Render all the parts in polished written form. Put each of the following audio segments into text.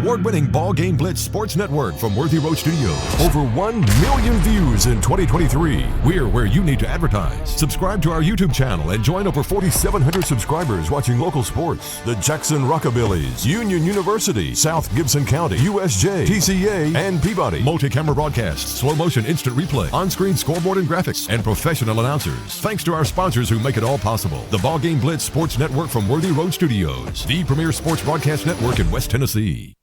award-winning BallGame Blitz Sports Network from Worthy Road Studios. Over 1 million views in 2023. We're where you need to advertise. Subscribe to our YouTube channel and join over 4,700 subscribers watching local sports. The Jackson Rockabillys, Union University, South Gibson County, USJ, TCA, and Peabody. Multi-camera broadcasts, slow motion instant replay, on-screen scoreboard and graphics, and professional announcers. Thanks to our sponsors who make it all possible. The BallGame Blitz Sports Network from Worthy Road Studios, the premier sports broadcast network in West Tennessee.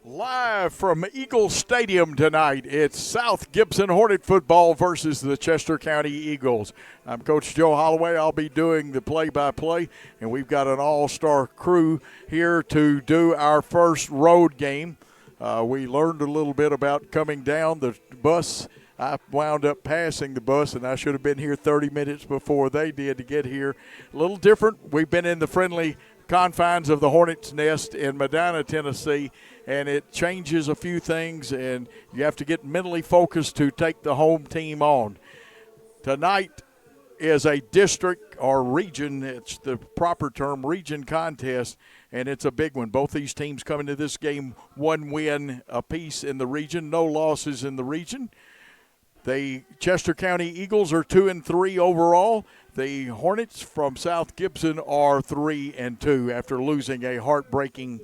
Live from Eagle Stadium tonight, it's South Gibson Hornet football versus the Chester County Eagles. I'm Coach Joe Holloway. I'll be doing the play-by-play, and we've got an all-star crew here to do our first road game. We learned a little bit about coming down the bus. I wound up passing the bus, and I should have been here 30 minutes before they did to get here. A little different. We've been in the friendly confines of the Hornets' Nest in Medina, Tennessee, and it changes a few things, and you have to get mentally focused to take the home team on. Tonight is a district or region, it's the proper term, region contest, and it's a big one. Both these teams come into this game 1 win apiece in the region, no losses in the region. The Chester County Eagles are 2-3 overall. The Hornets from South Gibson are 3-2 after losing a heartbreaking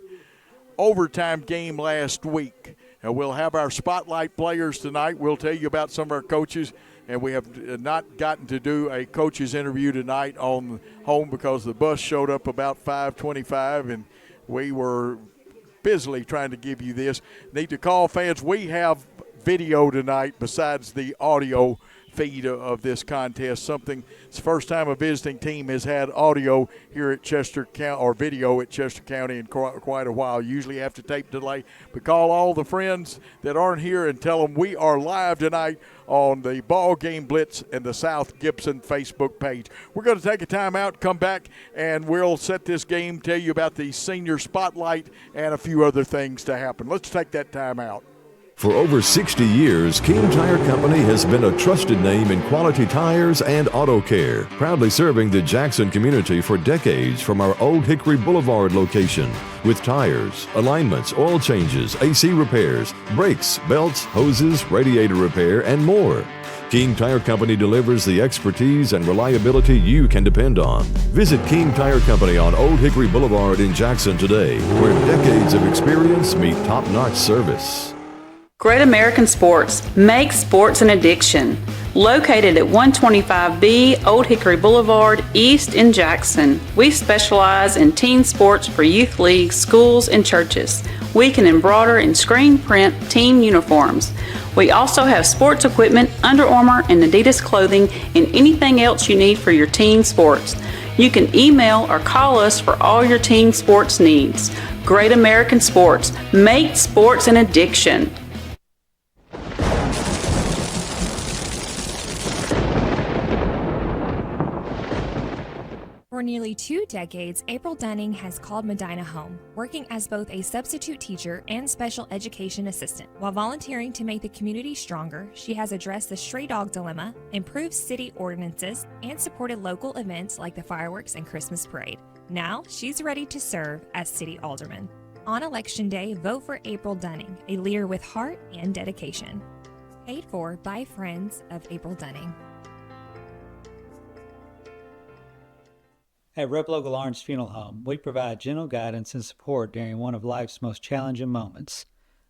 overtime game last week. And we'll have our spotlight players tonight. We'll tell you about some of our coaches, and we have not gotten to do a coach's interview tonight on home because the bus showed up about 5:25, and we were busily trying to give you this. Need to call fans. We have video tonight besides the audio feed of this contest. Something, it's the first time a visiting team has had audio here at Chester County, or video at Chester County, in quite a while. Usually have to tape delay, but call all the friends that aren't here and tell them we are live tonight on the BallGame Blitz and the South Gibson Facebook page. We're going to take a timeout, come back, and we'll set this game, tell you about the senior spotlight and a few other things to happen. Let's take that timeout. For over 60 years, King Tire Company has been a trusted name in quality tires and auto care, proudly serving the Jackson community for decades from our Old Hickory Boulevard location. With tires, alignments, oil changes, AC repairs, brakes, belts, hoses, radiator repair, and more. King Tire Company delivers the expertise and reliability you can depend on. Visit King Tire Company on Old Hickory Boulevard in Jackson today, where decades of experience meet top-notch service. Great American Sports, make sports an addiction. Located at 125B Old Hickory Boulevard, East in Jackson. We specialize in teen sports for youth leagues, schools, and churches. We can embroider and screen print team uniforms. We also have sports equipment, Under Armour and Adidas clothing, and anything else you need for your teen sports. You can email or call us for all your teen sports needs. Great American Sports, make sports an addiction. For nearly 2 decades, April Dunning has called Medina home, working as both a substitute teacher and special education assistant. While volunteering to make the community stronger, she has addressed the stray dog dilemma, improved city ordinances, and supported local events like the fireworks and Christmas parade. Now, she's ready to serve as city alderman. On Election Day, vote for April Dunning, a leader with heart and dedication. Paid for by Friends of April Dunning. At Rep Local Lawrence Funeral Home, we provide gentle guidance and support during one of life's most challenging moments.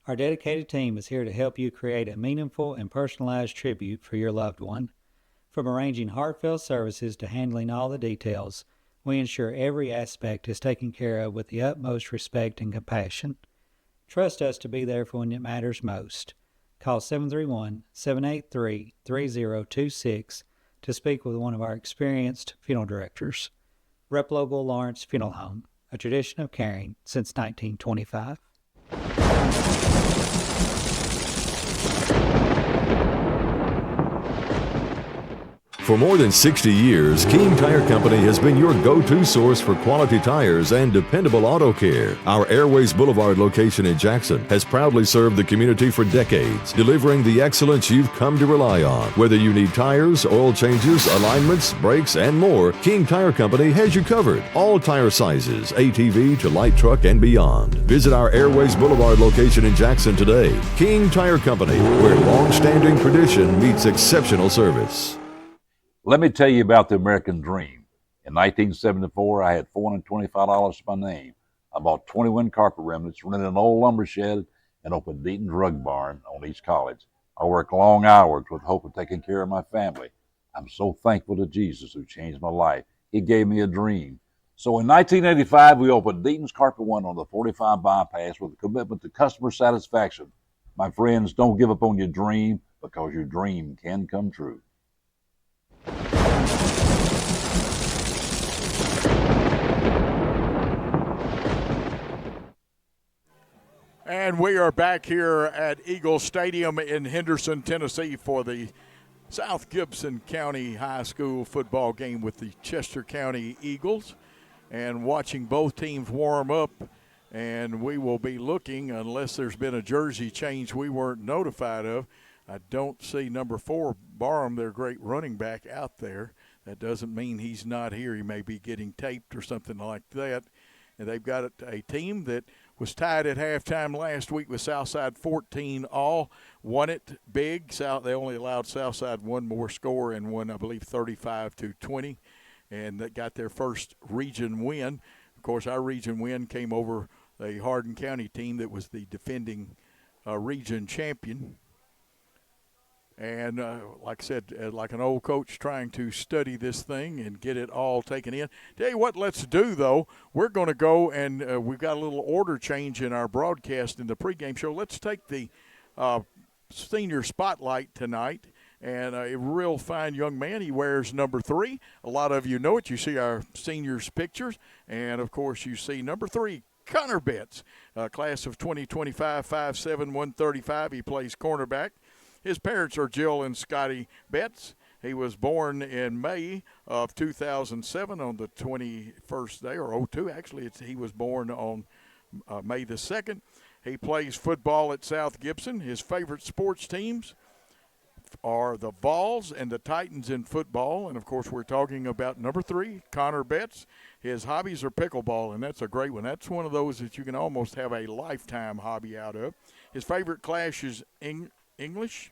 Our dedicated team is here to help you create a meaningful and personalized tribute for your loved one. From arranging heartfelt services to handling all the details, we ensure every aspect is taken care of with the utmost respect and compassion. Trust us to be there for when it matters most. Call 731-783-3026 to speak with one of our experienced funeral directors. Rep Local Lawrence Funeral Home, a tradition of caring since 1925. For more than 60 years, King Tire Company has been your go-to source for quality tires and dependable auto care. Our Airways Boulevard location in Jackson has proudly served the community for decades, delivering the excellence you've come to rely on. Whether you need tires, oil changes, alignments, brakes, and more, King Tire Company has you covered. All tire sizes, ATV to light truck and beyond. Visit our Airways Boulevard location in Jackson today. King Tire Company, where long-standing tradition meets exceptional service. Let me tell you about the American dream. In 1974, I had $425 to my name. I bought 21 carpet remnants, rented an old lumber shed, and opened Deaton's Rug Barn on East College. I worked long hours with hope of taking care of my family. I'm so thankful to Jesus who changed my life. He gave me a dream. So in 1985, we opened Deaton's Carpet One on the 45 bypass with a commitment to customer satisfaction. My friends, don't give up on your dream, because your dream can come true. And we are back here at Eagle Stadium in Henderson, Tennessee for the South Gibson County High School football game with the Chester County Eagles, and watching both teams warm up. And we will be looking, unless there's been a jersey change we weren't notified of. I don't see number 4, Barham, their great running back, out there. That doesn't mean he's not here. He may be getting taped or something like that. And they've got a team that was tied at halftime last week with Southside 14-all, won it big. They only allowed Southside one more score and won, I believe, 35-20, and that got their first region win. Of course, our region win came over the Hardin County team that was the defending region champion. And like I said, like an old coach trying to study this thing and get it all taken in. Tell you what, let's do, though. We're going to go, and we've got a little order change in our broadcast in the pregame show. Let's take the senior spotlight tonight. And a real fine young man. He wears number 3. A lot of you know it. You see our seniors' pictures. And, of course, you see number 3, Connor Betts, class of 2025, 5'7", 135. He plays cornerback. His parents are Jill and Scotty Betts. He was born in May of 2007 on the 21st day, or 02 actually. He was born on May the 2nd. He plays football at South Gibson. His favorite sports teams are the Vols and the Titans in football. And, of course, we're talking about number 3, Connor Betts. His hobbies are pickleball, and that's a great one. That's one of those that you can almost have a lifetime hobby out of. His favorite class is English,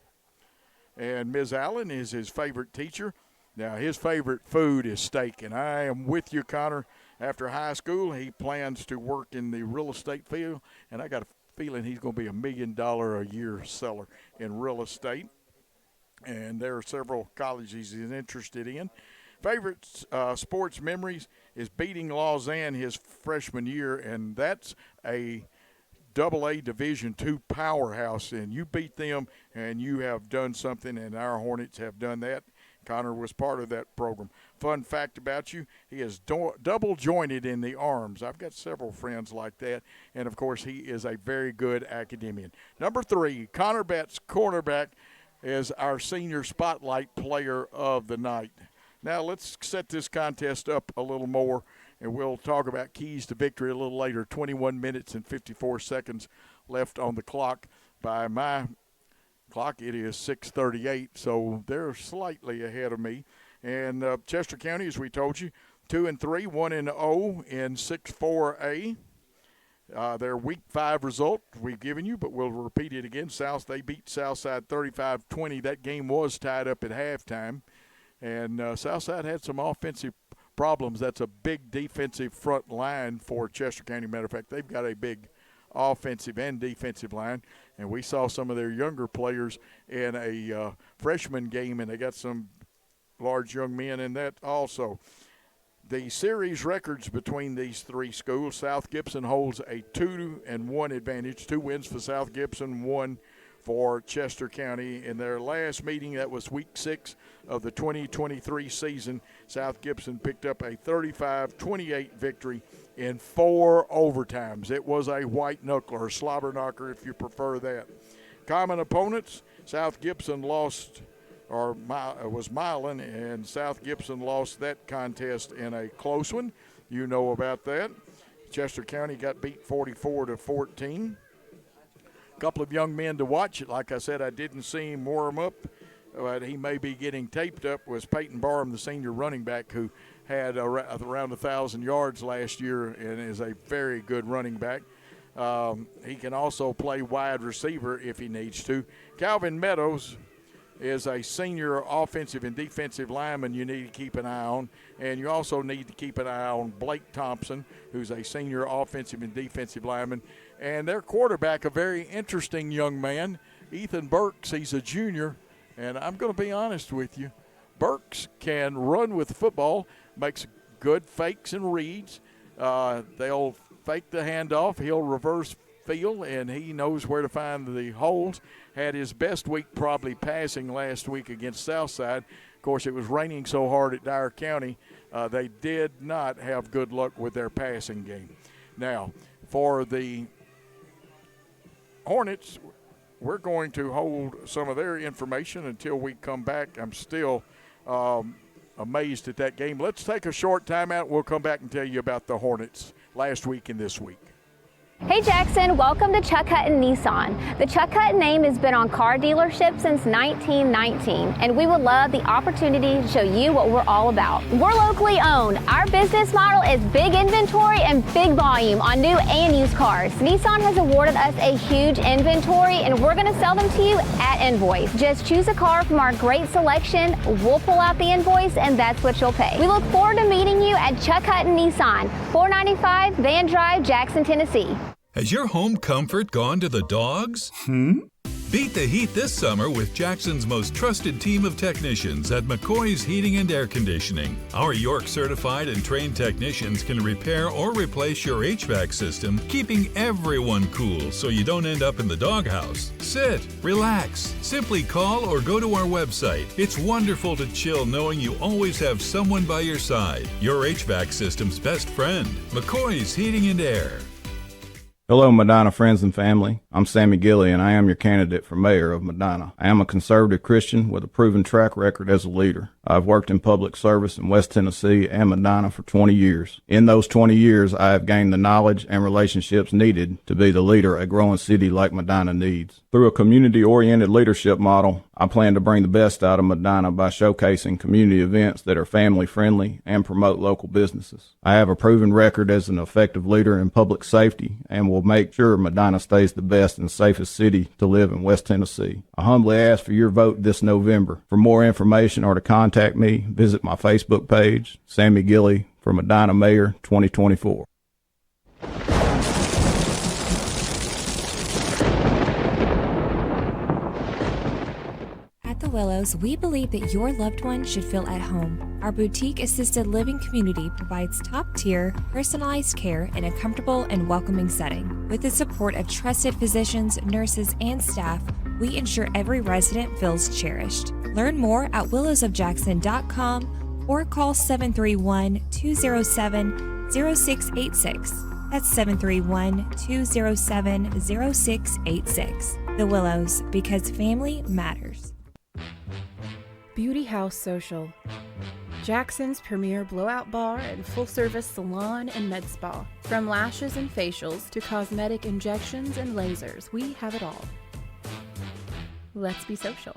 and Ms. Allen is his favorite teacher. Now, his favorite food is steak, and I am with you, Connor. After high school, he plans to work in the real estate field, and I got a feeling he's going to be $1 million a year seller in real estate. And there are several colleges he's interested in. Favorite sports memories is beating Lausanne his freshman year, and that's a AA Division II powerhouse, and you beat them, and you have done something, and our Hornets have done that. Connor was part of that program. Fun fact about you, he is double jointed in the arms. I've got several friends like that, and, of course, he is a very good academician. Number 3, Connor Betts, cornerback, is our senior spotlight player of the night. Now let's set this contest up a little more, and we'll talk about keys to victory a little later. 21 minutes and 54 seconds left on the clock. By my clock, it is 6:38, so they're slightly ahead of me. And Chester County, as we told you, 2-3, 1-0 in 6-4A. Their Week 5 result we've given you, but we'll repeat it again. They beat Southside 35-20. That game was tied up at halftime. And Southside had some offensive problems. That's a big defensive front line for Chester County. Matter of fact, they've got a big offensive and defensive line. And we saw some of their younger players in a freshman game, and they got some large young men in that also. The series records between these 3 schools, South Gibson holds a 2-1 advantage. 2 wins for South Gibson, 1 for Chester County. In their last meeting, that was Week 6 of the 2023 season, South Gibson picked up a 35-28 victory in 4 overtimes. It was a white knuckler, or slobber knocker if you prefer that. Common opponents, South Gibson lost was Milan, and South Gibson lost that contest in a close one. You know about that. Chester County got beat 44-14. A couple of young men to watch. Like I said, I didn't see him warm up, but he may be getting taped up. Was Peyton Barham, the senior running back, who had around 1,000 yards last year and is a very good running back. He can also play wide receiver if he needs to. Calvin Meadows is a senior offensive and defensive lineman you need to keep an eye on. And you also need to keep an eye on Blake Thompson, who's a senior offensive and defensive lineman. And their quarterback, a very interesting young man, Ethan Burks. He's a junior. And I'm going to be honest with you. Burks can run with the football, makes good fakes and reads. They'll fake the handoff. He'll reverse field, and he knows where to find the holes. Had his best week probably passing last week against Southside. Of course, it was raining so hard at Dyer County, they did not have good luck with their passing game. Now, for the Hornets, we're going to hold some of their information until we come back. I'm still amazed at that game. Let's take a short timeout. We'll come back and tell you about the Hornets last week and this week. Hey Jackson, welcome to Chuck Hutton Nissan. The Chuck Hutton name has been on car dealerships since 1919, and we would love the opportunity to show you what we're all about. We're locally owned. Our business model is big inventory and big volume on new and used cars. Nissan has awarded us a huge inventory, and we're going to sell them to you at invoice. Just choose a car from our great selection, we'll pull out the invoice, and that's what you'll pay. We look forward to meeting you at Chuck Hutton Nissan, 495 Van Drive, Jackson, Tennessee. Has your home comfort gone to the dogs? Beat the heat this summer with Jackson's most trusted team of technicians at McCoy's Heating and Air Conditioning. Our York certified and trained technicians can repair or replace your HVAC system, keeping everyone cool so you don't end up in the doghouse. Sit, relax, simply call or go to our website. It's wonderful to chill knowing you always have someone by your side. Your HVAC system's best friend, McCoy's Heating and Air. Hello, Medina friends and family. I'm Sammy Gilley, and I am your candidate for mayor of Medina. I am a conservative Christian with a proven track record as a leader. I've worked in public service in West Tennessee and Medina for 20 years. In those 20 years, I have gained the knowledge and relationships needed to be the leader a growing city like Medina needs. Through a community-oriented leadership model, I plan to bring the best out of Medina by showcasing community events that are family-friendly and promote local businesses. I have a proven record as an effective leader in public safety and will make sure Medina stays the best and safest city to live in West Tennessee. I humbly ask for your vote this November. For more information or to contact me, visit my Facebook page, Sammy Gilley for Medina Mayor 2024. At the Willows, we believe that your loved one should feel at home. Our boutique assisted living community provides top-tier, personalized care in a comfortable and welcoming setting. With the support of trusted physicians, nurses, and staff, we ensure every resident feels cherished. Learn more at willowsofjackson.com or call 731-207-0686. That's 731-207-0686. The Willows, because family matters. Beauty House Social, Jackson's premier blowout bar and full-service salon and med spa. From lashes and facials to cosmetic injections and lasers, we have it all. Let's be social.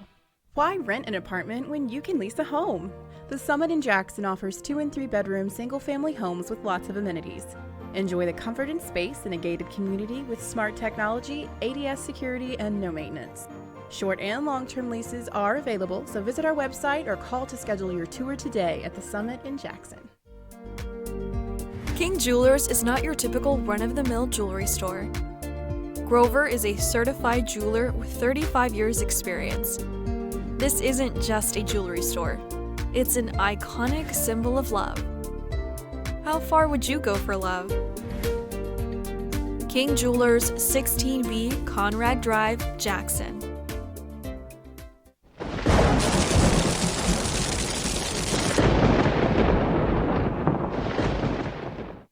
Why rent an apartment when you can lease a home? The Summit in Jackson offers 2 and 3 bedroom single-family homes with lots of amenities. Enjoy the comfort and space in a gated community with smart technology, ADS security, and no maintenance. Short and long-term leases are available, so visit our website or call to schedule your tour today at the Summit in Jackson. King Jewelers is not your typical run-of-the-mill jewelry store. Grover is a certified jeweler with 35 years experience. This isn't just a jewelry store. It's an iconic symbol of love. How far would you go for love? King Jewelers, 16B Conrad Drive, Jackson.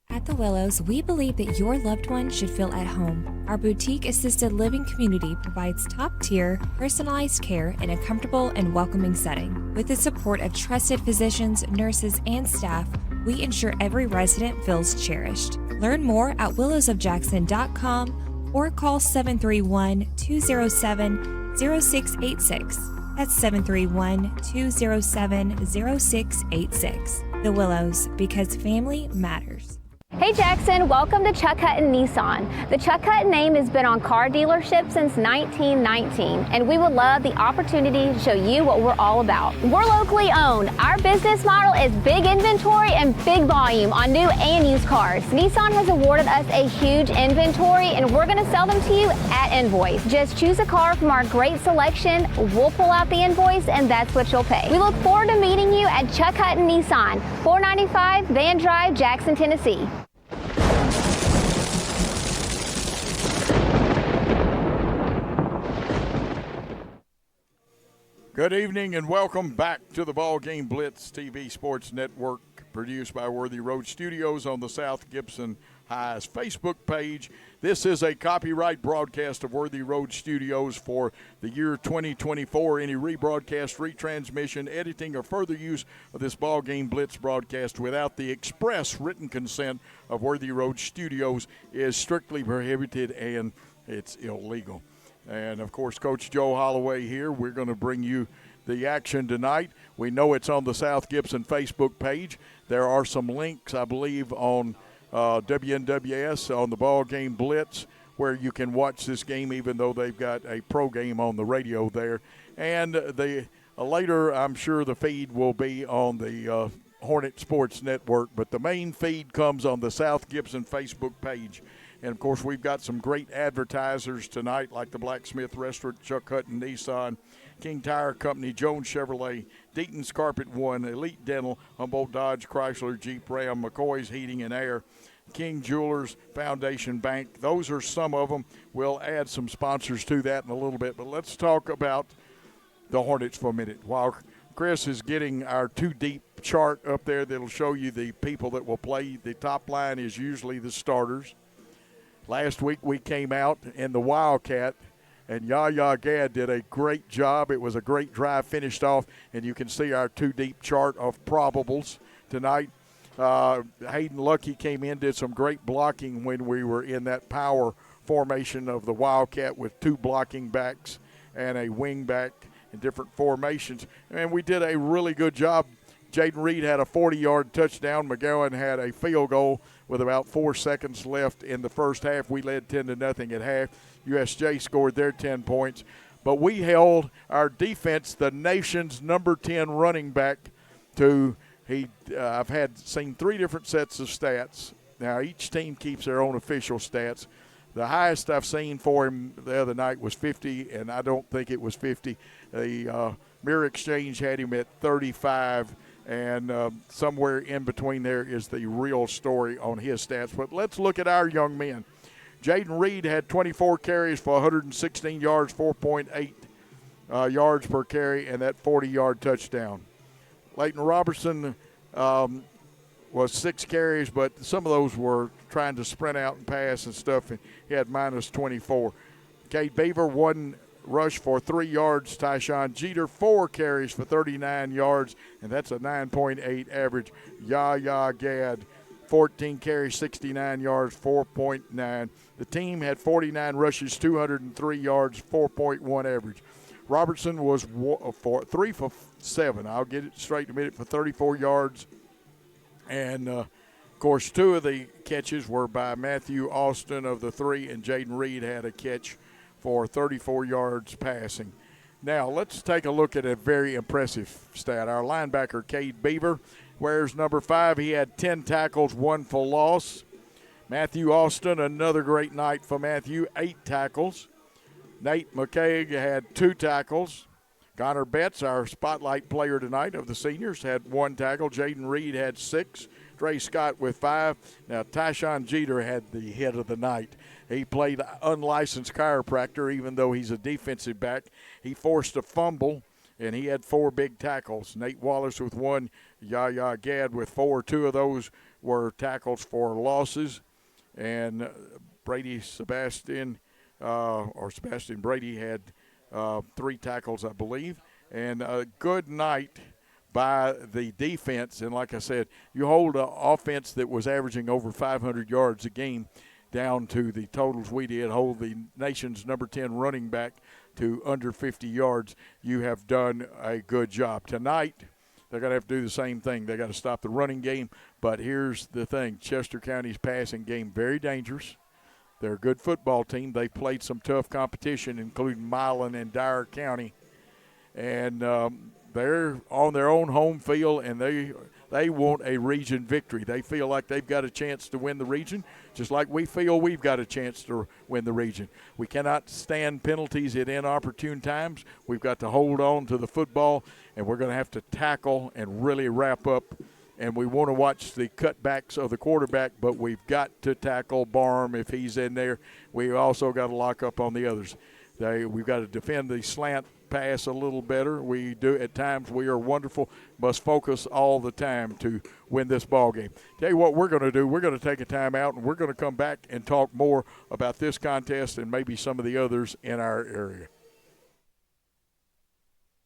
At the Willows, we believe that your loved one should feel at home. Our boutique assisted living community provides top-tier, personalized care in a comfortable and welcoming setting. With the support of trusted physicians, nurses, and staff, we ensure every resident feels cherished. Learn more at willowsofjackson.com or call 731-207-0686. That's 731-207-0686. The Willows, because family matters. Hey Jackson, welcome to Chuck Hutton Nissan. The Chuck Hutton name has been on car dealerships since 1919, and we would love the opportunity to show you what we're all about. We're locally owned. Our business model is big inventory and big volume on new and used cars. Nissan has awarded us a huge inventory, and we're going to sell them to you at invoice. Just choose a car from our great selection, we'll pull out the invoice, and that's what you'll pay. We look forward to meeting you at Chuck Hutton Nissan, 495 Van Drive, Jackson, Tennessee. Good evening and welcome back to the BallGame Blitz TV Sports Network, produced by Worthy Road Studios on the South Gibson High's Facebook page. This is a copyright broadcast of Worthy Road Studios for the year 2024. Any rebroadcast, retransmission, editing, or further use of this BallGame Blitz broadcast without the express written consent of Worthy Road Studios is strictly prohibited and it's illegal. And, of course, Coach Joe Holloway here. We're going to bring you the action tonight. We know it's on the South Gibson Facebook page. There are some links, I believe, on WNWS, on the BallGame Blitz, where you can watch this game even though they've got a pro game on the radio there. And later, I'm sure the feed will be on the Hornet Sports Network, but the main feed comes on the South Gibson Facebook page. And, of course, we've got some great advertisers tonight, like the Blacksmith Restaurant, Chuck Hutton Nissan, King Tire Company, Jones Chevrolet, Deaton's Carpet One, Elite Dental, Humboldt Dodge, Chrysler, Jeep Ram, McCoy's Heating and Air, King Jewelers, Foundation Bank. Those are some of them. We'll add some sponsors to that in a little bit. But let's talk about the Hornets for a minute. While Chris is getting our two-deep chart up there that'll show you the people that will play, the top line is usually the starters. Last week we came out in the Wildcat, and Yaya Gad did a great job. It was a great drive finished off, and you can see our two-deep chart of probables tonight. Hayden Lucky came in, did some great blocking when we were in that power formation of the Wildcat with two blocking backs and a wing back in different formations. And we did a really good job. Jaden Reed had a 40-yard touchdown. McGowan had a field goal with about 4 seconds left in the first half. We led 10-0 at half. USJ scored their 10 points. But we held our defense, the nation's number 10 running back, to I've seen 3 different sets of stats. Now, each team keeps their own official stats. The highest I've seen for him the other night was 50, and I don't think it was 50. The Mirror Exchange had him at 35. And somewhere in between there is the real story on his stats. But let's look at our young men. Jaden Reed had 24 carries for 116 yards, 4.8 yards per carry, and that 40-yard touchdown. Leighton Robertson was 6 carries, but some of those were trying to sprint out and pass and stuff, and he had minus 24. Cade Beaver, 1 rush for 3 yards. Tyshawn Jeter, 4 carries for 39 yards, and that's a 9.8 average. Yaya Gad, 14 carries, 69 yards, 4.9. The team had 49 rushes, 203 yards, 4.1 average. Robertson was 3 for 7. I'll get it straight in a minute, for 34 yards. And, of course, 2 of the catches were by Matthew Austin of the 3, and Jaden Reed had a catch for 34 yards passing. Now, let's take a look at a very impressive stat. Our linebacker, Cade Beaver, wears number 5. He had 10 tackles, 1 for loss. Matthew Austin, another great night for Matthew, 8 tackles. Nate McCaig had 2 tackles. Connor Betts, our spotlight player tonight of the seniors, had 1 tackle. Jaden Reed had 6. Trey Scott with 5. Now, Tyshawn Jeter had the hit of the night. He played unlicensed chiropractor, even though he's a defensive back. He forced a fumble, and he had 4 big tackles. Nate Wallace with 1, Yaya Gad with 4. 2 of those were tackles for losses. And Sebastian Brady had 3 tackles, I believe, and a good night by the defense. And like I said, you hold an offense that was averaging over 500 yards a game down to the totals we did, hold the nation's number 10 running back to under 50 yards. You have done a good job. Tonight, they're going to have to do the same thing. They got to stop the running game. But here's the thing. Chester County's passing game, very dangerous. They're a good football team. They've played some tough competition, including Milan and Dyer County. And they're on their own home field, and they want a region victory. They feel like they've got a chance to win the region, just like we feel we've got a chance to win the region. We cannot stand penalties at inopportune times. We've got to hold on to the football, and we're going to have to tackle and really wrap up. And we want to watch the cutbacks of the quarterback, but we've got to tackle Barham if he's in there. We also got to lock up on the others. We've got to defend the slant pass a little better. We do at times. We are wonderful. Must focus all the time to win this ball game. Tell you what we're going to do. We're going to take a time out, and we're going to come back and talk more about this contest and maybe some of the others in our area.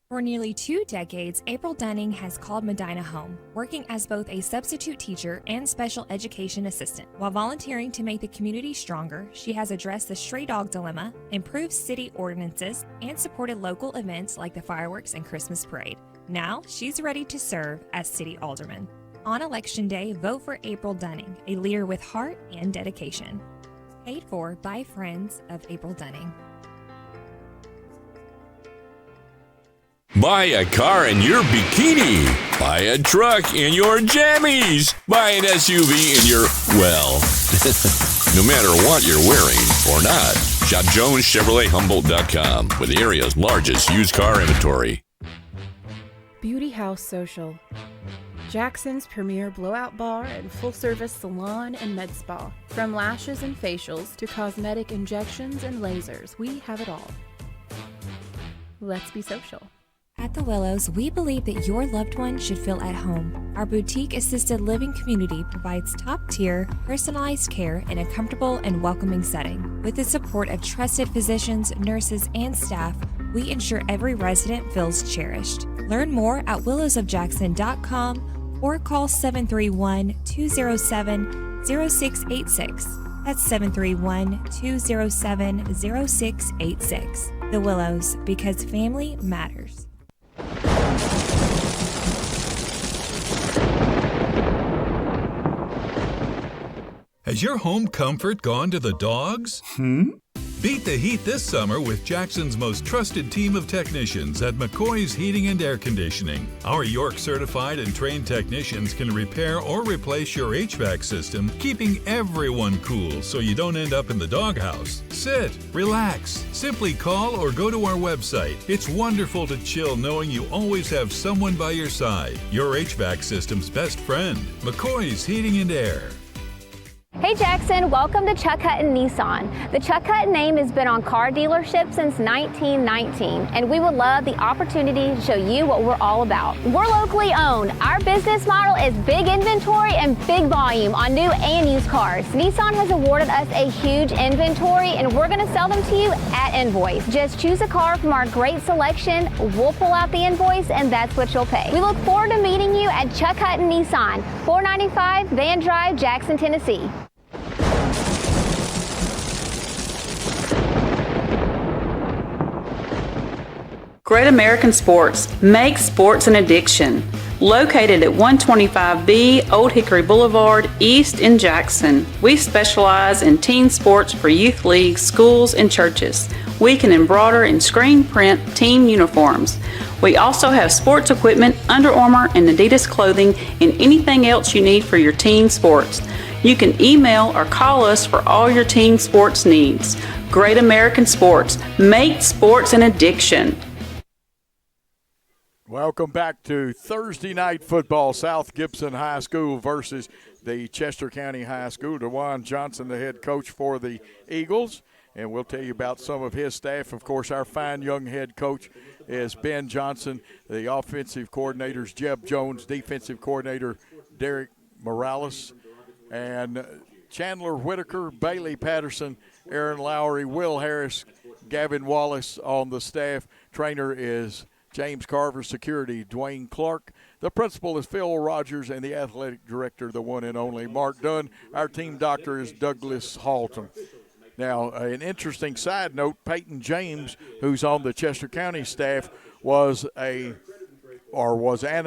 For nearly 2 decades, April Dunning has called Medina home, working as both a substitute teacher and special education assistant. While volunteering to make the community stronger, she has addressed the stray dog dilemma, improved city ordinances, and supported local events like the fireworks and Christmas parade. Now, she's ready to serve as city alderman. On Election Day, vote for April Dunning, a leader with heart and dedication. Paid for by friends of April Dunning. Buy a car in your bikini. Buy a truck in your jammies. Buy an SUV in your, well, no matter what you're wearing or not. Shop JonesChevroletHumboldt.com with the area's largest used car inventory. Beauty House Social. Jackson's premier blowout bar and full-service salon and med spa. From lashes and facials to cosmetic injections and lasers, we have it all. Let's be social. At The Willows, we believe that your loved one should feel at home. Our boutique assisted living community provides top-tier, personalized care in a comfortable and welcoming setting. With the support of trusted physicians, nurses, and staff, we ensure every resident feels cherished. Learn more at willowsofjackson.com or call 731-207-0686. That's 731-207-0686. The Willows, because family matters. Has your home comfort gone to the dogs? Beat the heat this summer with Jackson's most trusted team of technicians at McCoy's Heating and Air Conditioning. Our York certified and trained technicians can repair or replace your HVAC system, keeping everyone cool so you don't end up in the doghouse. Sit, relax, simply call or go to our website. It's wonderful to chill knowing you always have someone by your side. Your HVAC system's best friend, McCoy's Heating and Air. Hey Jackson, welcome to Chuck Hutton Nissan. The Chuck Hutton name has been on car dealerships since 1919, and we would love the opportunity to show you what we're all about. We're locally owned. Our business model is big inventory and big volume on new and used cars. Nissan has awarded us a huge inventory, and we're going to sell them to you at invoice. Just choose a car from our great selection, we'll pull out the invoice, and that's what you'll pay. We look forward to meeting you at Chuck Hutton Nissan, 495 Van Drive, Jackson, Tennessee. Great American Sports. Make sports an addiction. Located at 125B Old Hickory Boulevard, East in Jackson. We specialize in teen sports for youth leagues, schools, and churches. We can embroider and screen print team uniforms. We also have sports equipment, Under Armour, and Adidas clothing, and anything else you need for your teen sports. You can email or call us for all your teen sports needs. Great American Sports. Make sports an addiction. Welcome back to Thursday night football. South Gibson High School versus the Chester County High School. DeJuan Johnson, the head coach for the Eagles, and we'll tell you about some of his staff. Of course, our fine young head coach is Ben Johnson. The offensive coordinator is Jeb Jones, defensive coordinator Derek Morales, and Chandler Whitaker, Bailey Patterson, Aaron Lowry, Will Harris, Gavin Wallace on the staff. Trainer is James Carver. Security, Dwayne Clark. The principal is Phil Rogers, and the athletic director, the one and only Mark Dunn. Our team doctor is Douglas Halton. Now, an interesting side note, Peyton James, who's on the Chester County staff, was an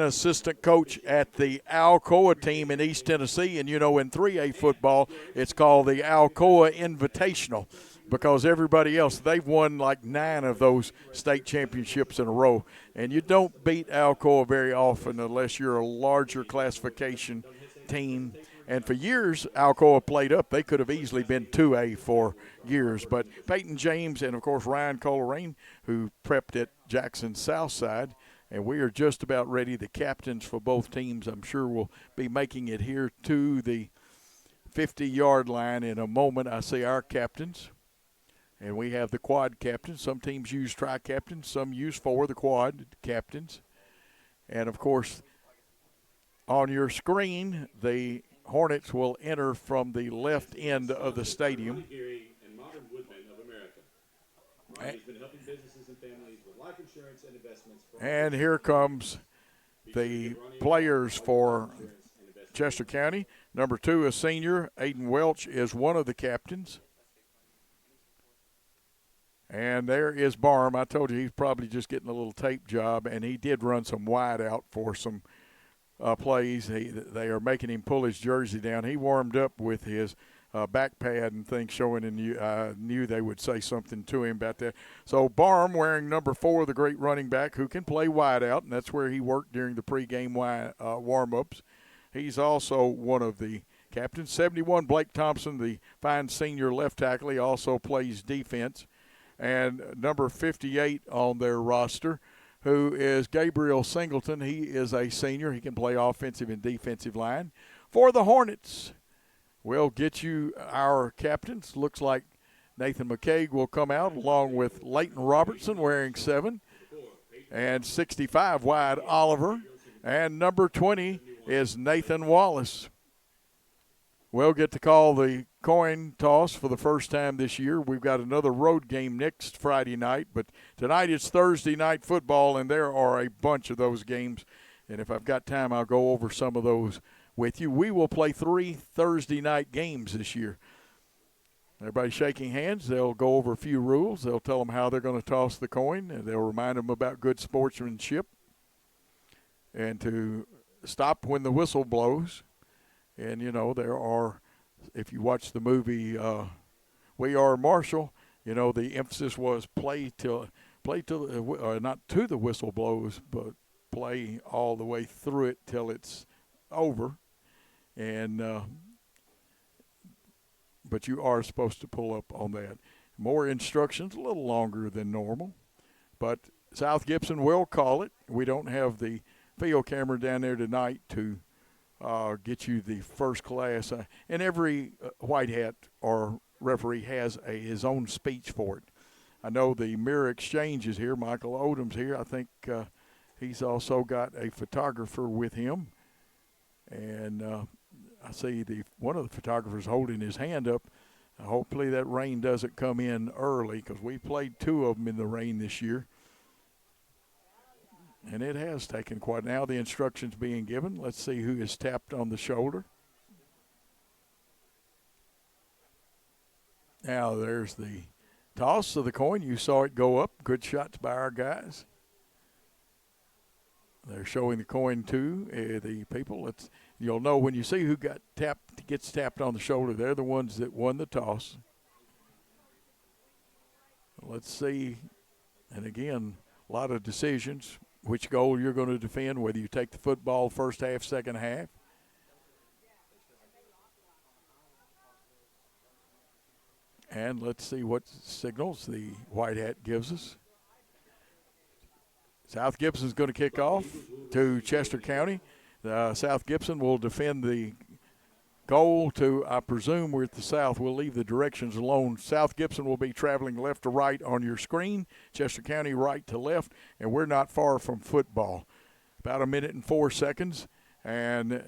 assistant coach at the Alcoa team in East Tennessee. And, in 3A football, it's called the Alcoa Invitational because everybody else, they've won like 9 of those state championships in a row. And you don't beat Alcoa very often unless you're a larger classification team. And for years, Alcoa played up. They could have easily been 2A for years. But Peyton James and, of course, Ryan Coleraine, who prepped at Jackson Southside. And we are just about ready. The captains for both teams, I'm sure, will be making it here to the 50-yard line in a moment. I see our captains. And we have the quad captains. Some teams use tri-captains. Some use 4, the quad captains. And, of course, on your screen, the Hornets will enter from the left end of the stadium. And here comes the players for Chester County. Number 2, a senior. Aiden Welch is one of the captains. And there is Barham. I told you he's probably just getting a little tape job, and he did run some wide out for some plays. They are making him pull his jersey down. He warmed up with his back pad and things showing, and I knew they would say something to him about that. So Barham wearing number 4, the great running back who can play wide out, and that's where he worked during the pregame warm-ups. He's also one of the captains. 71, Blake Thompson, the fine senior left tackle. He also plays defense. And number 58 on their roster, who is Gabriel Singleton. He is a senior. He can play offensive and defensive line. For the Hornets, we'll get you our captains. Looks like Nathan McCaig will come out along with Leighton Robertson wearing 7. And 65, Wyatt Oliver. And number 20 is Nathan Wallace. We'll get to call the coin toss for the first time this year. We've got another road game next Friday night, but tonight it's Thursday night football, and there are a bunch of those games. And if I've got time, I'll go over some of those with you. We will play 3 Thursday night games this year. Everybody shaking hands. They'll go over a few rules. They'll tell them how they're going to toss the coin, and they'll remind them about good sportsmanship and to stop when the whistle blows. And, there are, if you watch the movie We Are Marshall, the emphasis was play till not to the whistle blows, but play all the way through it till it's over. And but you are supposed to pull up on that. More instructions, a little longer than normal. But South Gibson will call it. We don't have the field camera down there tonight to get you the first class. And every white hat or referee has his own speech for it. I know the Mirror Exchange is here. Michael Odom's here. I think he's also got a photographer with him. And I see one of the photographers holding his hand up. Hopefully that rain doesn't come in early because we played 2 of them in the rain this year. And it has taken quite. Now the instructions being given. Let's see who is tapped on the shoulder. Now there's the toss of the coin. You saw it go up. Good shots by our guys. They're showing the coin to the people. You'll know when you see who gets tapped on the shoulder. They're the ones that won the toss. Let's see. And again, a lot of decisions. Which goal you're going to defend, whether you take the football first half, second half. And let's see what signals the white hat gives us. South Gibson's going to kick off to Chester County. South Gibson will defend the goal to, I presume we're at the south. We'll leave the directions alone. South Gibson will be traveling left to right on your screen. Chester County right to left, and we're not far from football. About 1 minute and 4 seconds. And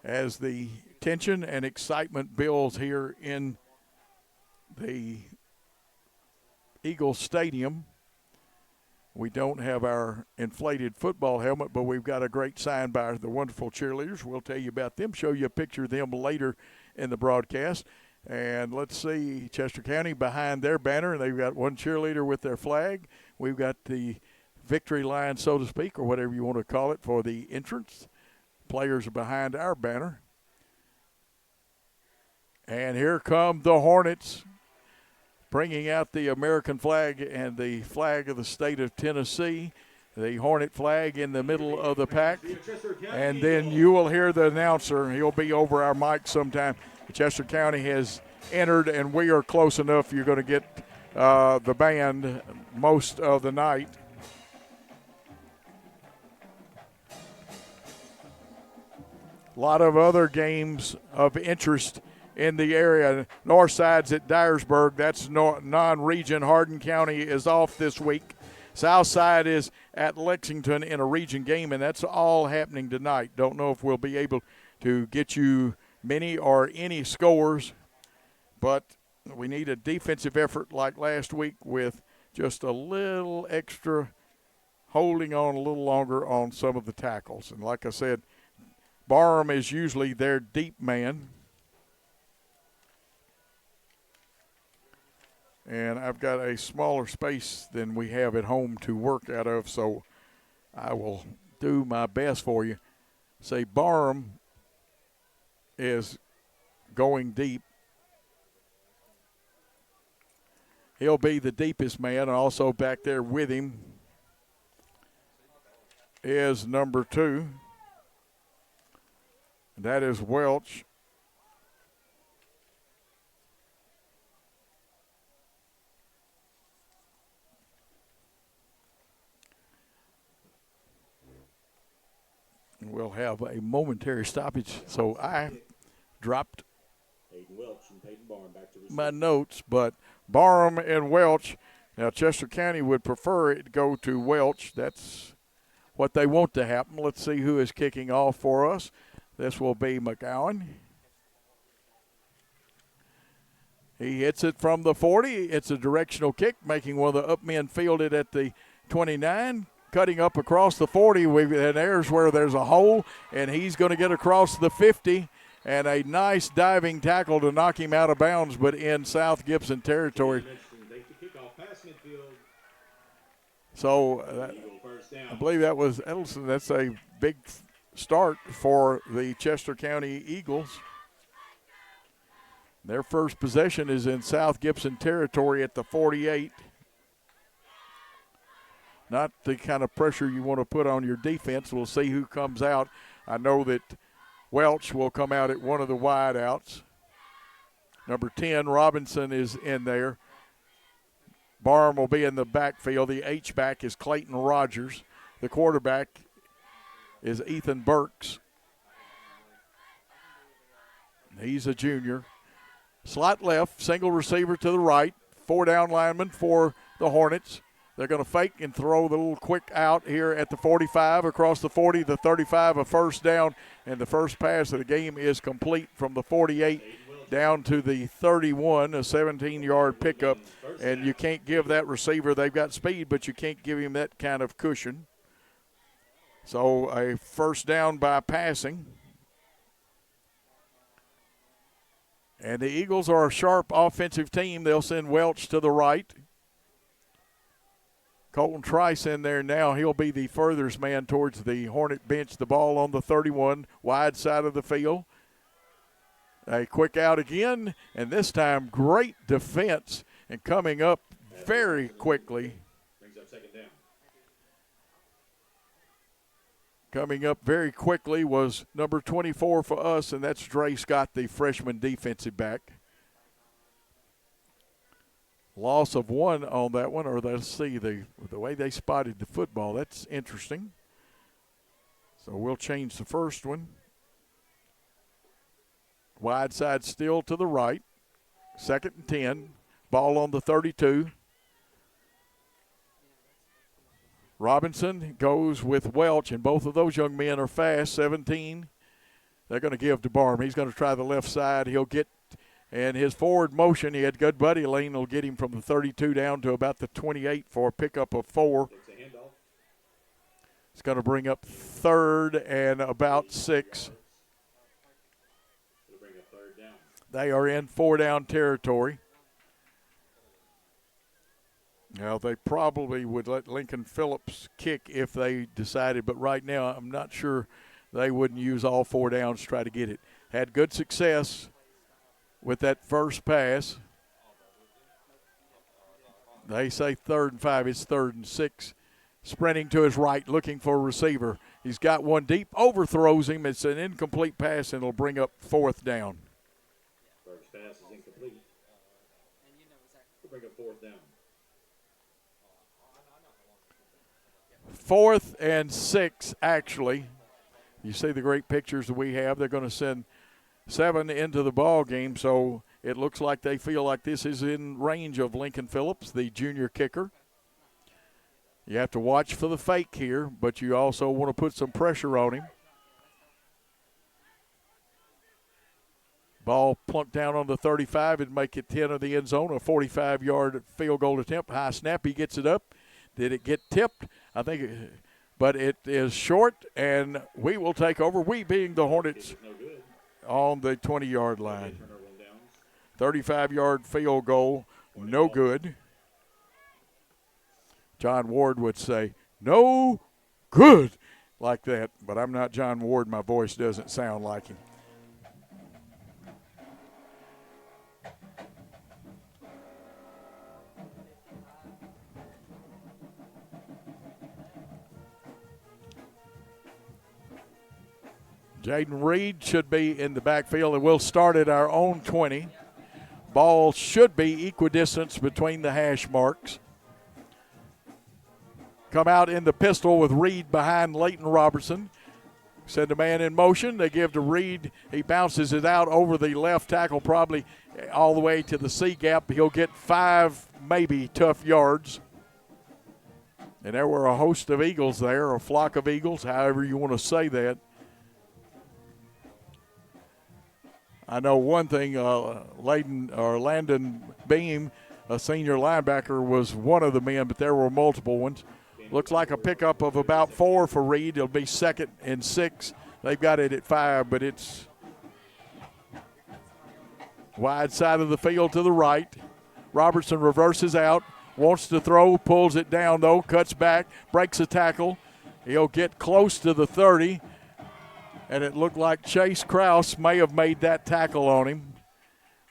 as the tension and excitement builds here in the Eagles Stadium. We don't have our inflated football helmet, but we've got a great sign by the wonderful cheerleaders. We'll tell you about them, show you a picture of them later in the broadcast. And let's see, Chester County behind their banner, and they've got one cheerleader with their flag. We've got the victory line, so to speak, or whatever you want to call it, for the entrance. Players are behind our banner. And here come the Hornets, bringing out the American flag and the flag of the state of Tennessee, the Hornet flag in the middle of the pack. And then you will hear the announcer. He'll be over our mic sometime. Chester County has entered, and we are close enough. You're going to get the band most of the night. A lot of other games of interest in the area. North side's at Dyersburg. That's non-region. Hardin County is off this week. South side is at Lexington in a region game, and that's all happening tonight. Don't know if we'll be able to get you many or any scores, but we need a defensive effort like last week with just a little extra holding on a little longer on some of the tackles. And like I said, Barham is usually their deep man. And I've got a smaller space than we have at home to work out of, so I will do my best for you. Say Barham is going deep. He'll be the deepest man. Also back there with him is number 2. That is Welch. We'll have a momentary stoppage. So I dropped my notes, but Barham and Welch. Now Chester County would prefer it to go to Welch. That's what they want to happen. Let's see who is kicking off for us. This will be McGowan. He hits it from the 40. It's a directional kick, making one of the up men field it at the 29. Cutting up across the 40. And there's where there's a hole, and he's going to get across the 50. And a nice diving tackle to knock him out of bounds, but in South Gibson territory. So I believe that was Edelson. That's a big start for the Chester County Eagles. Their first possession is in South Gibson territory at the 48. Not the kind of pressure you want to put on your defense. We'll see who comes out. I know that Welch will come out at one of the wideouts. Number 10, Robinson, is in there. Barham will be in the backfield. The H-back is Clayton Rogers. The quarterback is Ethan Burks. He's a junior. Slot left, single receiver to the right. 4 down linemen for the Hornets. They're going to fake and throw the little quick out here at the 45, across the 40, the 35, a first down, and the first pass of the game is complete from the 48 down to the 31, a 17-yard pickup. And you can't give that receiver, they've got speed, but you can't give him that kind of cushion. So a first down by passing. And the Eagles are a sharp offensive team. They'll send Welch to the right. Colton Trice in there now. He'll be the furthest man towards the Hornet bench. The ball on the 31, wide side of the field. A quick out again, and this time great defense and coming up very quickly. Coming up very quickly was number 24 for us, and that's Dre Scott, the freshman defensive back. Loss of 1 on that one, or let's see, the way they spotted the football, that's interesting. So we'll change the first one. Wide side still to the right. 2nd and 10. Ball on the 32. Robinson goes with Welch, and both of those young men are fast. 17 they're going to give to Barham. He's going to try the left side. He'll get, and his forward motion, he had good buddy lane, will get him from the 32 down to about the 28 for a pickup of 4. It's going to bring up 3rd and about 6. They are in 4-down territory. Now, they probably would let Lincoln Phillips kick if they decided, but right now I'm not sure they wouldn't use all 4 downs to try to get it. Had good success with that first pass. They say 3rd and 5. It's 3rd and 6. Sprinting to his right, looking for a receiver. He's got one deep, overthrows him. It's an incomplete pass, and it'll bring up 4th down. First pass is incomplete. We'll bring up 4th down. 4th and 6, actually. You see the great pictures that we have. They're going to send 7 into the ball game, so it looks like they feel like this is in range of Lincoln Phillips, the junior kicker. You have to watch for the fake here, but you also want to put some pressure on him. Ball plunked down on the 35 and make it 10 of the end zone, a 45-yard field goal attempt. High snap, he gets it up. Did it get tipped? I think, but it is short, and we will take over, we being the Hornets, on the 20-yard line. 35-yard field goal, no good. John Ward would say, no good, like that. But I'm not John Ward. My voice doesn't sound like him. Jaden Reed should be in the backfield, and we'll start at our own 20. Ball should be equidistance between the hash marks. Come out in the pistol with Reed behind Leighton Robertson. Send a man in motion. They give to Reed. He bounces it out over the left tackle, probably all the way to the C gap. He'll get 5 maybe tough yards. And there were a host of Eagles there, a flock of Eagles, however you want to say that. I know one thing, Landon Beam, a senior linebacker, was one of the men, but there were multiple ones. Looks like a pickup of about 4 for Reed. It'll be 2nd and 6. They've got it at 5, but it's wide side of the field to the right. Robertson reverses out, wants to throw, pulls it down though, cuts back, breaks a tackle. He'll get close to the 30, and it looked like Chase Krause may have made that tackle on him.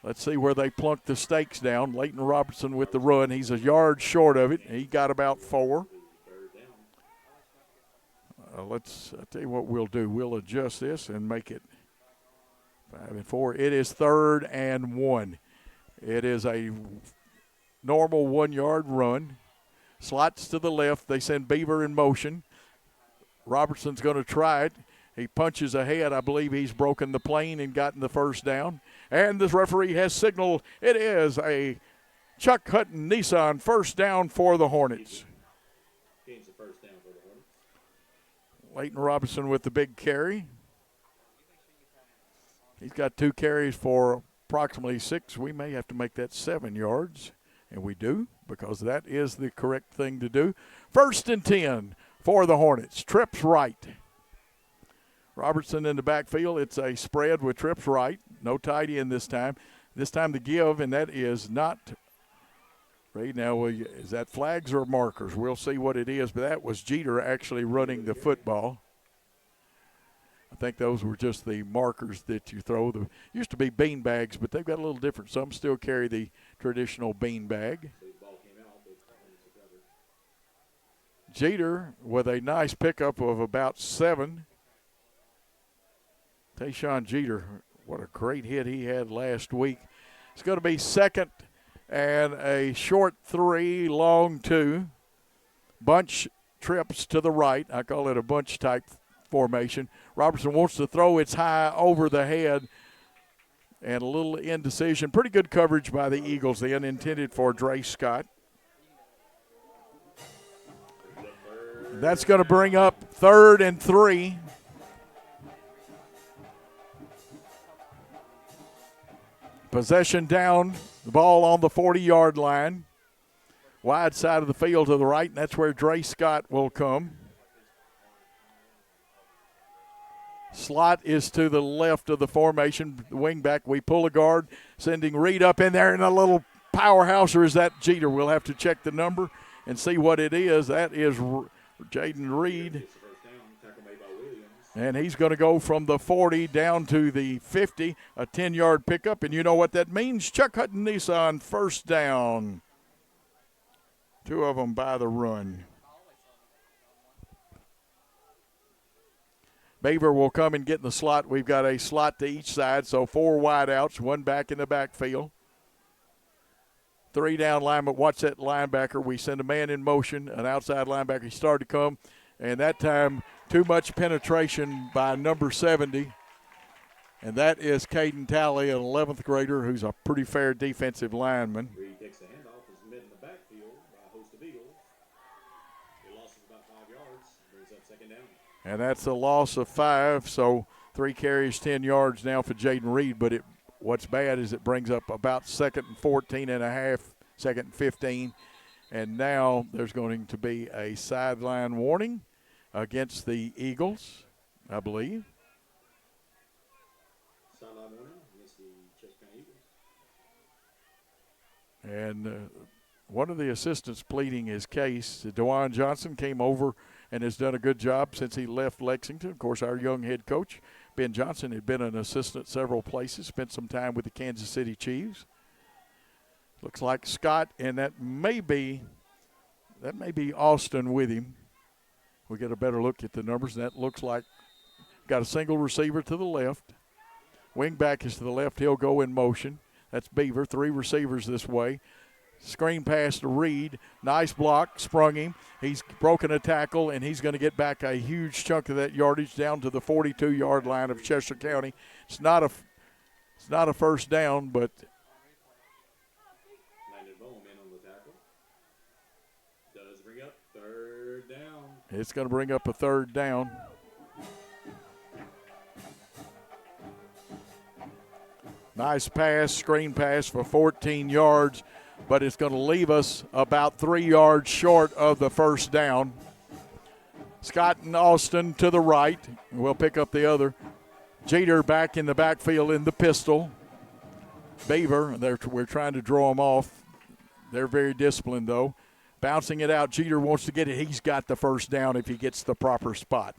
Let's see where they plunked the stakes down. Leighton Robertson with the run. He's a yard short of it. He got about 4. I'll tell you what we'll do. We'll adjust this and make it 5 and 4. It is 3rd and 1. It is a normal 1-yard run. Slots to the left. They send Beaver in motion. Robertson's going to try it. He punches ahead. I believe he's broken the plane and gotten the 1st down. And this referee has signaled it is a Chuck Hutton Nissan 1st down for the Hornets. Leighton Robinson with the big carry. He's got 2 carries for approximately 6. We may have to make that 7 yards, and we do, because that is the correct thing to do. 1st and 10 for the Hornets. Trips right. Robertson in the backfield. It's a spread with trips right. No tight end this time. This time the give, and that is not right now. Is that flags or markers? We'll see what it is, but that was Jeter actually running the football. I think those were just the markers that you throw. There used to be bean bags, but they've got a little different. Some still carry the traditional bean bag. Jeter with a nice pickup of about 7. Tayshawn Jeter, what a great hit he had last week. It's going to be 2nd and a short 3, long 2. Bunch trips to the right. I call it a bunch type formation. Robertson wants to throw. It's high over the head and a little indecision. Pretty good coverage by the Eagles then, intended for Dre Scott. That's going to bring up 3rd and 3. Possession down, the ball on the 40-yard line. Wide side of the field to the right, and that's where Dre Scott will come. Slot is to the left of the formation, the wing back. We pull a guard, sending Reed up in there, and a little powerhouse, or is that Jeter? We'll have to check the number and see what it is. That is Jaden Reed. And he's going to go from the 40 down to the 50, a 10-yard pickup. And you know what that means? Chuck Hutton Nissan, first down. 2 of them by the run. Beaver will come and get in the slot. We've got a slot to each side, so 4 wideouts, 1 back in the backfield. 3 down linemen. Watch that linebacker. We send a man in motion, an outside linebacker. He started to come, and that time too much penetration by number 70. And that is Caden Talley, an 11th grader who's a pretty fair defensive lineman. Reed takes the handoff, is met in the backfield by a host of Eagles. He lost about 5 yards, brings up second down. And that's a loss of 5, so 3 carries, 10 yards now for Jaden Reed. But what's bad is it brings up about 2nd and 14 and a half, 2nd and 15. And now there's going to be a sideline warning against the Eagles, I believe. Sideline warning against the Chester County Eagles. And one of the assistants pleading his case, DeJuan Johnson, came over and has done a good job since he left Lexington. Of course, our young head coach, Ben Johnson, had been an assistant several places, spent some time with the Kansas City Chiefs. Looks like Scott, and that may be Austin with him. We get a better look at the numbers. That looks like got a single receiver to the left. Wing back is to the left. He'll go in motion. That's Beaver. 3 receivers this way. Screen pass to Reed. Nice block. Sprung him. He's broken a tackle, and he's going to get back a huge chunk of that yardage down to the 42-yard line of Chester County. It's not a first down, but Landon Bowman on the tackle. Does bring up 3rd down. it's going to bring up a 3rd down. Nice pass, screen pass for 14 yards, but it's going to leave us about 3 yards short of the first down. Scott and Austin to the right. We'll pick up the other. Jeter back in the backfield in the pistol. Beaver, we're trying to draw them off. They're very disciplined, though. Bouncing it out. Jeter wants to get it. He's got the first down if he gets the proper spot.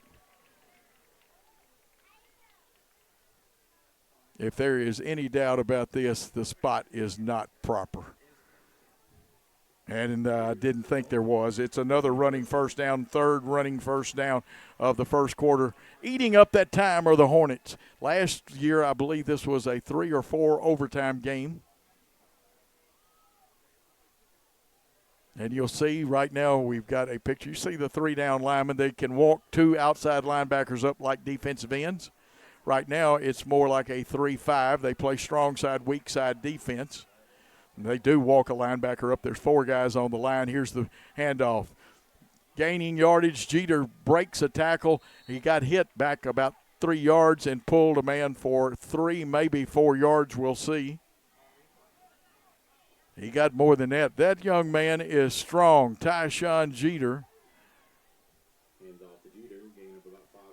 If there is any doubt about this, the spot is not proper. And I didn't think there was. It's another running first down, 3rd running first down of the first quarter. Eating up that time are the Hornets. Last year, I believe this was a 3 or 4 overtime game. And you'll see right now we've got a picture. You see the 3 down linemen. They can walk 2 outside linebackers up like defensive ends. Right now it's more like a 3-5. They play strong side, weak side defense. And they do walk a linebacker up. There's 4 guys on the line. Here's the handoff. Gaining yardage. Jeter breaks a tackle. He got hit back about 3 yards and pulled a man for 3, maybe 4 yards. We'll see. He got more than that. That young man is strong. Tyshawn Jeter.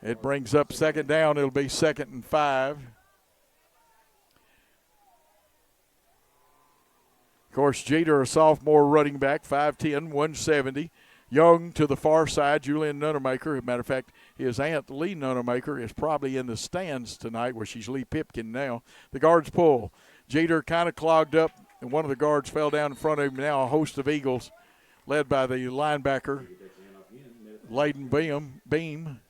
It brings up 2nd down. It'll be 2nd and 5. Of course, Jeter, a sophomore running back, 5'10", 170. Young to the far side, Julian Nunnermaker. As a matter of fact, his aunt, Lee Nunnermaker, is probably in the stands tonight where she's Lee Pipkin now. The guards pull. Jeter kind of clogged up, and one of the guards fell down in front of him. Now a host of Eagles, led by the linebacker, Layden Beam,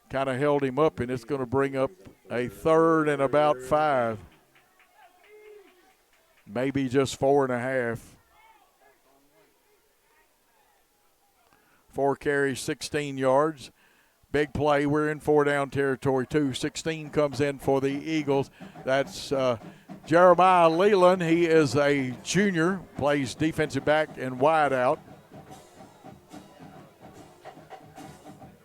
kind of held him up, and it's going to bring up a 3rd and about 5. Maybe just 4.5. 4 carries, 16 yards. Big play. We're in 4-down territory, too. 16 comes in for the Eagles. That's Jeremiah Leland. He is a junior, plays defensive back and wide out.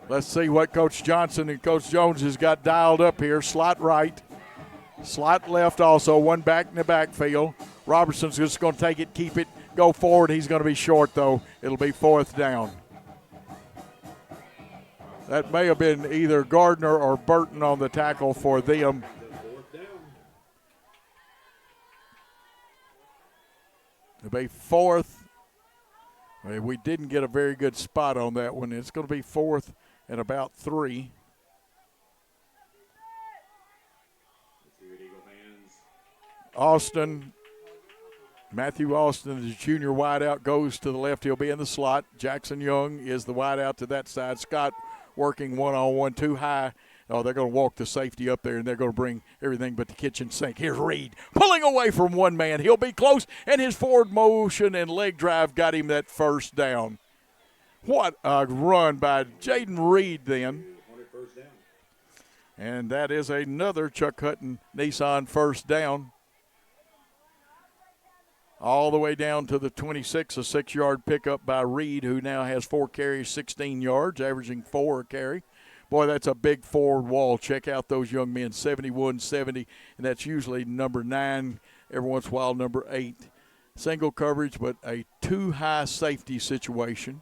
Let's see what Coach Johnson and Coach Jones has got dialed up here. Slot right. Slot left also, one back in the backfield. Robertson's just going to take it, keep it, go forward. He's going to be short, though. It'll be 4th down. That may have been either Gardner or Burton on the tackle for them. It'll be 4th. We didn't get a very good spot on that one. It's going to be 4th and about 3. Austin, Matthew Austin, the junior wideout, goes to the left. He'll be in the slot. Jackson Young is the wideout to that side. Scott working one-on-one too high. Oh, they're going to walk the safety up there, and they're going to bring everything but the kitchen sink. Here's Reed pulling away from one man. He'll be close, and his forward motion and leg drive got him that 1st down. What a run by Jaden Reed then. And that is another Chuck Hutton Nissan 1st down. All the way down to the 26, a 6-yard pickup by Reed, who now has 4 carries, 16 yards, averaging 4 a carry. Boy, that's a big forward wall. Check out those young men, 71-70, and that's usually number 9, every once in a while number 8. Single coverage, but a too-high safety situation.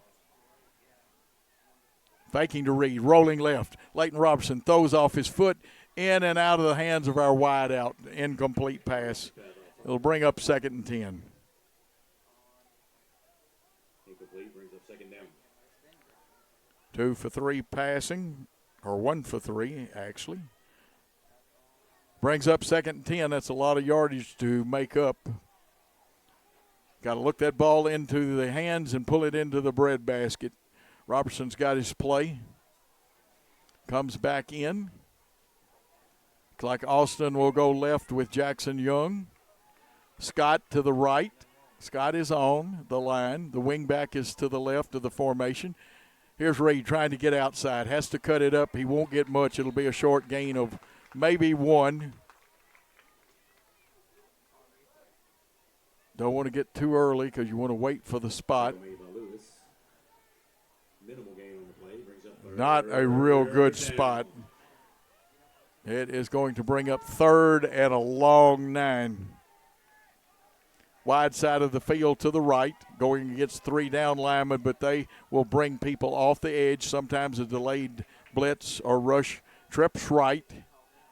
Faking to Reed, rolling left. Leighton Robertson throws off his foot, in and out of the hands of our wideout. Incomplete pass. It'll bring up 2nd and 10. Incomplete, brings up 2nd down. 2 for 3 passing, or 1 for 3, actually. Brings up 2nd and 10. That's a lot of yardage to make up. Got to look that ball into the hands and pull it into the breadbasket. Robertson's got his play. Comes back in. Looks like Austin will go left with Jackson Young. Scott to the right. Scott is on the line. The wingback is to the left of the formation. Here's Reed trying to get outside. Has to cut it up. He won't get much. It'll be a short gain of maybe 1. Don't want to get too early because you want to wait for the spot. Not a real good spot. It is going to bring up 3rd and a long 9. Wide side of the field to the right, going against 3 down linemen, but they will bring people off the edge. Sometimes a delayed blitz or rush trips right.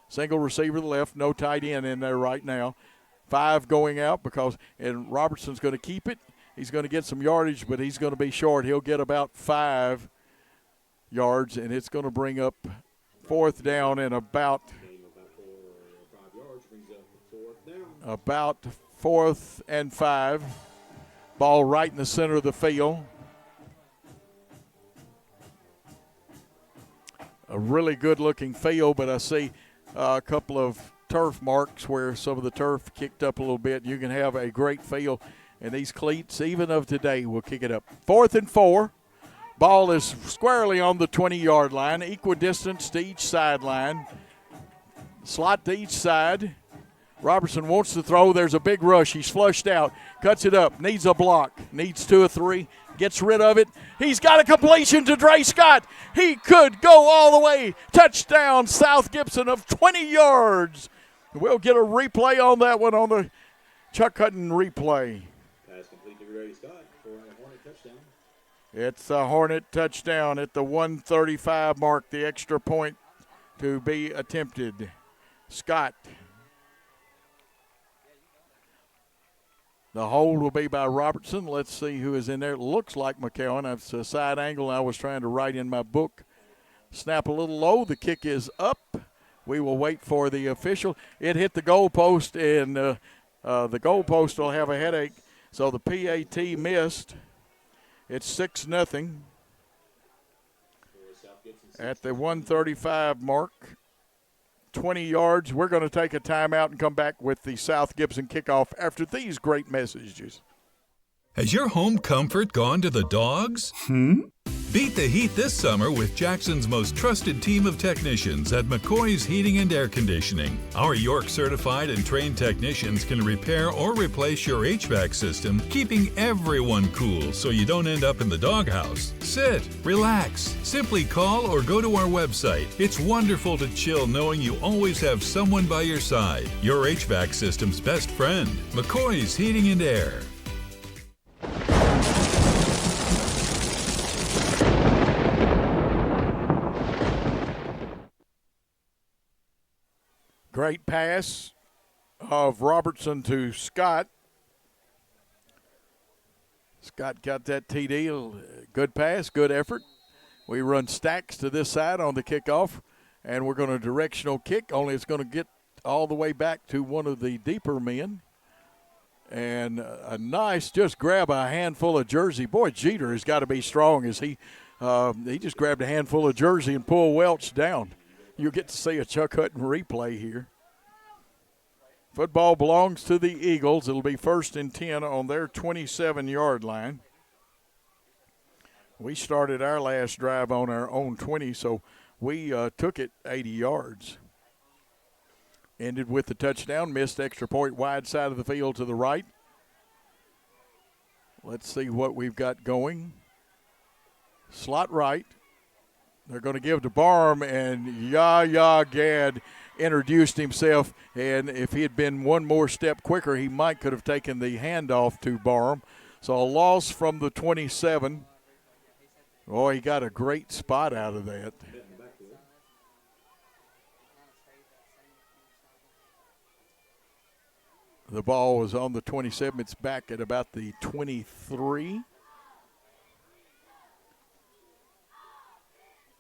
Single receiver to the left, no tight end in there right now. 5 going out and Robertson's going to keep it. He's going to get some yardage, but he's going to be short. He'll get about 5 yards, and it's going to bring up 4th down and about 4th and 5. Ball right in the center of the field. A really good-looking field, but I see a couple of turf marks where some of the turf kicked up a little bit. You can have a great field, and these cleats, even of today, will kick it up. 4th and 4. Ball is squarely on the 20-yard line, equidistant to each sideline. Slot to each side. Robertson wants to throw. There's a big rush. He's flushed out. Cuts it up. Needs a block. Needs 2 or 3. Gets rid of it. He's got a completion to Dre Scott. He could go all the way. Touchdown, South Gibson of 20 yards. We'll get a replay on that one on the Chuck Hutton replay. Pass complete to Dre Scott for a Hornet touchdown. It's a Hornet touchdown at the 1:35 mark. The extra point to be attempted. Scott. The hold will be by Robertson. Let's see who is in there. It looks like McCowan. That's a side angle I was trying to write in my book. Snap a little low. The kick is up. We will wait for the official. It hit the goalpost, and the goalpost will have a headache. So the PAT missed. It's 6-0 at the 1:35 mark. 20 yards. We're going to take a timeout and come back with the South Gibson kickoff after these great messages. Has your home comfort gone to the dogs? Beat the heat this summer with Jackson's most trusted team of technicians at McCoy's Heating and Air Conditioning. Our York certified and trained technicians can repair or replace your HVAC system, keeping everyone cool so you don't end up in the doghouse. Sit, relax, simply call or go to our website. It's wonderful to chill knowing you always have someone by your side. Your HVAC system's best friend, McCoy's Heating and Air. Great pass of Robertson to Scott. Scott got that TD. Good pass, good effort. We run stacks to this side on the kickoff, and we're going to directional kick, only it's going to get all the way back to one of the deeper men. And a nice just grab a handful of jersey. Boy, Jeter has got to be strong as he just grabbed a handful of jersey and pulled Welch down. You'll get to see a Chuck Hutton replay here. Football belongs to the Eagles. It'll be 1st and 10 on their 27-yard line. We started our last drive on our own 20, so we took it 80 yards. Ended with the touchdown, missed extra point wide side of the field to the right. Let's see what we've got going. Slot right. They're going to give to Barham, and Yahya Gad introduced himself, and if he had been one more step quicker, he might could have taken the handoff to Barham. So a loss from the 27. Oh, he got a great spot out of that. The ball was on the 27. It's back at about the 23.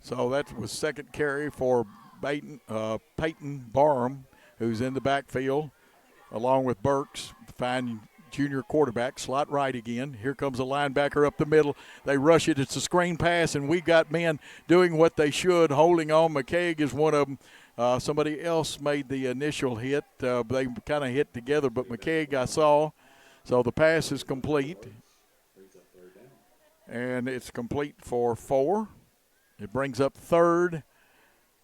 So that was second carry for Peyton Barham, who's in the backfield, along with Burks, the fine junior quarterback, slot right again. Here comes a linebacker up the middle. They rush it. It's a screen pass, and we got men doing what they should, holding on. McCaig is one of them. Somebody else made the initial hit. They kind of hit together, but McCaig I saw. So the pass is complete. And it's complete for 4. It brings up 3rd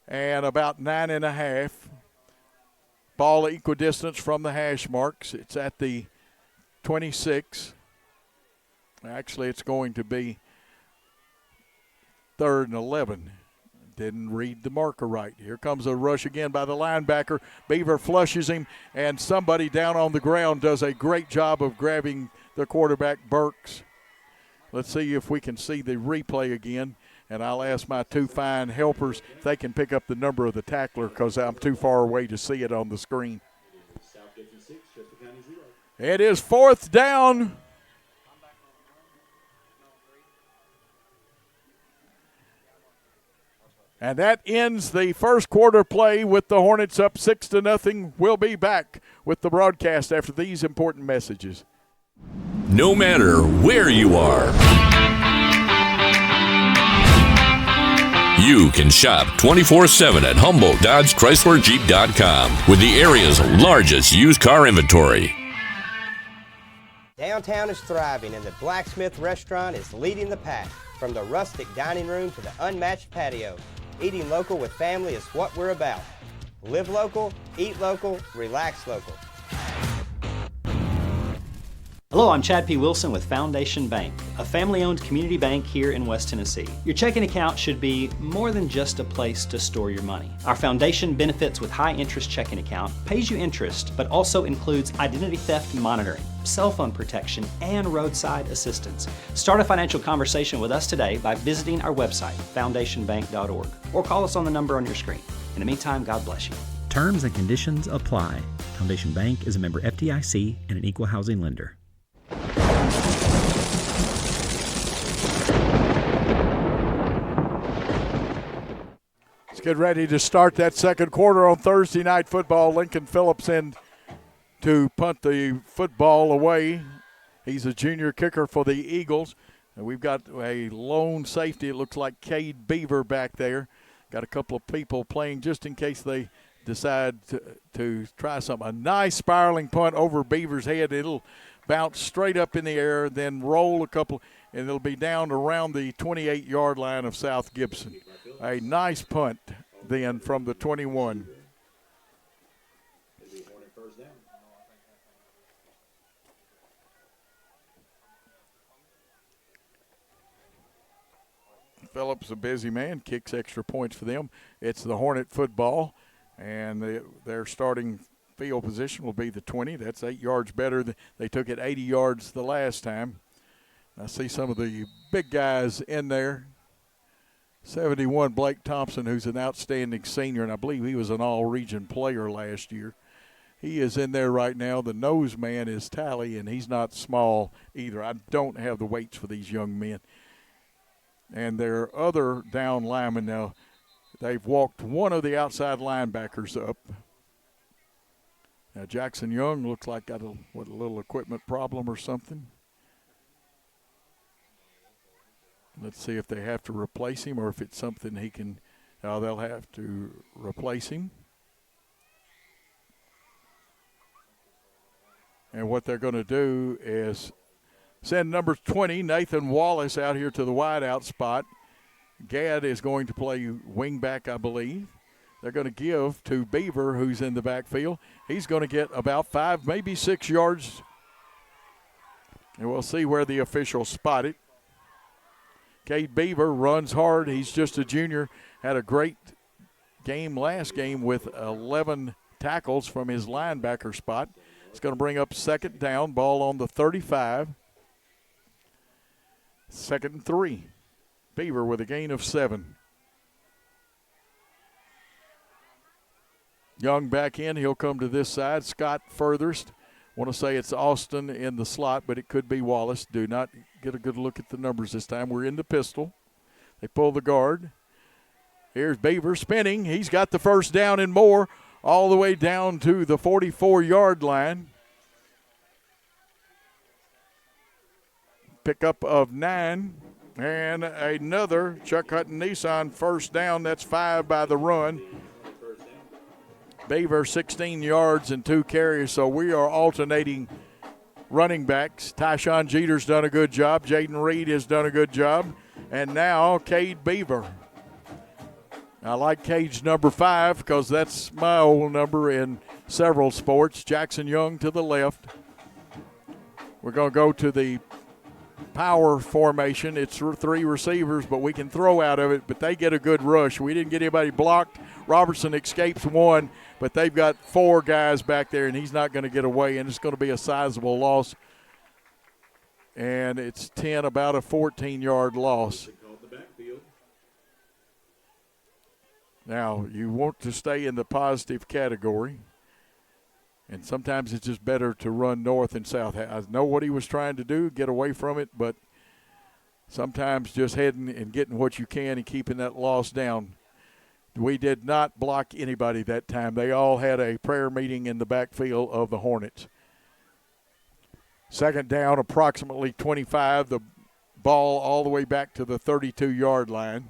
and about 9.5. Ball equidistance from the hash marks. It's at the 26. Actually, it's going to be 3rd and 11. Didn't read the marker right. Here comes a rush again by the linebacker. Beaver flushes him, and somebody down on the ground does a great job of grabbing the quarterback, Burks. Let's see if we can see the replay again. And I'll ask my two fine helpers if they can pick up the number of the tackler because I'm too far away to see it on the screen. It is 4th down. And that ends the first quarter play with the Hornets up 6-0. We'll be back with the broadcast after these important messages. No matter where you are, you can shop 24/7 at Humboldt Dodge Chrysler Jeep.com with the area's largest used car inventory. Downtown is thriving and the Blacksmith Restaurant is leading the pack. From the rustic dining room to the unmatched patio, eating local with family is what we're about. Live local, eat local, relax local. Hello, I'm Chad P. Wilson with Foundation Bank, a family-owned community bank here in West Tennessee. Your checking account should be more than just a place to store your money. Our Foundation Benefits with High Interest checking account pays you interest, but also includes identity theft monitoring, cell phone protection, and roadside assistance. Start a financial conversation with us today by visiting our website, foundationbank.org, or call us on the number on your screen. In the meantime, God bless you. Terms and conditions apply. Foundation Bank is a member FDIC and an equal housing lender. Let's get ready to start that second quarter on Thursday Night Football. Lincoln Phillips in to punt the football away. He's a junior kicker for the Eagles. And we've got a lone safety. It looks like Cade Beaver back there. Got a couple of people playing just in case they decide to try something. A nice spiraling punt over Beaver's head. It'll bounce straight up in the air, then roll a couple. and it'll be down around the 28-yard line of South Gibson. A nice punt then from the 21. Phillips, a busy man, kicks extra points for them. It's the Hornet football, and their starting field position will be the 20. That's 8 yards better. They took it 80 yards the last time. I see some of the big guys in there. 71, Blake Thompson, who's an outstanding senior, and I believe he was an all-region player last year. He is in there right now. The nose man is Tally, and he's not small either. I don't have the weights for these young men. And their other down linemen now, they've walked one of the outside linebackers up. Now Jackson Young looks like got a little equipment problem or something. Let's see if they have to replace him or if it's something he can. They'll have to replace him. And what they're going to do is send number 20, Nathan Wallace, out here to the wideout spot. Gadd is going to play wingback, I believe. They're going to give to Beaver, who's in the backfield. He's going to get about 5, maybe 6 yards. And we'll see where the officials spot it. Cade Beaver runs hard. He's just a junior. Had a great game last game with 11 tackles from his linebacker spot. It's going to bring up second down, ball on the 35. 2nd and 3. Beaver with a gain of 7. Young back in. He'll come to this side. Scott furthest. Want to say it's Austin in the slot, but it could be Wallace. Do not get a good look at the numbers this time. We're in the pistol. They pull the guard. Here's Beaver spinning. He's got the first down and more all the way down to the 44-yard line. Pickup of 9 and another Chuck Hutton Nissan first down. That's 5 by the run. Beaver 16 yards and 2 carries, so we are alternating running backs. Tyshawn Jeter's done a good job. Jaden Reed has done a good job. And now Cade Beaver. I like Cade's number 5 because that's my old number in several sports. Jackson Young to the left. We're going to go to the power formation. It's 3 receivers, but we can throw out of it, but they get a good rush. We didn't get anybody blocked. Robertson escapes 1, but they've got 4 guys back there, and he's not going to get away, and it's going to be a sizable loss. And it's 10, about a 14-yard loss. Now, you want to stay in the positive category, and sometimes it's just better to run north and south. I know what he was trying to do, get away from it, but sometimes just heading and getting what you can and keeping that loss down. We did not block anybody that time. They all had a prayer meeting in the backfield of the Hornets. Second down, approximately 25. The ball all the way back to the 32-yard line.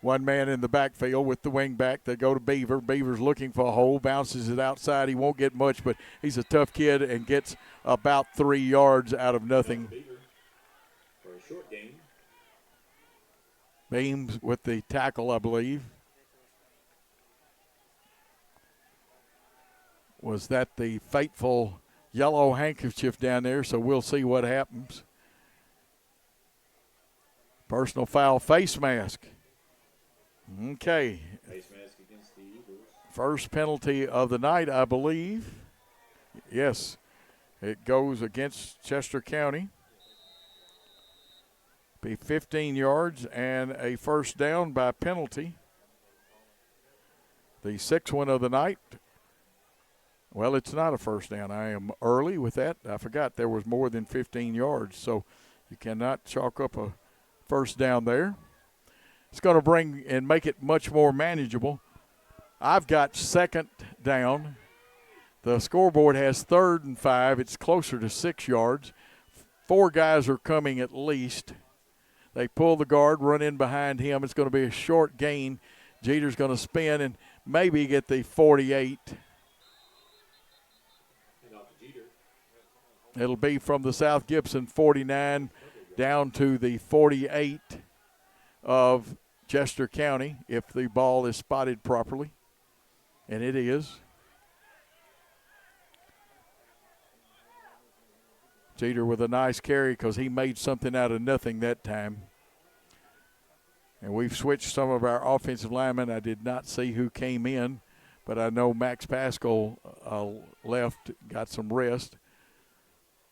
One man in the backfield with the wing back. They go to Beaver. Beaver's looking for a hole, bounces it outside. He won't get much, but he's a tough kid and gets about 3 yards out of nothing. For a short gain. Beams with the tackle, I believe. Was that the fateful yellow handkerchief down there? So we'll see what happens. Personal foul, face mask. Okay. Face mask against the Eagles. First penalty of the night, I believe. Yes, it goes against Chester County. Be 15 yards and a first down by penalty. The 6th one of the night. Well, it's not a first down. I am early with that. I forgot there was more than 15 yards, so you cannot chalk up a first down there. It's going to bring and make it much more manageable. I've got second down. The scoreboard has 3rd and 5. It's closer to 6 yards. 4 guys are coming at least. They pull the guard, run in behind him. It's going to be a short gain. Jeter's going to spin and maybe get the 48. It'll be from the South Gibson 49 down to the 48 of Chester County if the ball is spotted properly, and it is. Jeter with a nice carry because he made something out of nothing that time. And we've switched some of our offensive linemen. I did not see who came in, but I know Max Pascal left, got some rest.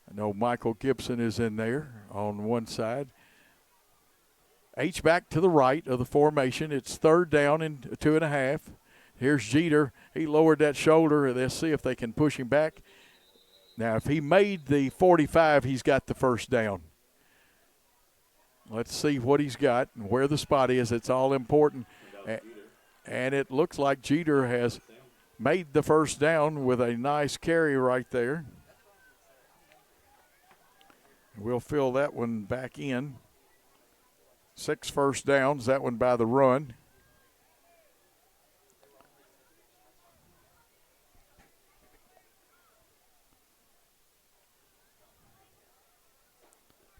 I know Michael Gibson is in there on one side. H-back to the right of the formation. It's 3rd down and 2.5. Here's Jeter. He lowered that shoulder. Let's see if they can push him back. Now, if he made the 45, he's got the first down. Let's see what he's got and where the spot is. It's all important. And it looks like Jeter has made the first down with a nice carry right there. We'll fill that one back in. 6 first downs, that one by the run.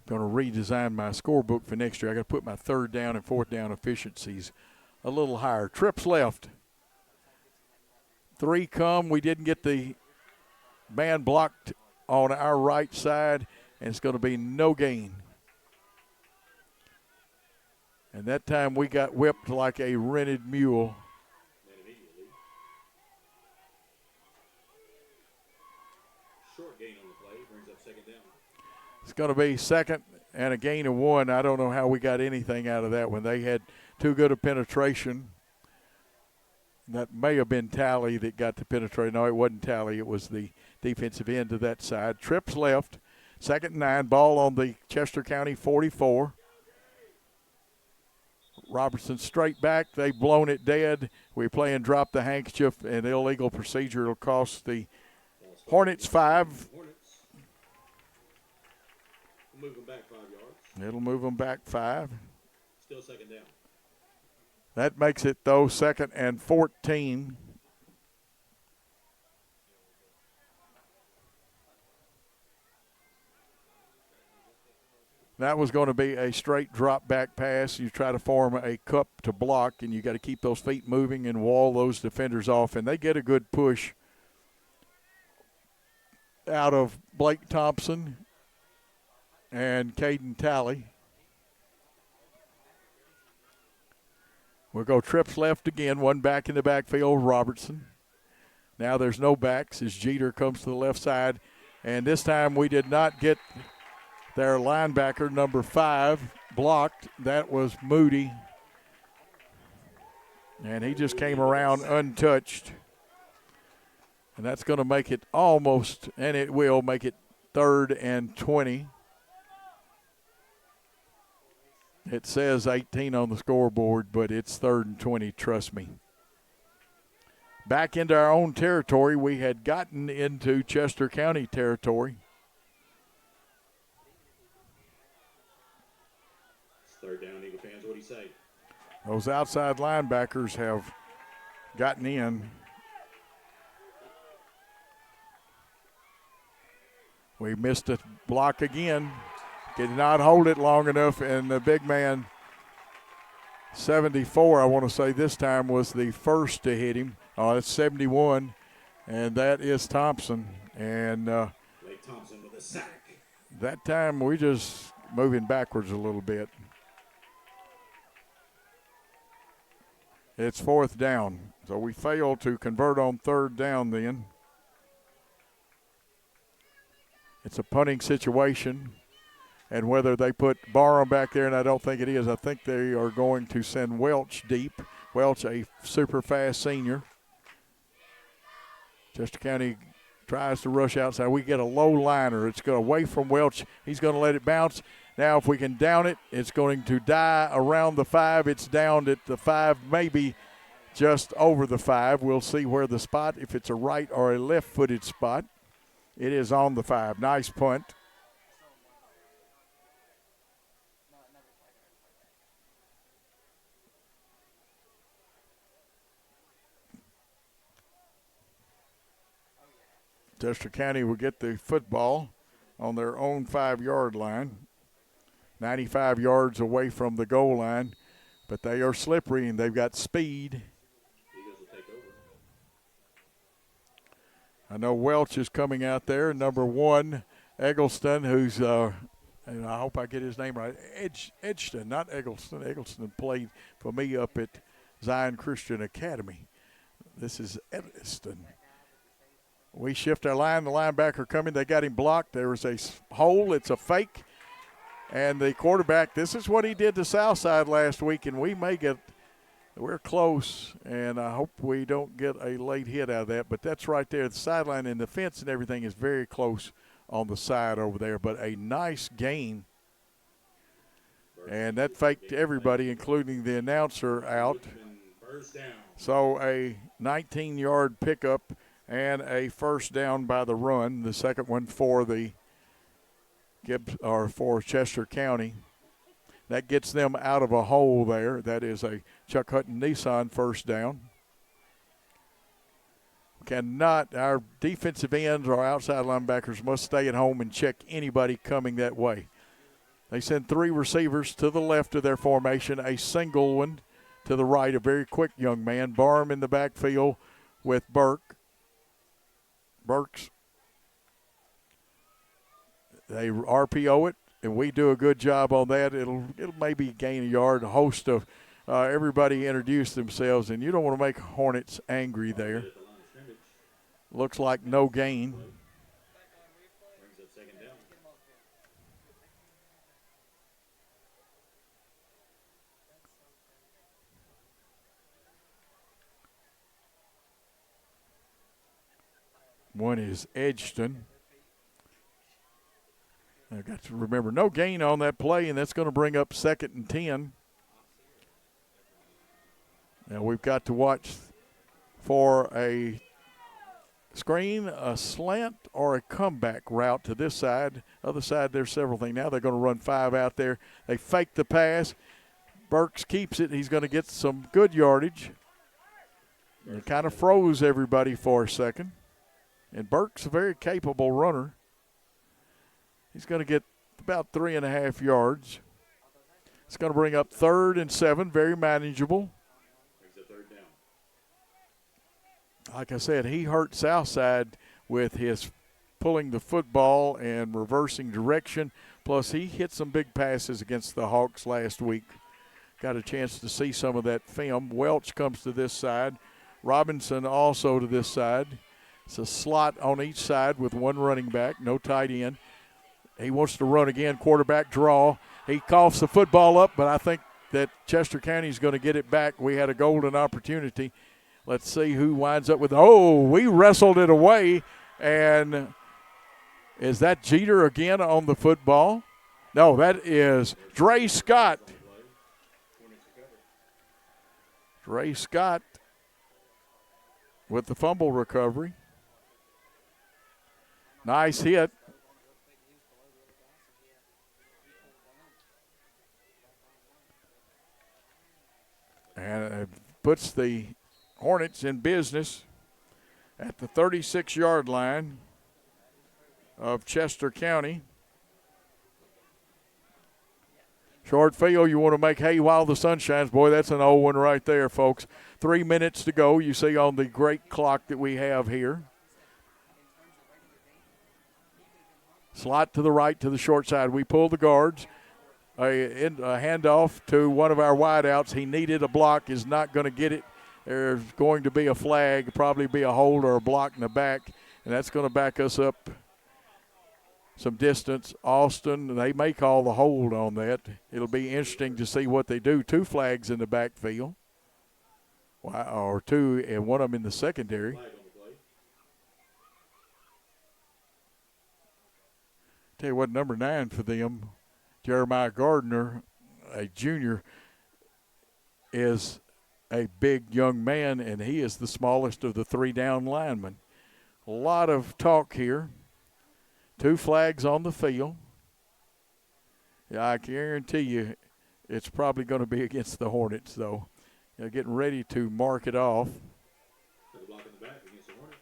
Going to redesign my scorebook for next year. I got to put my 3rd down and 4th down efficiencies a little higher. Trips left. 3 come. We didn't get the man blocked on our right side, and it's going to be no gain. And that time we got whipped like a rented mule. Short gain on the play brings up 2nd down. It's going to be 2nd and a gain of 1. I don't know how we got anything out of that one. They had too good a penetration. That may have been Tally that got the penetration. No, it wasn't Tally. It was the defensive end to that side. Trips left. 2nd and 9. Ball on the Chester County 44. Robertson straight back. They've blown it dead. We're playing drop the handkerchief, and illegal procedure will cost the Hornets 5. Move them back 5 yards. It'll move them back 5. Still 2nd down. That makes it, though, 2nd and 14. That was going to be a straight drop back pass. You try to form a cup to block, and you got to keep those feet moving and wall those defenders off. And they get a good push out of Blake Thompson and Caden Talley. We'll go trips left again, 1 back in the backfield, Robertson. Now there's no backs as Jeter comes to the left side. And this time we did not get their linebacker, number 5, blocked. That was Moody. And he just came around untouched. And that's going to make it almost, and it will make it 3rd and 20. It says 18 on the scoreboard, but it's 3rd and 20, trust me. Back into our own territory. We had gotten into Chester County territory. It's 3rd down, Eagle fans. What do you say? Those outside linebackers have gotten in. We missed a block again. Did not hold it long enough, and the big man, 74, I want to say this time, was the first to hit him. Oh, it's 71, and that is Thompson. And Blake Thompson with a sack. That time we just moving backwards a little bit. It's 4th down, so we failed to convert on 3rd down then. It's a punting situation. And whether they put Barham back there, and I don't think it is, I think they are going to send Welch deep. Welch, a super fast senior. Chester County tries to rush outside. We get a low liner. It's going away from Welch. He's going to let it bounce. Now if we can down it, it's going to die around the 5. It's down at the 5, maybe just over the 5. We'll see where the spot, if it's a right or a left-footed spot. It is on the 5. Nice punt. Chester County will get the football on their own 5-yard line, 95 yards away from the goal line. But they are slippery, and they've got speed. I know Welch is coming out there, number 1, Eggleston, who's, and I hope I get his name right, Edgston, not Eggleston. Eggleston played for me up at Zion Christian Academy. This is Edgston. We shift our line. The linebacker coming. They got him blocked. There was a hole. It's a fake. And the quarterback, this is what he did to Southside last week, and we may get – we're close, and I hope we don't get a late hit out of that. But that's right there. The sideline and the fence and everything is very close on the side over there. But a nice gain. And that faked everybody, including the announcer, out. So a 19-yard pickup and a first down by the run. The second one for the for Chester County. That gets them out of a hole there. That is a Chuck Hutton Nissan first down. Our defensive ends or outside linebackers must stay at home and check anybody coming that way. They send 3 receivers to the left of their formation, a single one to the right, a very quick young man. Barham in the backfield with Burks. They RPO it, and we do a good job on that. It'll maybe gain a yard. A host of everybody introduce themselves, and you don't want to make Hornets angry there. Looks like no gain. One is Edgston. I've got to remember, no gain on that play, and that's going to bring up 2nd and 10. Now we've got to watch for a screen, a slant, or a comeback route to this side. Other side, there's several things. Now they're going to run 5 out there. They fake the pass. Burks keeps it. He's going to get some good yardage. It kind of froze everybody for a second. And Burks a very capable runner. He's going to get about 3.5 yards. It's going to bring up 3rd and 7, very manageable. Like I said, he hurt Southside with his pulling the football and reversing direction. Plus, he hit some big passes against the Hawks last week. Got a chance to see some of that film. Welch comes to this side. Robinson also to this side. It's a slot on each side with 1 running back, no tight end. He wants to run again, quarterback draw. He coughs the football up, but I think that Chester County is going to get it back. We had a golden opportunity. Let's see who winds up with – we wrestled it away. And is that Jeter again on the football? No, that is Dre Scott. Dre Scott with the fumble recovery. Nice hit. And it puts the Hornets in business at the 36-yard line of Chester County. Short field, you want to make hay while the sun shines. Boy, that's an old one right there, folks. 3 minutes to go, you see on the great clock that we have here. Slot to the right to the short side. We pull the guards. A handoff to one of our wideouts. He needed a block, is not going to get it. There's going to be a flag, probably be a hold or a block in the back, and that's going to back us up some distance. Austin, they may call the hold on that. It'll be interesting to see what they do. 2 flags in the backfield, or 2, and one of them in the secondary. Tell you what, number 9 for them, Jeremiah Gardner, a junior, is a big young man, and he is the smallest of the 3 down linemen. A lot of talk here. 2 flags on the field. Yeah, I guarantee you it's probably going to be against the Hornets, though. They're getting ready to mark it off. Block in the back against the Hornets.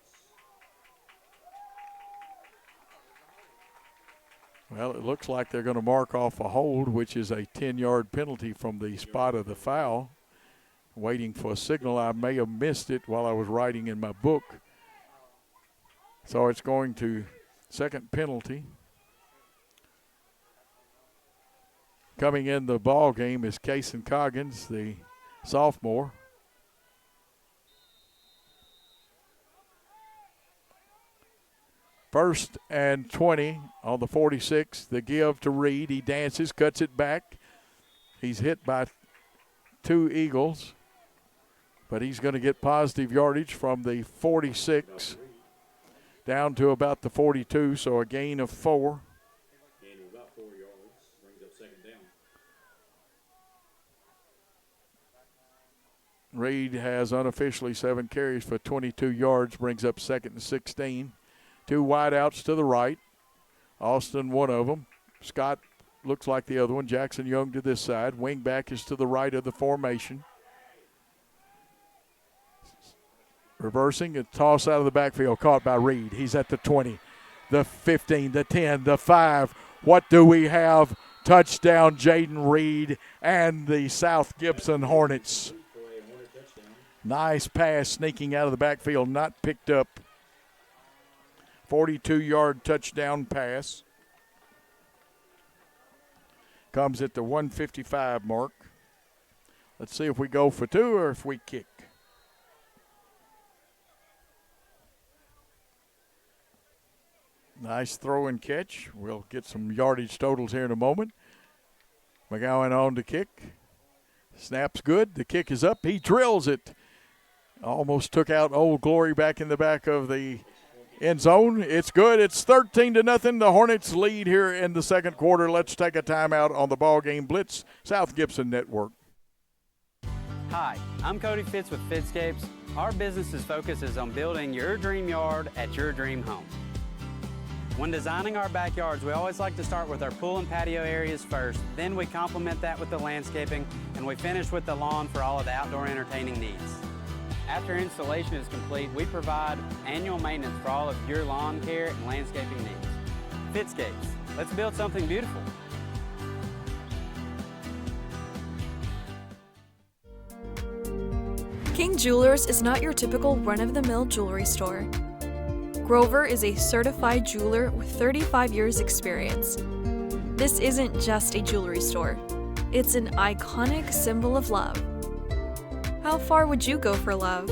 Well, it looks like they're going to mark off a hold, which is a 10-yard penalty from the spot of the foul. Waiting for a signal. I may have missed it while I was writing in my book. So it's going to second penalty. Coming in the ball game is Kason Coggins, the sophomore. First and 20 on the 46. The give to Reed. He dances, cuts it back. He's hit by 2 Eagles, but he's going to get positive yardage from the 46 down to about the 42, so a gain of 4. Gain of about 4 yards, brings up second down. Reed has unofficially 7 carries for 22 yards, brings up second and 16. 2 wideouts to the right. Austin, one of them. Scott looks like the other one. Jackson Young to this side. Wingback is to the right of the formation. Reversing, a toss out of the backfield, caught by Reed. He's at the 20, the 15, the 10, the 5. What do we have? Touchdown, Jaden Reed and the South Gibson Hornets. Nice pass sneaking out of the backfield, not picked up. 42-yard touchdown pass. Comes at the 155 mark. Let's see if we go for 2 or if we kick. Nice throw and catch. We'll get some yardage totals here in a moment. McGowan on to kick. Snap's good. The kick is up. He drills it. Almost took out Old Glory back in the back of the end zone. It's good. It's 13-0. The Hornets lead here in the second quarter. Let's take a timeout on the BallGame Blitz South Gibson Network. Hi, I'm Cody Fitz with Fitscapes. Our business's focus is on building your dream yard at your dream home. When designing our backyards, we always like to start with our pool and patio areas first. Then we complement that with the landscaping, and we finish with the lawn for all of the outdoor entertaining needs. After installation is complete, we provide annual maintenance for all of your lawn care and landscaping needs. Fitscapes, let's build something beautiful. King Jewelers is not your typical run-of-the-mill jewelry store. Grover is a certified jeweler with 35 years experience. This isn't just a jewelry store. It's an iconic symbol of love. How far would you go for love?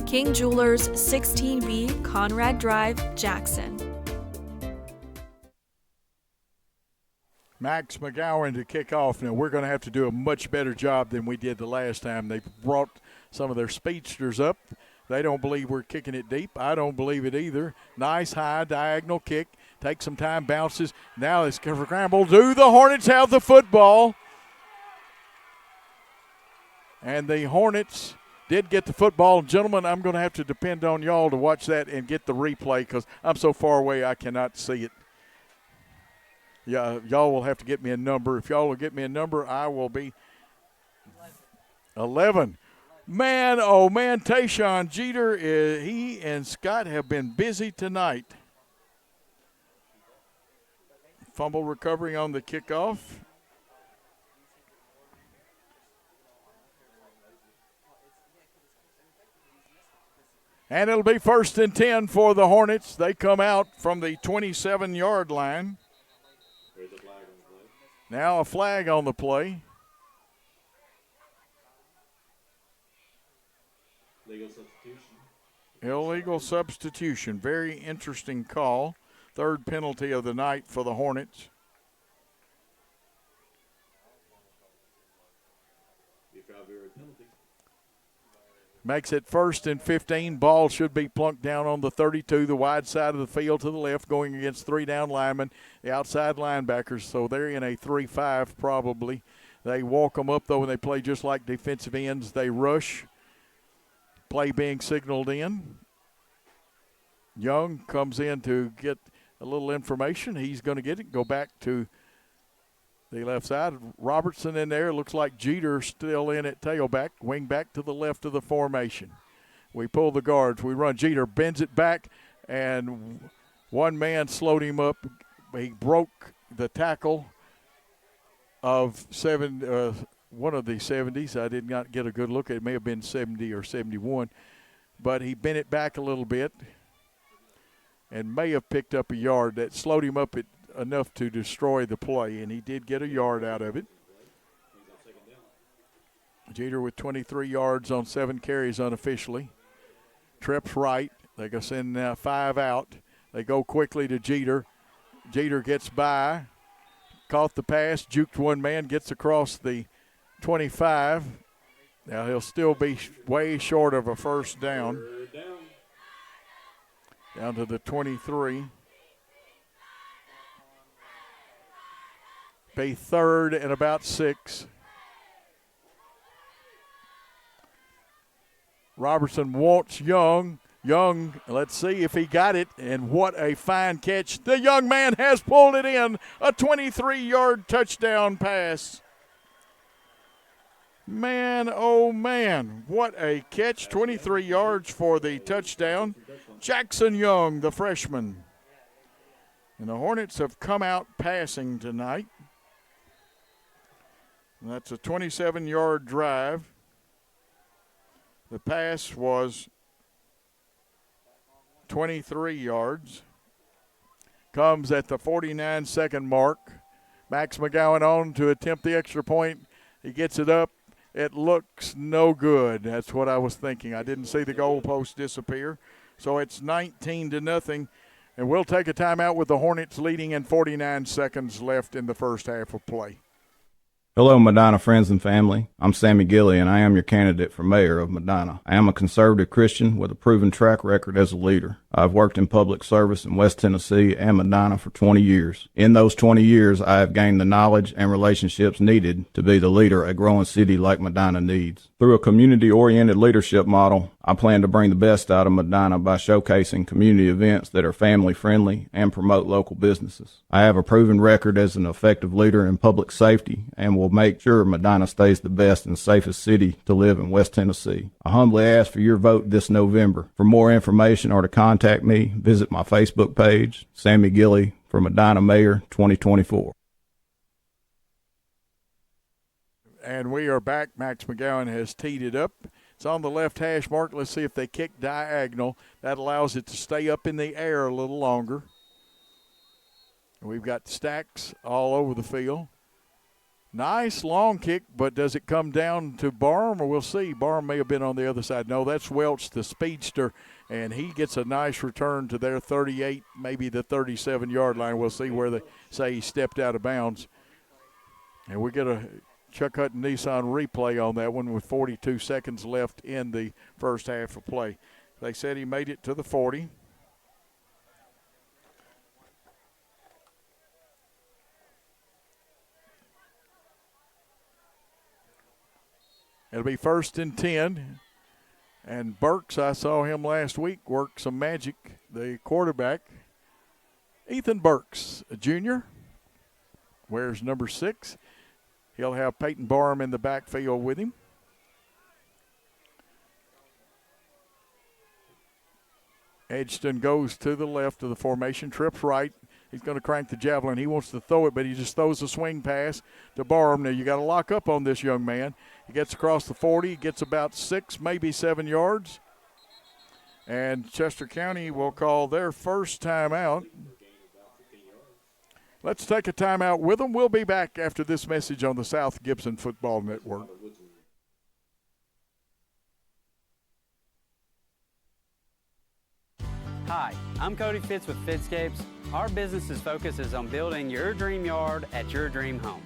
King Jewelers, 16B Conrad Drive, Jackson. Max McGowan to kick off. Now, we're going to have to do a much better job than we did the last time. They brought some of their speedsters up. They don't believe we're kicking it deep. I don't believe it either. Nice high diagonal kick. Takes some time, bounces. Now it's scramble. Do the Hornets have the football? And the Hornets did get the football. Gentlemen, I'm going to have to depend on y'all to watch that and get the replay because I'm so far away I cannot see it. Yeah, y'all will have to get me a number. If y'all will get me a number, I will be 11. Man, oh, man, Tayshawn Jeter, he and Scott have been busy tonight. Fumble recovery on the kickoff. And it'll be 1st and 10 for the Hornets. They come out from the 27-yard line. Now a flag on the play. Illegal substitution. Very interesting call. 3rd penalty of the night for the Hornets. Makes it 1st and 15. Ball should be plunked down on the 32, the wide side of the field to the left, going against 3 down linemen, the outside linebackers. So they're in a 3-5 probably. They walk them up, though, and they play just like defensive ends. They rush. Play being signaled in. Young comes in to get a little information. He's going to get it, go back to the left side. Robertson in there. Looks like Jeter still in at tailback. Wing back to the left of the formation. We pull the guards. We run. Jeter bends it back and One man slowed him up. He broke the tackle of one of the 70s. I did not get a good look. It may have been 70 or 71. But he bent it back a little bit and may have picked up a yard. That slowed him up enough to destroy the play, and he did get a yard out of it. Jeter with 23 yards on 7 carries unofficially. Trips right. They go send 5 out. They go quickly to Jeter. Jeter gets by. Caught the pass, juked one man, gets across the 25. Now he'll still be way short of a first down. Down to the 23. Be 3rd and about 6. Robertson wants Young. Young, let's see if he got it, and what a fine catch. The young man has pulled it in, a 23-yard touchdown pass. Man, oh man, what a catch, 23 yards for the touchdown. Jackson Young, the freshman. And the Hornets have come out passing tonight. And that's a 27-yard drive. The pass was 23 yards. Comes at the 49-second mark. Max McGowan on to attempt the extra point. He gets it up. It looks no good. That's what I was thinking. I didn't see the goalpost disappear. So it's 19-0, and we'll take a timeout with the Hornets leading and 49 seconds left in the first half of play. Hello, Medina friends and family. I'm Sammy Gilly, and I am your candidate for mayor of Medina. I am a conservative Christian with a proven track record as a leader. I've worked in public service in West Tennessee and Medina for 20 years. In those 20 years, I have gained the knowledge and relationships needed to be the leader a growing city like Medina needs. Through a community-oriented leadership model, I plan to bring the best out of Medina by showcasing community events that are family-friendly and promote local businesses. I have a proven record as an effective leader in public safety and will make sure Medina stays the best and safest city to live in West Tennessee. I humbly ask for your vote this November. For more information or to contact me, visit my Facebook page, Sammy Gilly for Medina Mayor 2024. And we are back. Max McGowan has teed it up. It's on the left hash mark. Let's see if they kick diagonal. That allows it to stay up in the air a little longer. We've got stacks all over the field. Nice long kick, but does it come down to Barham? Or we'll see. Barham may have been on the other side. No, that's Welch, the speedster, and he gets a nice return to their 38, maybe the 37-yard line. We'll see where they say he stepped out of bounds. And we get a Chuck Hutton Nissan replay on that one with 42 seconds left in the first half of play. They said he made it to the 40. It'll be 1st and 10. And Burks, I saw him last week work some magic, the quarterback. Ethan Burks, a junior, wears number 6. He'll have Peyton Barham in the backfield with him. Edgeston goes to the left of the formation, trips right. He's going to crank the javelin. He wants to throw it, but he just throws a swing pass to Barham. Now you got to lock up on this young man. He gets across the 40, gets about 6, maybe 7 yards. And Chester County will call their first timeout. Let's take a timeout with them. We'll be back after this message on the South Gibson Football Network. Hi, I'm Cody Fitz with Fitzscapes. Our business's focus is on building your dream yard at your dream home.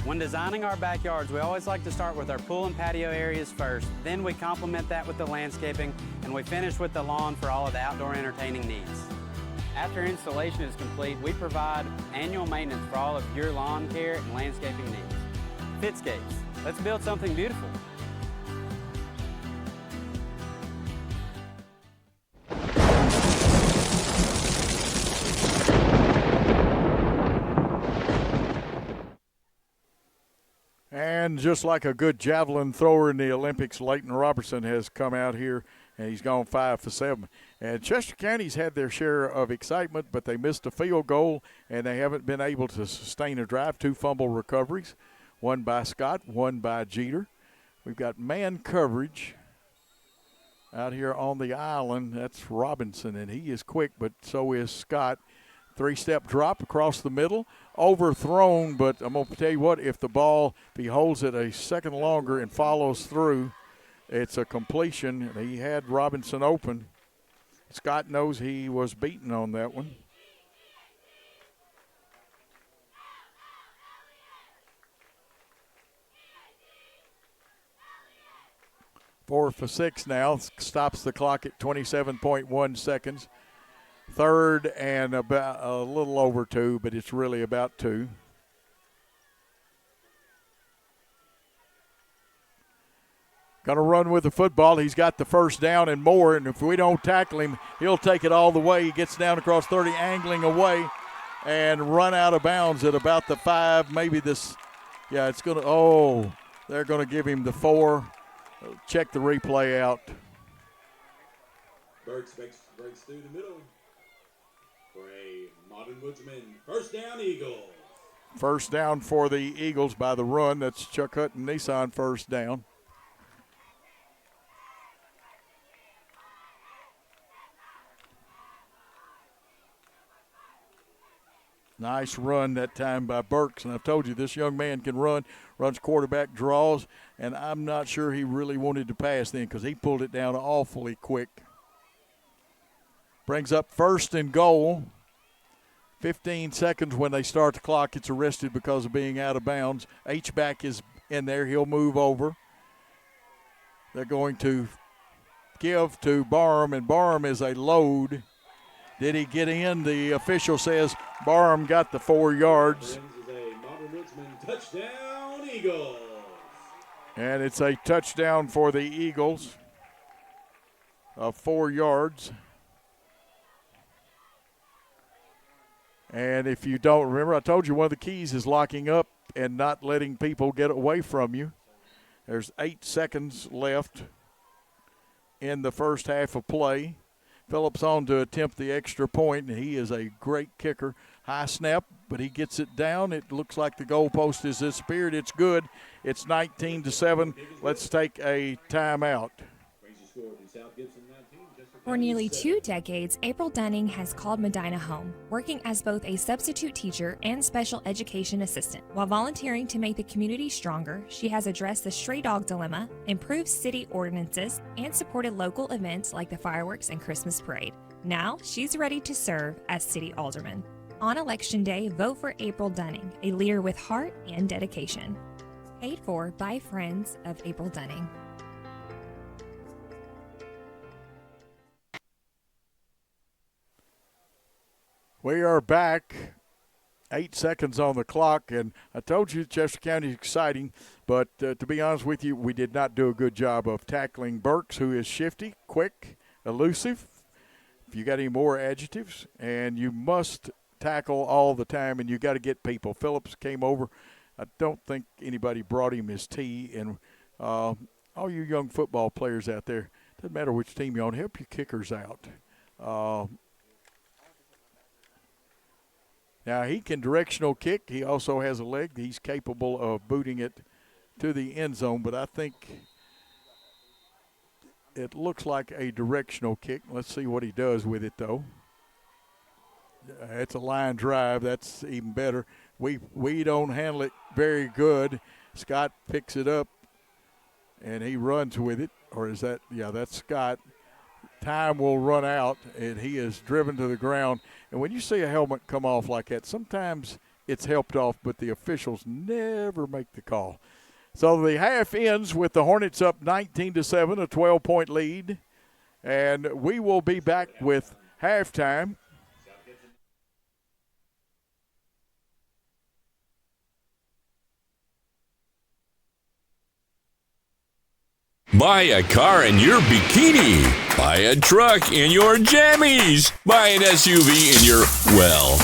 When designing our backyards, we always like to start with our pool and patio areas first, then we complement that with the landscaping, and we finish with the lawn for all of the outdoor entertaining needs. After installation is complete, we provide annual maintenance for all of your lawn care and landscaping needs. Fitzscapes, let's build something beautiful. And just like a good javelin thrower in the Olympics, Leighton Robertson has come out here and he's gone 5 for 7. And Chester County's had their share of excitement, but they missed a field goal, and they haven't been able to sustain a drive. 2 fumble recoveries, one by Scott, one by Jeter. We've got man coverage out here on the island. That's Robinson, and he is quick, but so is Scott. 3-step drop across the middle, overthrown, but I'm going to tell you what, if the ball, if he holds it a second longer and follows through, it's a completion. He had Robinson open. Scott knows he was beaten on that one. Four for 6 now, stops the clock at 27.1 seconds. 3rd and about a little over 2, but it's really about 2. Going to run with the football. He's got the first down and more, and if we don't tackle him, he'll take it all the way. He gets down across 30, angling away, and run out of bounds at about the 5, maybe this. Yeah, it's going to, they're going to give him the 4. Check the replay out. Burks breaks through the middle for a Modern Woodsman first down, Eagles. First down for the Eagles by the run. That's Chuck Hutton Nissan first down. Nice run that time by Burks, and I've told you this young man can run, runs quarterback draws, and I'm not sure he really wanted to pass then because he pulled it down awfully quick. Brings up 1st and goal. 15 seconds when they start the clock. It's arrested because of being out of bounds. H-back is in there. He'll move over. They're going to give to Barham, and Barham is a load. Did he get in? The official says Barham got the 4 yards. Touchdown, Eagles. And it's a touchdown for the Eagles of 4 yards. And if you don't remember, I told you one of the keys is locking up and not letting people get away from you. There's 8 seconds left in the first half of play. Phillips on to attempt the extra point, and he is a great kicker. High snap, but he gets it down. It looks like the goalpost has disappeared. It's good. It's 19-7. Let's take a timeout. For nearly 2 decades, April Dunning has called Medina home, working as both a substitute teacher and special education assistant. While volunteering to make the community stronger, she has addressed the stray dog dilemma, improved city ordinances, and supported local events like the fireworks and Christmas parade. Now, she's ready to serve as city alderman. On Election Day, vote for April Dunning, a leader with heart and dedication. Paid for by friends of April Dunning. We are back. 8 seconds on the clock, and I told you Chester County is exciting, but to be honest with you, we did not do a good job of tackling Burks, who is shifty, quick, elusive. If you got any more adjectives, and you must tackle all the time, and you got to get people. Phillips came over. I don't think anybody brought him his tea, and all you young football players out there, doesn't matter which team you're on, help your kickers out. Now, he can directional kick. He also has a leg. He's capable of booting it to the end zone, but I think it looks like a directional kick. Let's see what he does with it, though. It's a line drive. That's even better. We don't handle it very good. Scott picks it up, and he runs with it. Or is that – yeah, that's Scott. Time will run out, and he is driven to the ground. And when you see a helmet come off like that, sometimes it's helped off, but the officials never make the call. So the half ends with the Hornets up 19-7, a 12-point lead. And we will be back with halftime. Buy a car in your bikini. Buy a truck in your jammies. Buy an SUV in your, well,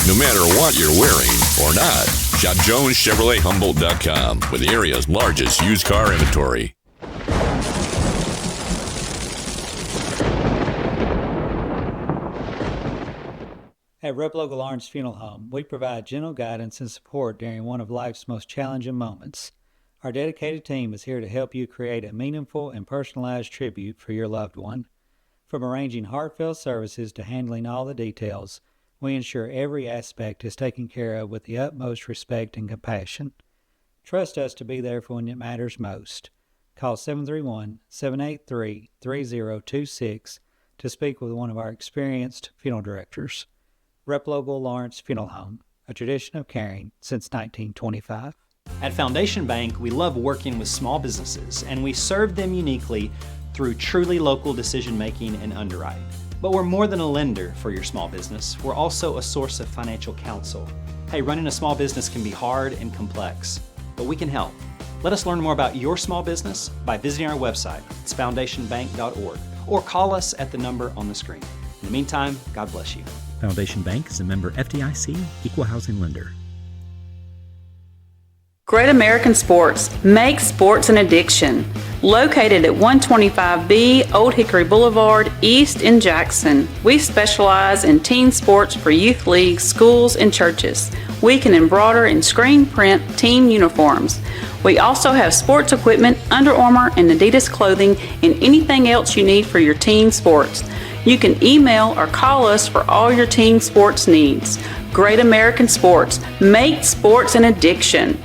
no matter what you're wearing or not. Shop JonesChevroletHumboldt.com with the area's largest used car inventory. At Rep Local Lawrence Funeral Home, we provide gentle guidance and support during one of life's most challenging moments. Our dedicated team is here to help you create a meaningful and personalized tribute for your loved one. From arranging heartfelt services to handling all the details, we ensure every aspect is taken care of with the utmost respect and compassion. Trust us to be there for when it matters most. Call 731-783-3026 to speak with one of our experienced funeral directors. Rep Local Lawrence Funeral Home, a tradition of caring since 1925. At Foundation Bank, we love working with small businesses, and we serve them uniquely through truly local decision-making and underwriting. But we're more than a lender for your small business. We're also a source of financial counsel. Hey, running a small business can be hard and complex, but we can help. Let us learn more about your small business by visiting our website. It's foundationbank.org, or call us at the number on the screen. In the meantime, God bless you. Foundation Bank is a member FDIC, equal housing lender. Great American Sports. Make sports an addiction. Located at 125B Old Hickory Boulevard, East in Jackson. We specialize in team sports for youth leagues, schools, and churches. We can embroider and screen print team uniforms. We also have sports equipment, Under Armour and Adidas clothing, and anything else you need for your team sports. You can email or call us for all your team sports needs. Great American Sports. Make sports an addiction.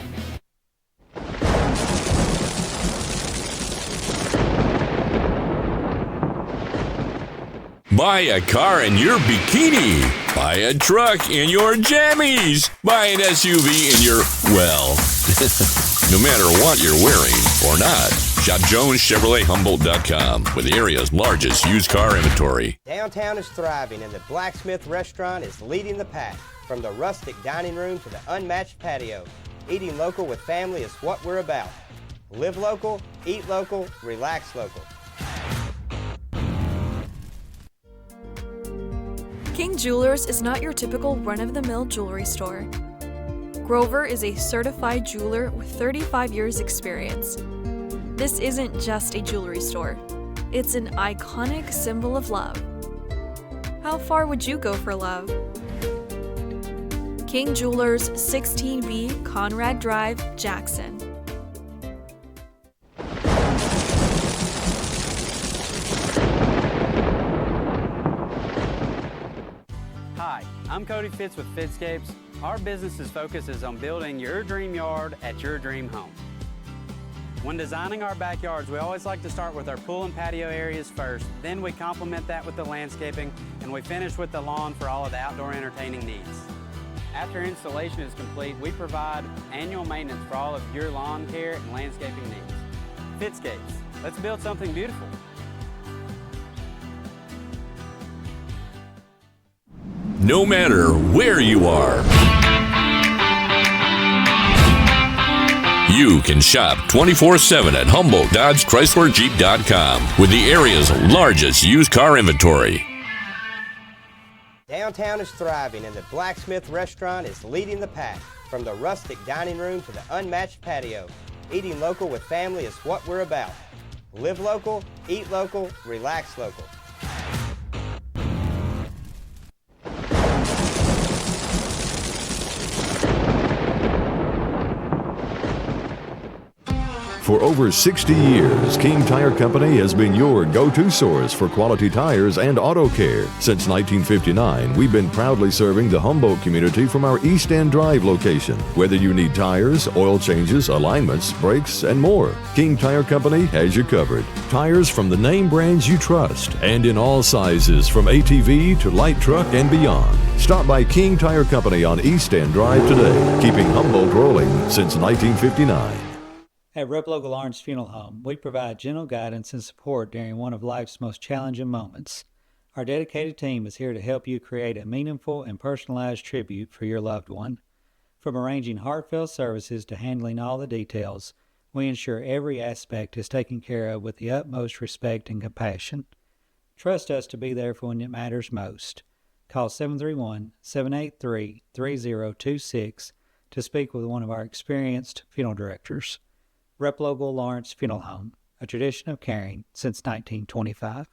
Buy a car in your bikini. Buy a truck in your jammies. Buy an SUV in your, well, no matter what you're wearing or not. Shop JonesChevroletHumboldt.com with the area's largest used car inventory. Downtown is thriving and the Blacksmith Restaurant is leading the pack. From the rustic dining room to the unmatched patio, eating local with family is what we're about. Live local, eat local, relax local. King Jewelers is not your typical run-of-the-mill jewelry store. Grover is a certified jeweler with 35 years experience. This isn't just a jewelry store. It's an iconic symbol of love. How far would you go for love? King Jewelers, 16B Conrad Drive, Jackson. Hi, I'm Cody Fitz with Fitscapes. Our business's focus is on building your dream yard at your dream home. When designing our backyards, we always like to start with our pool and patio areas first, then we complement that with the landscaping, and we finish with the lawn for all of the outdoor entertaining needs. After installation is complete, we provide annual maintenance for all of your lawn care and landscaping needs. Fitscapes, let's build something beautiful. No matter where you are, you can shop 24/7 at HumboldtDodgeChryslerJeep.com with the area's largest used car inventory. Downtown is thriving and the Blacksmith Restaurant is leading the pack. From the rustic dining room to the unmatched patio, eating local with family is what we're about. Live local, eat local, relax local. For over 60 years, King Tire Company has been your go-to source for quality tires and auto care. Since 1959, we've been proudly serving the Humboldt community from our East End Drive location. Whether you need tires, oil changes, alignments, brakes, and more, King Tire Company has you covered. Tires from the name brands you trust, and in all sizes from ATV to light truck and beyond. Stop by King Tire Company on East End Drive today, keeping Humboldt rolling since 1959. At Rep Local Lawrence Funeral Home, we provide gentle guidance and support during one of life's most challenging moments. Our dedicated team is here to help you create a meaningful and personalized tribute for your loved one. From arranging heartfelt services to handling all the details, we ensure every aspect is taken care of with the utmost respect and compassion. Trust us to be there for when it matters most. Call 731-783-3026 to speak with one of our experienced funeral directors. Rep Local Lawrence Funeral Home, a tradition of caring since 1925.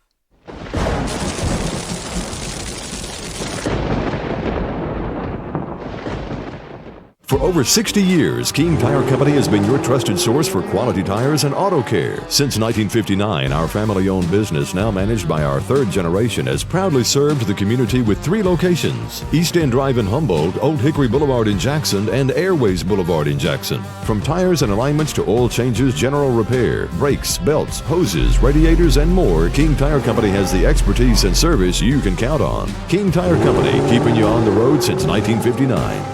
For over 60 years, King Tire Company has been your trusted source for quality tires and auto care. Since 1959, our family-owned business, now managed by our third generation, has proudly served the community with 3 locations: East End Drive in Humboldt, Old Hickory Boulevard in Jackson, and Airways Boulevard in Jackson. From tires and alignments to oil changes, general repair, brakes, belts, hoses, radiators, and more, King Tire Company has the expertise and service you can count on. King Tire Company, keeping you on the road since 1959.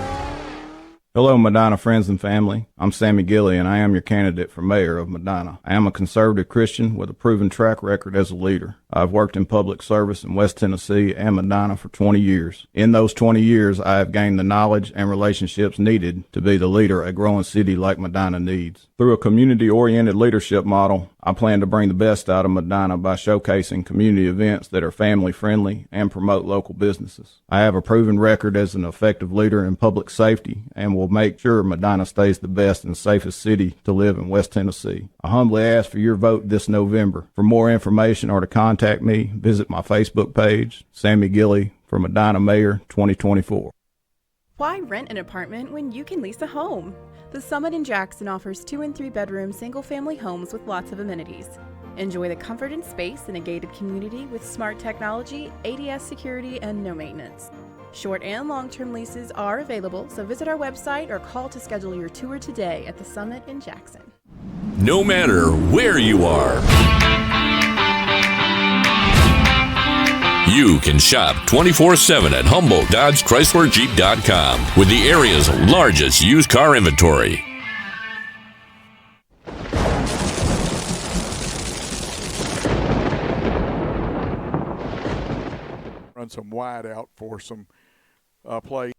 Hello, Medina friends and family. I'm Sammy Gilly, and I am your candidate for mayor of Medina. I am a conservative Christian with a proven track record as a leader. I've worked in public service in West Tennessee and Medina for 20 years. In those 20 years, I have gained the knowledge and relationships needed to be the leader a growing city like Medina needs. Through a community-oriented leadership model, I plan to bring the best out of Medina by showcasing community events that are family-friendly and promote local businesses. I have a proven record as an effective leader in public safety and will make sure Medina stays the best and safest city to live in West Tennessee. I humbly ask for your vote this November. For more information or to contact me, visit my Facebook page, Sammy Gilly for Medina Mayor 2024. Why rent an apartment when you can lease a home? The Summit in Jackson offers 2 and 3 bedroom single-family homes with lots of amenities. Enjoy the comfort and space in a gated community with smart technology, ADS security, and no maintenance. Short and long-term leases are available, so visit our website or call to schedule your tour today at the Summit in Jackson. No matter where you are, you can shop 24/7 at Humboldt Dodge Chrysler Jeep.com with the area's largest used car inventory. Run some wide out for some play.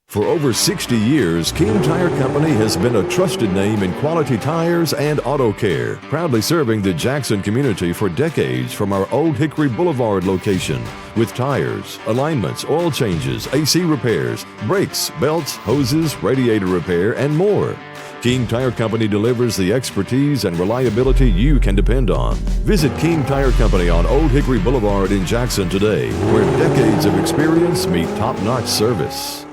For over 60 years, King Tire Company has been a trusted name in quality tires and auto care, proudly serving the Jackson community for decades from our Old Hickory Boulevard location. With tires, alignments, oil changes, AC repairs, brakes, belts, hoses, radiator repair, and more. King Tire Company delivers the expertise and reliability you can depend on. Visit King Tire Company on Old Hickory Boulevard in Jackson today, where decades of experience meet top-notch service.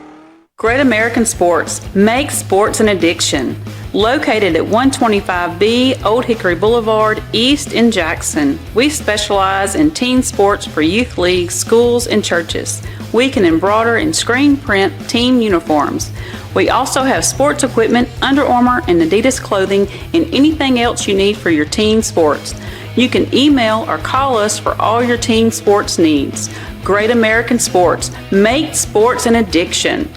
Great American Sports, make sports an addiction. Located at 125B Old Hickory Boulevard, East in Jackson. We specialize in teen sports for youth leagues, schools, and churches. We can embroider and screen print team uniforms. We also have sports equipment, Under Armour, and Adidas clothing, and anything else you need for your teen sports. You can email or call us for all your teen sports needs. Great American Sports, make sports an addiction.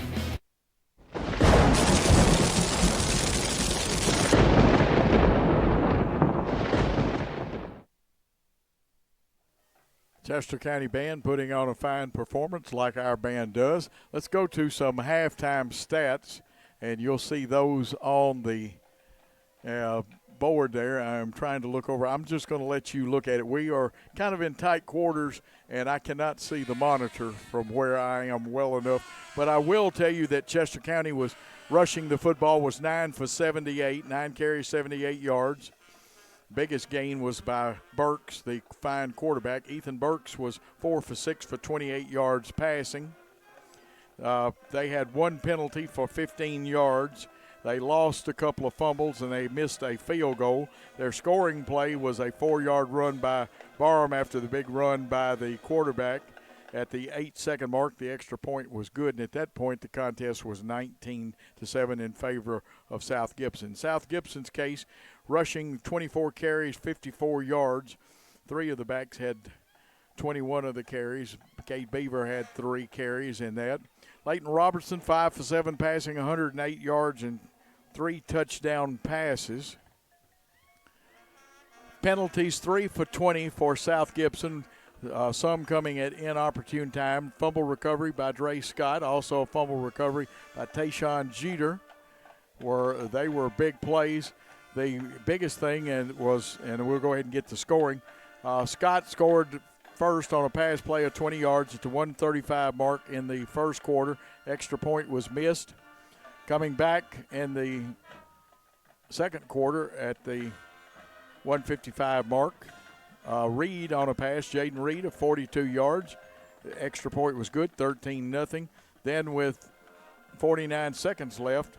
Chester County Band putting on a fine performance like our band does. Let's go to some halftime stats, and you'll see those on the board there. I'm trying to look over. I'm just going to let you look at it. We are kind of in tight quarters, and I cannot see the monitor from where I am well enough. But I will tell you that Chester County was rushing the football, was 9 for 78, 9 carries, 78 yards. Biggest gain was by Burks, the fine quarterback. Ethan Burks was 4 for 6 for 28 yards passing. They had 1 penalty for 15 yards. They lost a couple of fumbles, and they missed a field goal. Their scoring play was a 4-yard run by Barham after the big run by the quarterback. At the 8-second mark, the extra point was good, and at that point, the contest was 19-7 in favor of South Gibson. South Gibson's case, rushing 24 carries, 54 yards. 3 of the backs had 21 of the carries. Cade Beaver had 3 carries in that. Leighton Robertson, 5 for 7, passing 108 yards and 3 touchdown passes. Penalties, 3 for 20 for South Gibson. Some coming at inopportune time. Fumble recovery by Dre Scott. Also a fumble recovery by Tayshawn Jeter. They were big plays. The biggest thing and we'll go ahead and get the scoring. Scott scored first on a pass play of 20 yards at the 135 mark in the first quarter. Extra point was missed. Coming back in the second quarter at the 155 mark. Reed on a pass, Jaden Reed of 42 yards. The extra point was good, 13-0. Then with 49 seconds left.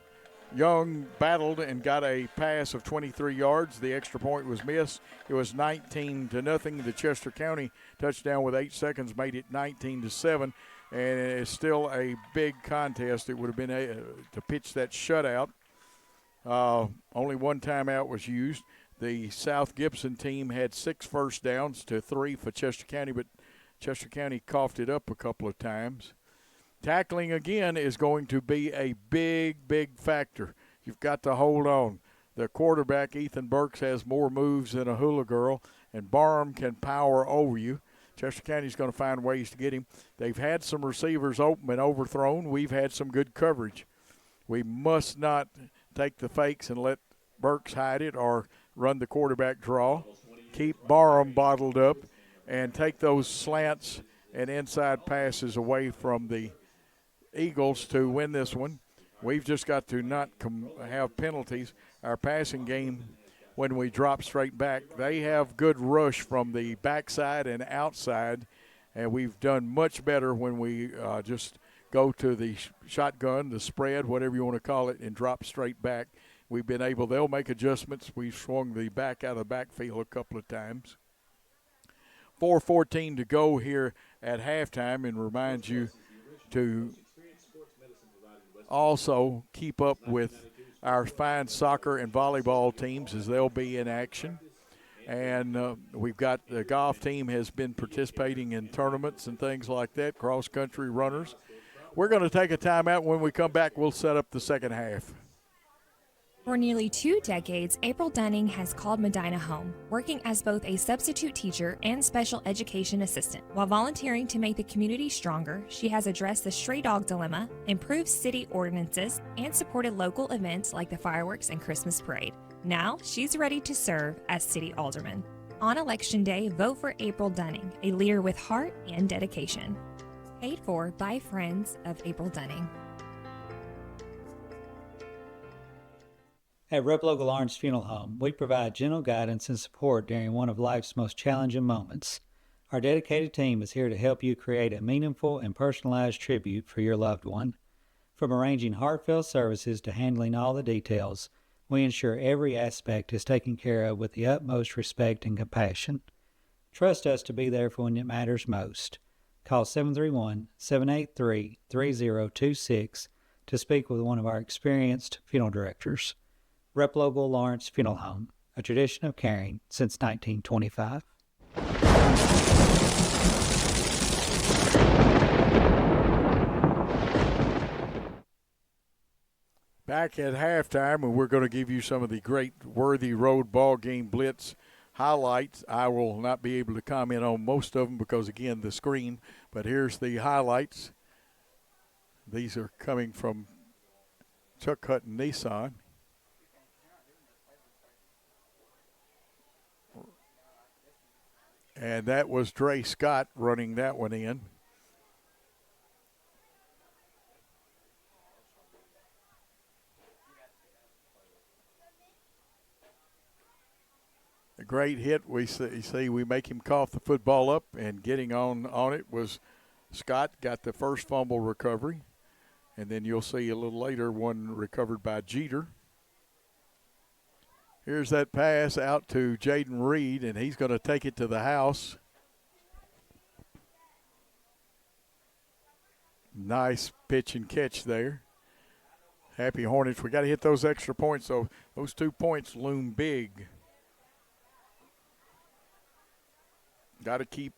Young battled and got a pass of 23 yards. The extra point was missed. It was 19-0. The Chester County touchdown with 8 seconds made it 19-7, and it's still a big contest. It would have been to pitch that shutout. Only one timeout was used. The South Gibson team had 6 first downs to 3 for Chester County, but Chester County coughed it up a couple of times. Tackling again is going to be a big factor. You've got to hold on. The quarterback, Ethan Burks, has more moves than a hula girl, and Barham can power over you. Chester County's going to find ways to get him. They've had some receivers open and overthrown. We've had some good coverage. We must not take the fakes and let Burks hide it or run the quarterback draw. Keep Barham bottled up and take those slants and inside passes away from the Eagles to win this one. We've just got to not have penalties. Our passing game, when we drop straight back, they have good rush from the backside and outside, and we've done much better when we just go to the shotgun, the spread, whatever you want to call it, and drop straight back. We've been able, they'll make adjustments. We've swung the back out of the backfield a couple of times. 4:14 to go here at halftime, and remind you to also keep up with our fine soccer and volleyball teams as they'll be in action. And we've got the golf team has been participating in tournaments and things like that, cross-country runners. We're going to take a timeout. When we come back, we'll set up the second half. For nearly 2 decades, April Dunning has called Medina home, working as both a substitute teacher and special education assistant. While volunteering to make the community stronger, she has addressed the stray dog dilemma, improved city ordinances, and supported local events like the fireworks and Christmas parade. Now, she's ready to serve as city alderman. On Election Day, vote for April Dunning, a leader with heart and dedication. Paid for by Friends of April Dunning. At Rep Local Lawrence Funeral Home, we provide gentle guidance and support during one of life's most challenging moments. Our dedicated team is here to help you create a meaningful and personalized tribute for your loved one. From arranging heartfelt services to handling all the details, we ensure every aspect is taken care of with the utmost respect and compassion. Trust us to be there for when it matters most. Call 731-783-3026 to speak with one of our experienced funeral directors. Rep Local Lawrence Funeral Home, a tradition of caring since 1925. Back at halftime, and we're going to give you some of the great Worthy Road BallGame Blitz highlights. I will not be able to comment on most of them because, again, the screen, but here's the highlights. These are coming from Chuck Hutton Nissan. And that was Dre Scott running that one in. A great hit. We see we make him cough the football up, and getting on it was Scott. Got the first fumble recovery. And then you'll see a little later one recovered by Jeter. Here's that pass out to Jaden Reed, and he's going to take it to the house. Nice pitch and catch there. Happy Hornets. We got to hit those extra points, so those 2 points loom big. Got to keep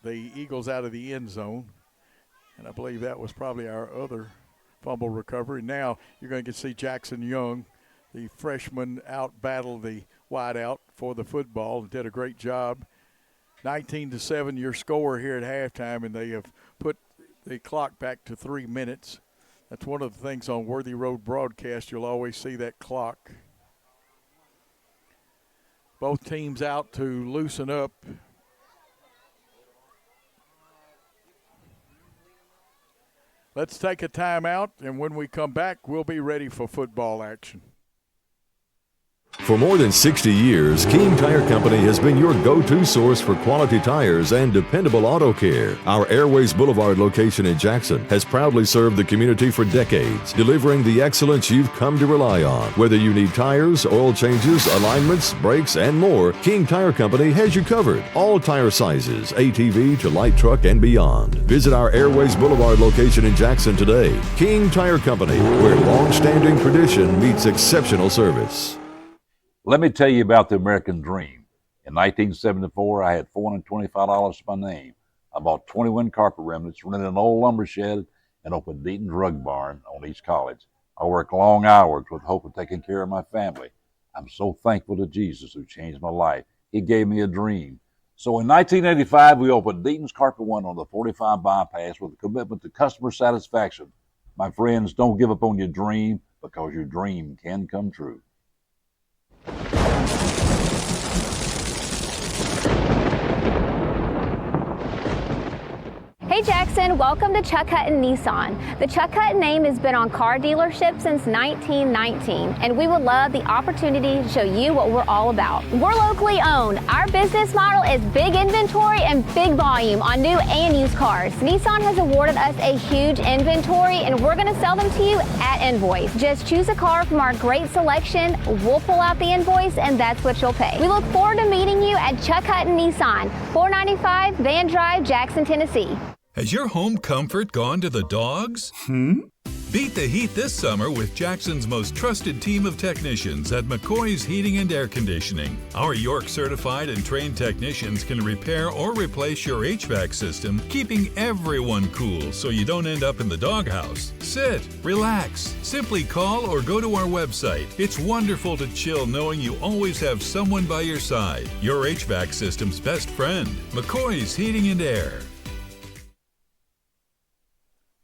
the Eagles out of the end zone. And I believe that was probably our other fumble recovery. Now you're going to see Jackson Young, the freshman, out-battle the wideout for the football and did a great job. 19-7 your score here at halftime, and they have put the clock back to 3 minutes. That's one of the things on Worthy Road broadcast. You'll always see that clock. Both teams out to loosen up. Let's take a timeout, and when we come back, we'll be ready for football action. For more than 60 years, King Tire Company has been your go-to source for quality tires and dependable auto care. Our Airways Boulevard location in Jackson has proudly served the community for decades, delivering the excellence you've come to rely on. Whether you need tires, oil changes, alignments, brakes, and more, King Tire Company has you covered. All tire sizes, ATV to light truck and beyond. Visit our Airways Boulevard location in Jackson today. King Tire Company, where long-standing tradition meets exceptional service. Let me tell you about the American dream. In 1974, I had $425 to my name. I bought 21 carpet remnants, rented an old lumber shed, and opened Deaton's Rug Barn on East College. I worked long hours with hope of taking care of my family. I'm so thankful to Jesus who changed my life. He gave me a dream. So in 1985, we opened Deaton's Carpet One on the 45 bypass with a commitment to customer satisfaction. My friends, don't give up on your dream, because your dream can come true. Hey Jackson, welcome to Chuck Hutton Nissan. The Chuck Hutton name has been on car dealerships since 1919, and we would love the opportunity to show you what we're all about. We're locally owned. Our business model is big inventory and big volume on new and used cars. Nissan has awarded us a huge inventory, and we're going to sell them to you at invoice. Just choose a car from our great selection, we'll pull out the invoice, and that's what you'll pay. We look forward to meeting you at Chuck Hutton Nissan, 495 Van Drive, Jackson, Tennessee. Has your home comfort gone to the dogs? Beat the heat this summer with Jackson's most trusted team of technicians at McCoy's Heating and Air Conditioning. Our York certified and trained technicians can repair or replace your HVAC system, keeping everyone cool so you don't end up in the doghouse. Sit, relax, simply call or go to our website. It's wonderful to chill knowing you always have someone by your side. Your HVAC system's best friend, McCoy's Heating and Air.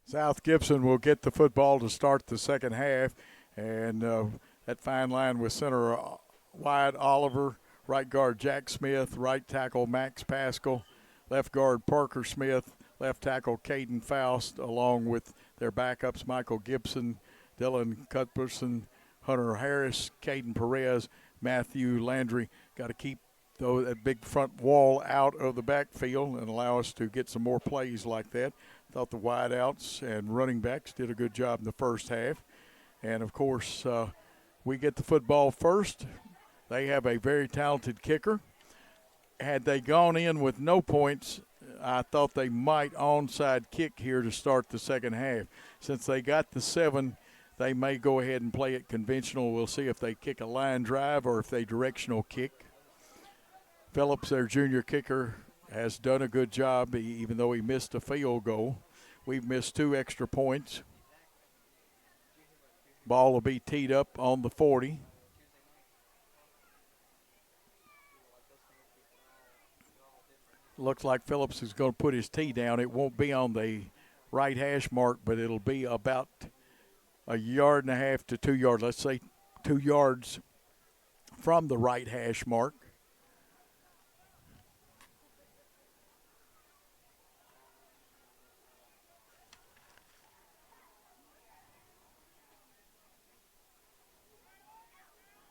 South Gibson will get the football to start the second half, and that fine line with center Wyatt Oliver, right guard Jack Smith, right tackle Max Pascal, left guard Parker Smith, left tackle Caden Faust, along with their backups Michael Gibson, Dylan Cuthbertson, Hunter Harris, Caden Perez, Matthew Landry. Got to keep that big front wall out of the backfield and allow us to get some more plays like that. Thought the wideouts and running backs did a good job in the first half. And, of course, we get the football first. They have a very talented kicker. Had they gone in with no points, I thought they might onside kick here to start the second half. Since they got the 7, they may go ahead and play it conventional. We'll see if they kick a line drive or if they directional kick. Phillips, their junior kicker, has done a good job, even though he missed a field goal. We've missed 2 extra points. Ball will be teed up on the 40. Looks like Phillips is going to put his tee down. It won't be on the right hash mark, but it'll be about 1.5 yards to 2 yards. Let's say 2 yards from the right hash mark.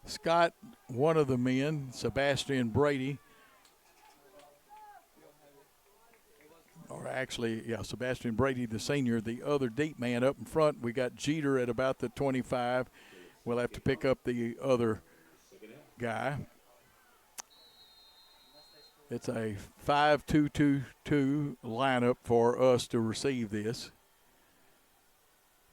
Scott, one of the men, Sebastian Brady, Sebastian Brady, the senior, the other deep man up in front. We got Jeter at about the 25. We'll have to pick up the other guy. It's a 5-2-2-2 lineup for us to receive this.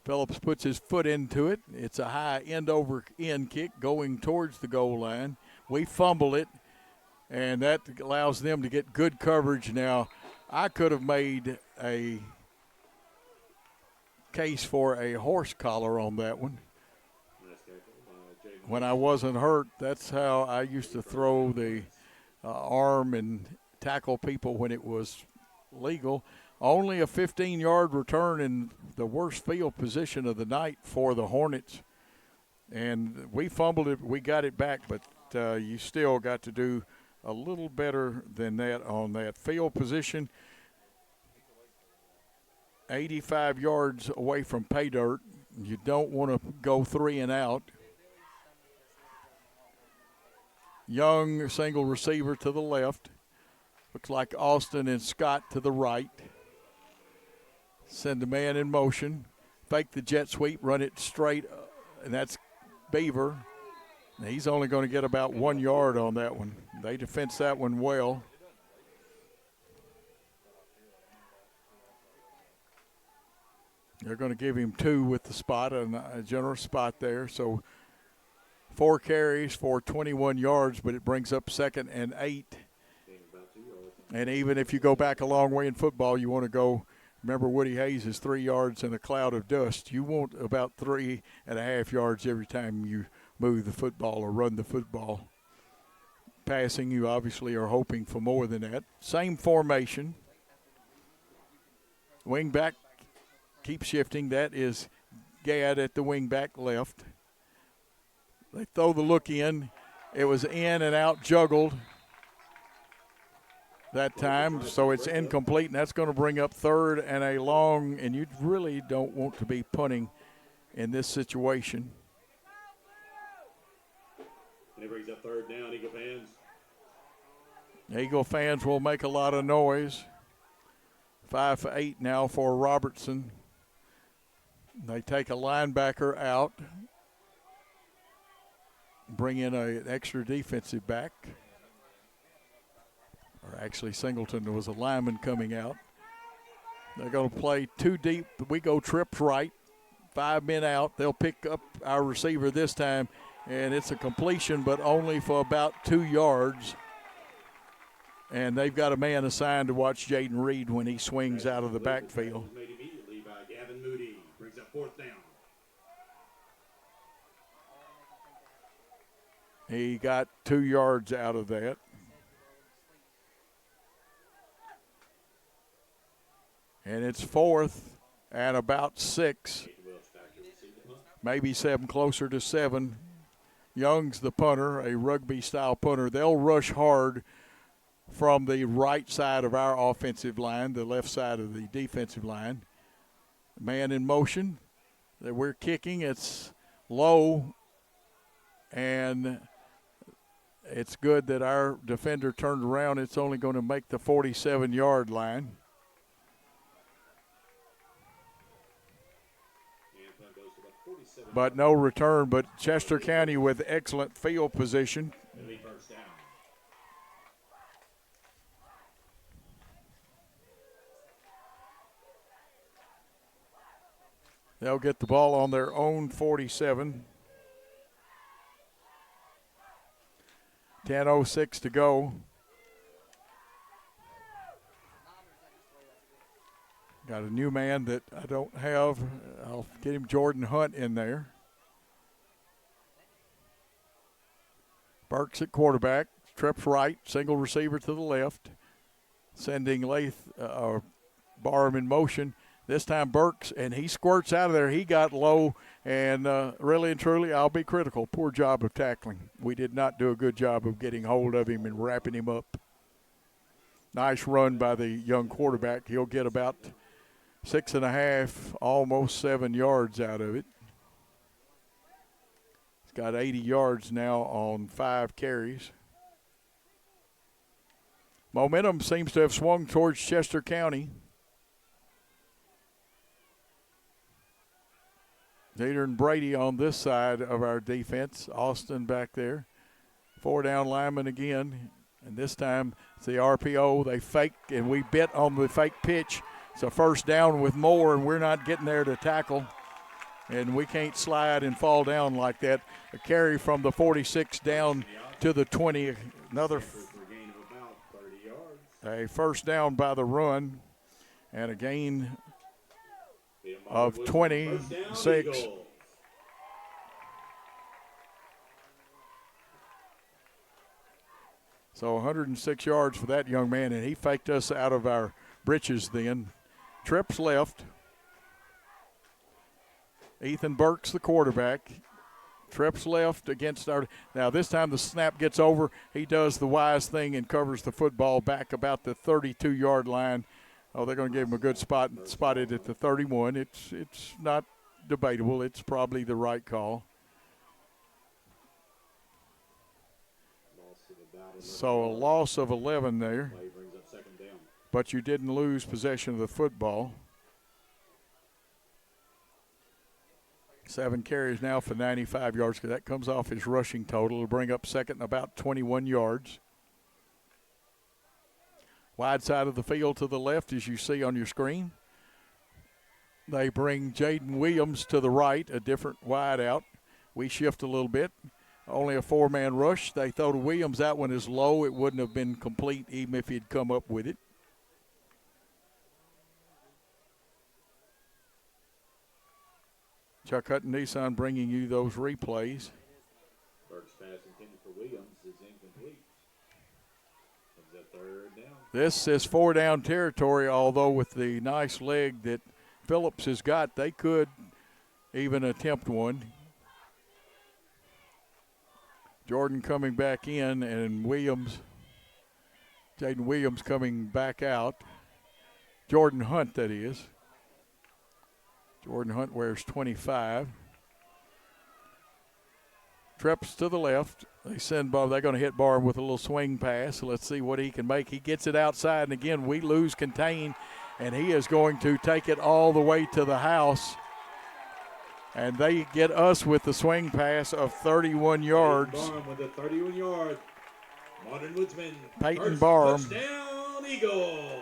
Phillips puts his foot into it. It's a high end-over-end kick going towards the goal line. We fumble it, and that allows them to get good coverage. Now, I could have made a case for a horse collar on that one. When I wasn't hurt, that's how I used to throw the arm and tackle people when it was legal. Only a 15-yard return in the worst field position of the night for the Hornets. And we fumbled it. We got it back, but you still got to do a little better than that on that field position. 85 yards away from pay dirt. You don't want to go 3 and out. Young, single receiver to the left. Looks like Austin and Scott to the right. Send the man in motion. Fake the jet sweep, run it straight, and that's Beaver. He's only going to get about 1 yard on that one. They defense that one well. They're going to give him 2 with the spot, a generous spot there. So 4 carries for 21 yards, but it brings up 2nd and 8. And even if you go back a long way in football, you want to go. Remember, Woody Hayes is 3 yards in a cloud of dust. You want about 3.5 yards every time you move the football or run the football. Passing, you obviously are hoping for more than that. Same formation. Wing back, keep shifting. That is Gadd at the wing back left. They throw the look in. It was in and out, juggled that time, so it's incomplete, and that's going to bring up 3rd and a long, and you really don't want to be punting in this situation. And it brings up 3rd down, Eagle fans. Eagle fans will make a lot of noise. 5 for 8 now for Robertson. They take a linebacker out, bring in an extra defensive back. Or actually, Singleton was a lineman coming out. They're going to play 2 deep. We go trips right, 5 men out. They'll pick up our receiver this time, and it's a completion, but only for about 2 yards. And they've got a man assigned to watch Jaden Reed when he swings out of the backfield. Made immediately by Gavin Moody. Brings up 4th down. He got 2 yards out of that. And it's 4th and about 6, maybe 7, closer to 7. Young's the punter, a rugby-style punter. They'll rush hard from the right side of our offensive line, the left side of the defensive line. Man in motion. We're kicking. It's low, and it's good that our defender turned around. It's only going to make the 47-yard line. But no return, but Chester County with excellent field position. They'll get the ball on their own 47. 10:06 to go. Got a new man that I don't have. I'll get him Jordan Hunt in there. Burks at quarterback. Trips right. Single receiver to the left. Sending Barham in motion. This time Burks, and he squirts out of there. He got low, and really and truly, I'll be critical. Poor job of tackling. We did not do a good job of getting hold of him and wrapping him up. Nice run by the young quarterback. He'll get about 6.5, almost 7 yards out of it. He's got 80 yards now on 5 carries. Momentum seems to have swung towards Chester County. Dieter and Brady on this side of our defense. Austin back there. 4 down lineman again. And this time it's the RPO. They fake, and we bit on the fake pitch. It's a first down with more, and we're not getting there to tackle. And we can't slide and fall down like that. A carry from the 46 down to the 20. A first down by the run, and a gain of 26. So 106 yards for that young man, and he faked us out of our britches then. Trips left. Ethan Burks, the quarterback. Trips left against our – now this time the snap gets over. He does the wise thing and covers the football back about the 32-yard line. Oh, they're going to give him a good spot, spotted at the 31. It's not debatable. It's probably the right call. So a loss of 11 there. But you didn't lose possession of the football. 7 carries now for 95 yards. That comes off his rushing total. It'll bring up second and about 21 yards. Wide side of the field to the left, as you see on your screen. They bring Jaden Williams to the right, a different wide out. We shift a little bit. Only a 4-man rush. They throw to Williams. That one is low. It wouldn't have been complete even if he'd come up with it. Chuck Hutton Nissan bringing you those replays. Burke's pass intended for Williams is incomplete. Comes up third down. This is 4-down territory, although with the nice leg that Phillips has got, they could even attempt one. Jordan coming back in, and Jaden Williams coming back out. Jordan Hunt, that is. Jordan Hunt wears 25. Trips to the left. They send Bob. They're going to hit Barham with a little swing pass. So let's see what he can make. He gets it outside, and again, we lose contain, and he is going to take it all the way to the house. And they get us with the swing pass of 31 yards. Barham with a 31-yard. Modern Woodsman. Peyton Barham. Touchdown, Eagles.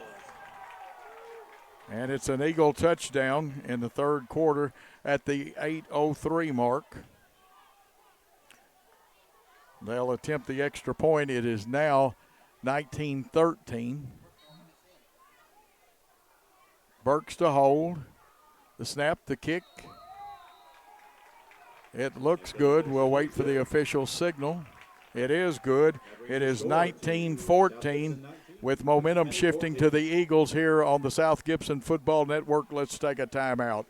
And it's an Eagle touchdown in the third quarter at the 8:03 mark. They'll attempt the extra point. It is now 19-13. Burks to hold. The snap, the kick. It looks good. We'll wait for the official signal. It is good. It is 19-14 with momentum shifting to the Eagles here on the South Gibson Football Network. Let's take a timeout.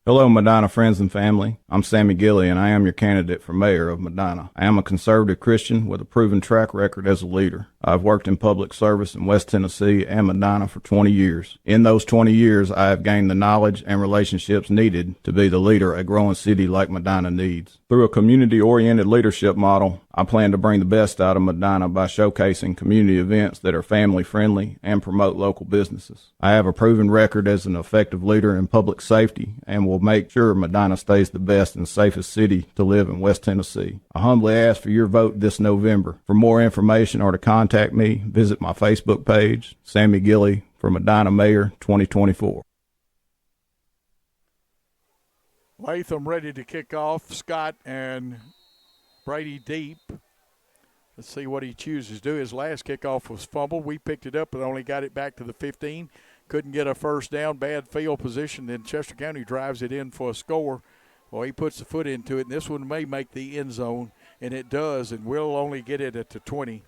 Hello, Medina friends and family. I'm Sammy Gilly, and I am your candidate for mayor of Medina. I am a conservative Christian with a proven track record as a leader. I've worked in public service in West Tennessee and Medina for 20 years. In those 20 years, I have gained the knowledge and relationships needed to be the leader a growing city like Medina needs. Through a community-oriented leadership model, I plan to bring the best out of Medina by showcasing community events that are family-friendly and promote local businesses. I have a proven record as an effective leader in public safety and will make sure Medina stays the best and safest city to live in West Tennessee. I humbly ask for your vote this November. For more information or to contact me, visit my Facebook page, Sammy Gilly for Medina Mayor 2024. Latham ready to kick off. Scott and Brady deep. Let's see what he chooses to do. His last kickoff was fumbled. We picked it up but only got it back to the 15. Couldn't get a first down. Bad field position. Then Chester County drives it in for a score. Well, he puts the foot into it, and this one may make the end zone, and it does, and we'll only get it at the 20.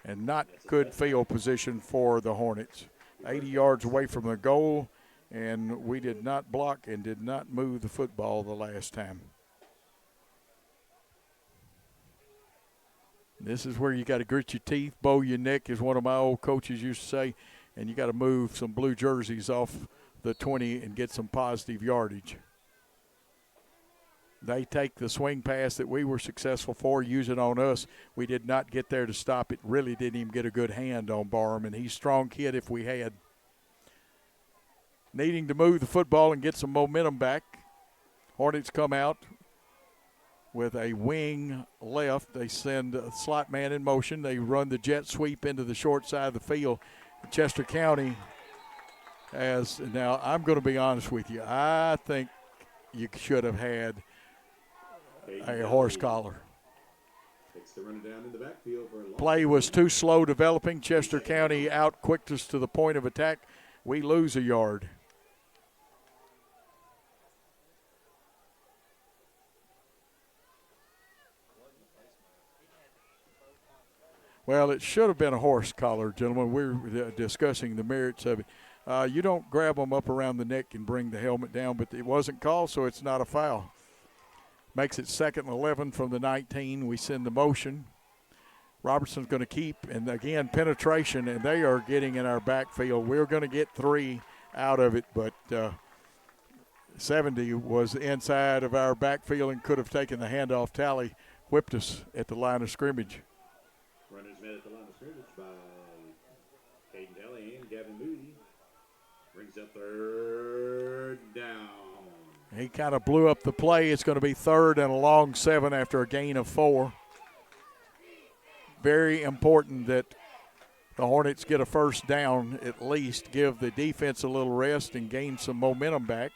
And not good field position for the Hornets. 80 yards away from the goal, and we did not block and did not move the football the last time. This is where you got to grit your teeth, bow your neck, as one of my old coaches used to say, and you got to move some blue jerseys off the 20 and get some positive yardage. They take the swing pass that we were successful for, use it on us. We did not get there to stop it. Really didn't even get a good hand on Barham, and he's a strong kid if we had. Needing to move the football and get some momentum back. Hornets come out with a wing left. They send a slot man in motion. They run the jet sweep into the short side of the field. Chester County has, now I'm going to be honest with you, I think you should have had a horse collar. Play was too slow developing. Chester County out-quicked us to the point of attack. We lose a yard. Well, it should have been a horse collar, gentlemen. We're discussing the merits of it. You don't grab them up around the neck and bring the helmet down, but it wasn't called, so it's not a foul. Makes it 2nd and 11 from the 19. We send the motion. Robertson's going to keep, and again, penetration, and they are getting in our backfield. We're going to get 3 out of it, but 70 was inside of our backfield and could have taken the handoff. Tally whipped us at the line of scrimmage. Runners met at the line of scrimmage by Caden Daly and Gavin Moody. Brings up third down. He kind of blew up the play. It's going to be 3rd and a long 7 after a gain of 4. Very important that the Hornets get a first down at least, give the defense a little rest and gain some momentum back.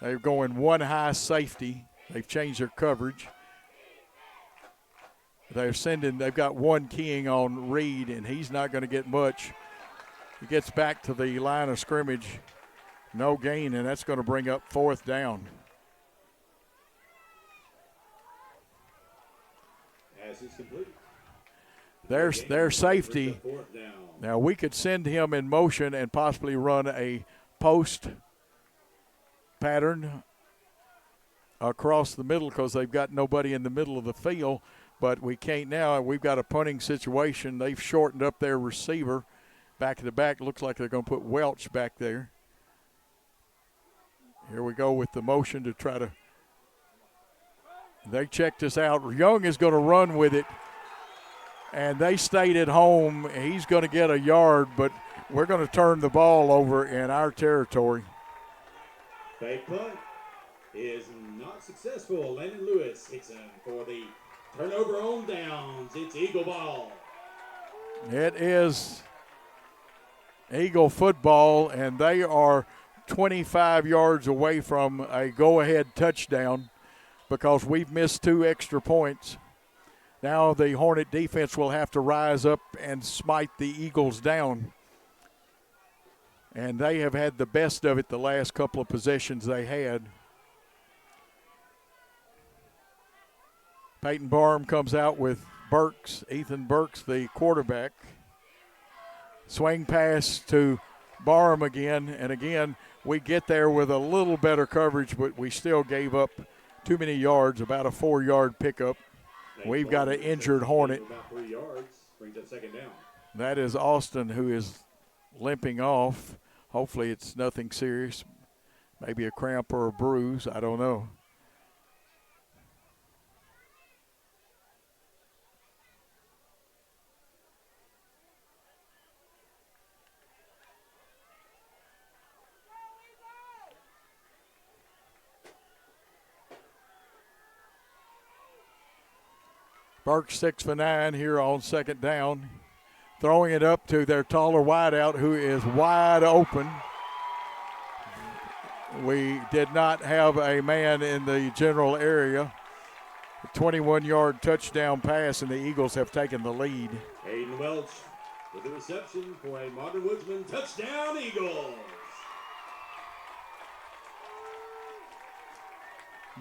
They're going one high safety. They've changed their coverage. They've got one keying on Reed, and he's not going to get much. He gets back to the line of scrimmage, no gain, and that's going to bring up 4th down. Pass is complete. Their safety. Now we could send him in motion and possibly run a post pattern across the middle because they've got nobody in the middle of the field, but we can't now. We've got a punting situation. They've shortened up their receiver back to the back. Looks like they're going to put Welch back there. Here we go with the motion to try to. They checked us out. Young is going to run with it. And they stayed at home. He's going to get a yard, but we're going to turn the ball over in our territory. Fake punt is not successful. Landon Lewis hits him for the turnover on downs. It's Eagle ball. It is Eagle football, and they are 25 yards away from a go-ahead touchdown because we've missed 2 extra points. Now the Hornet defense will have to rise up and smite the Eagles down. And they have had the best of it the last couple of possessions they had. Peyton Barham comes out with Burks, Ethan Burks, the quarterback. Swing pass to Barham again, and again, we get there with a little better coverage, but we still gave up too many yards, about a 4-yard pickup. We've got an injured Hornet. About 3 yards, brings up 2nd down. That is Austin, who is limping off. Hopefully it's nothing serious. Maybe a cramp or a bruise. I don't know. Burks 6 for 9 here on 2nd down. Throwing it up to their taller wideout who is wide open. We did not have a man in the general area. A 21-yard touchdown pass, and the Eagles have taken the lead. Hayden Welch with the reception for a Modern Woodsman touchdown, Eagles.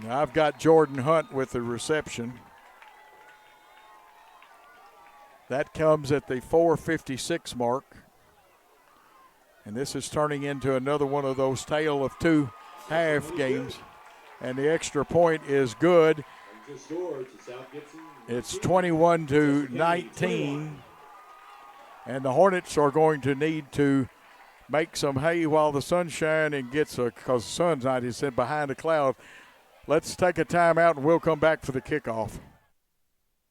Now I've got Jordan Hunt with the reception. That comes at the 4:56 mark. And this is turning into another one of those tale of 2 half games. And the extra point is good. It's 21-19. And the Hornets are going to need to make some hay while the sun shines and because the sun's not, it's behind a cloud. Let's take a timeout and we'll come back for the kickoff.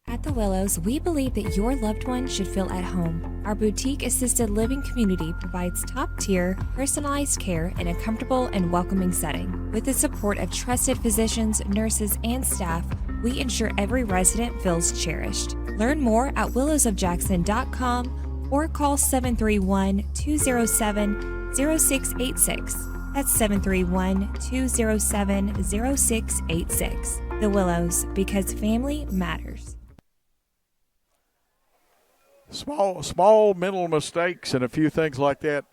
At the Willows, we believe that your loved one should feel at home. Our boutique assisted living community provides top-tier, personalized care in a comfortable and welcoming setting. With the support of trusted physicians, nurses, and staff, we ensure every resident feels cherished. Learn more at willowsofjackson.com or call 731-207-0686. That's 731-207-0686. The Willows, because family matters. Small mental mistakes and a few things like that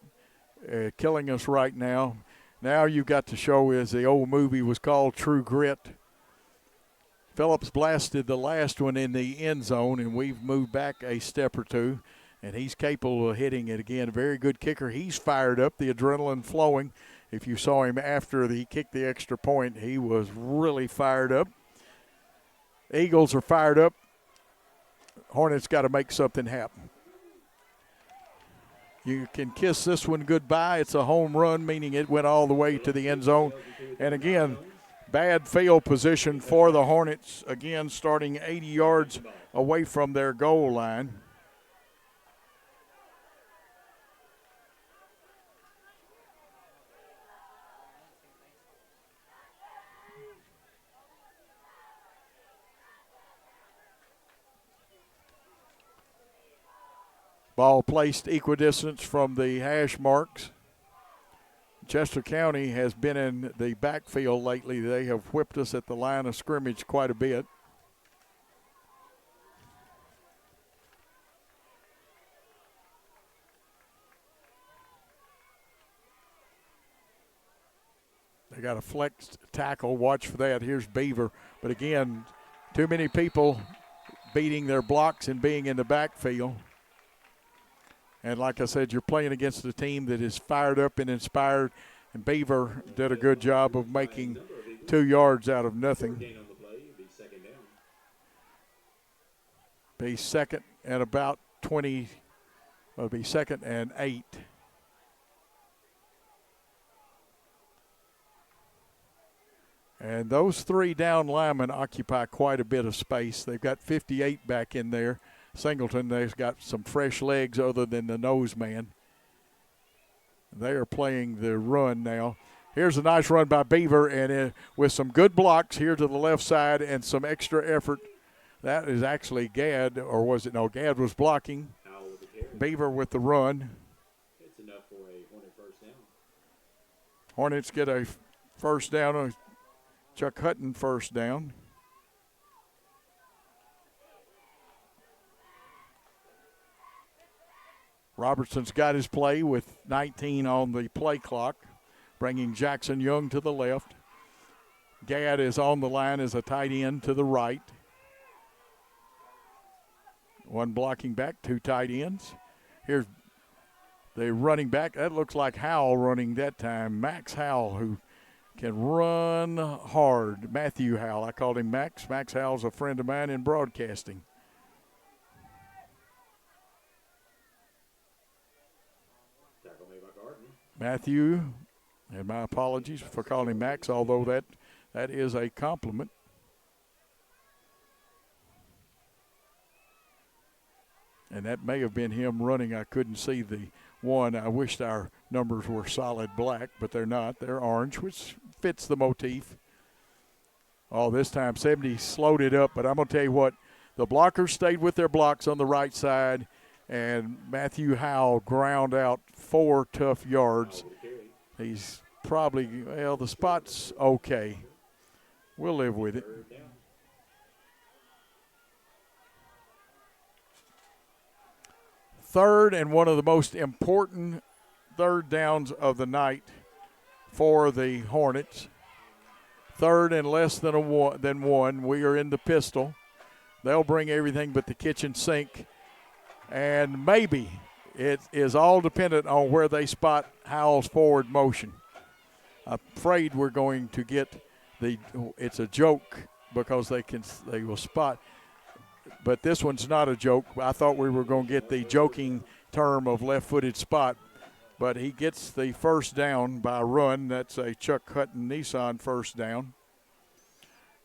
killing us right now. Now you've got to show, as the old movie was called, True Grit. Phillips blasted the last one in the end zone, and we've moved back a step or two, and he's capable of hitting it again. Very good kicker. He's fired up, the adrenaline flowing. If you saw him after he kicked the extra point, he was really fired up. Eagles are fired up. Hornets got to make something happen. You can kiss this one goodbye. It's a home run, meaning it went all the way to the end zone. And again, Bad field position for the Hornets, again starting 80 yards away from their goal line. Ball placed equidistance from the hash marks. Chester County has been in the backfield lately. They have whipped us at the line of scrimmage quite a bit. They got a flexed tackle. Watch for that. Here's Beaver. But again, too many people beating their blocks and being in the backfield. And like I said, you're playing against a team that is fired up and inspired. And Beaver did a good job of making 2 yards out of nothing. Be second and about 20. Well, be second and 8. And those 3 down linemen occupy quite a bit of space. They've got 58 back in there. Singleton, they've got some fresh legs other than the nose man. They are playing the run now. Here's a nice run by Beaver, and with some good blocks here to the left side and some extra effort. That is actually Gadd, or was it? No, Gadd was blocking. Beaver with the run. It's enough for a Hornet first down. Hornets get a first down. Chuck Hutton first down. Robertson's got his play with 19 on the play clock, bringing Jackson Young to the left. Gadd is on the line as a tight end to the right. One blocking back, 2 tight ends. Here's the running back. That looks like Howell running that time. Max Howell, who can run hard. Matthew Howell. I called him Max. Max Howell's a friend of mine in broadcasting. Matthew, and my apologies for calling him Max, although that is a compliment. And that may have been him running. I couldn't see the one. I wished our numbers were solid black, but they're not. They're orange, which fits the motif. Oh, this time 70 slowed it up, but I'm going to tell you what, the blockers stayed with their blocks on the right side, and Matthew Howell ground out 4 tough yards. He's probably, well, the spot's okay. We'll live with it. Third and one of the most important third downs of the night for the Hornets. Third and less than one. We are in the pistol. They'll bring everything but the kitchen sink. And maybe it is all dependent on where they spot Howell's forward motion. I'm afraid we're going to get it's a joke because they will spot. But this one's not a joke. I thought we were going to get the joking term of left-footed spot. But he gets the first down by run. That's a Chuck Hutton Nissan first down.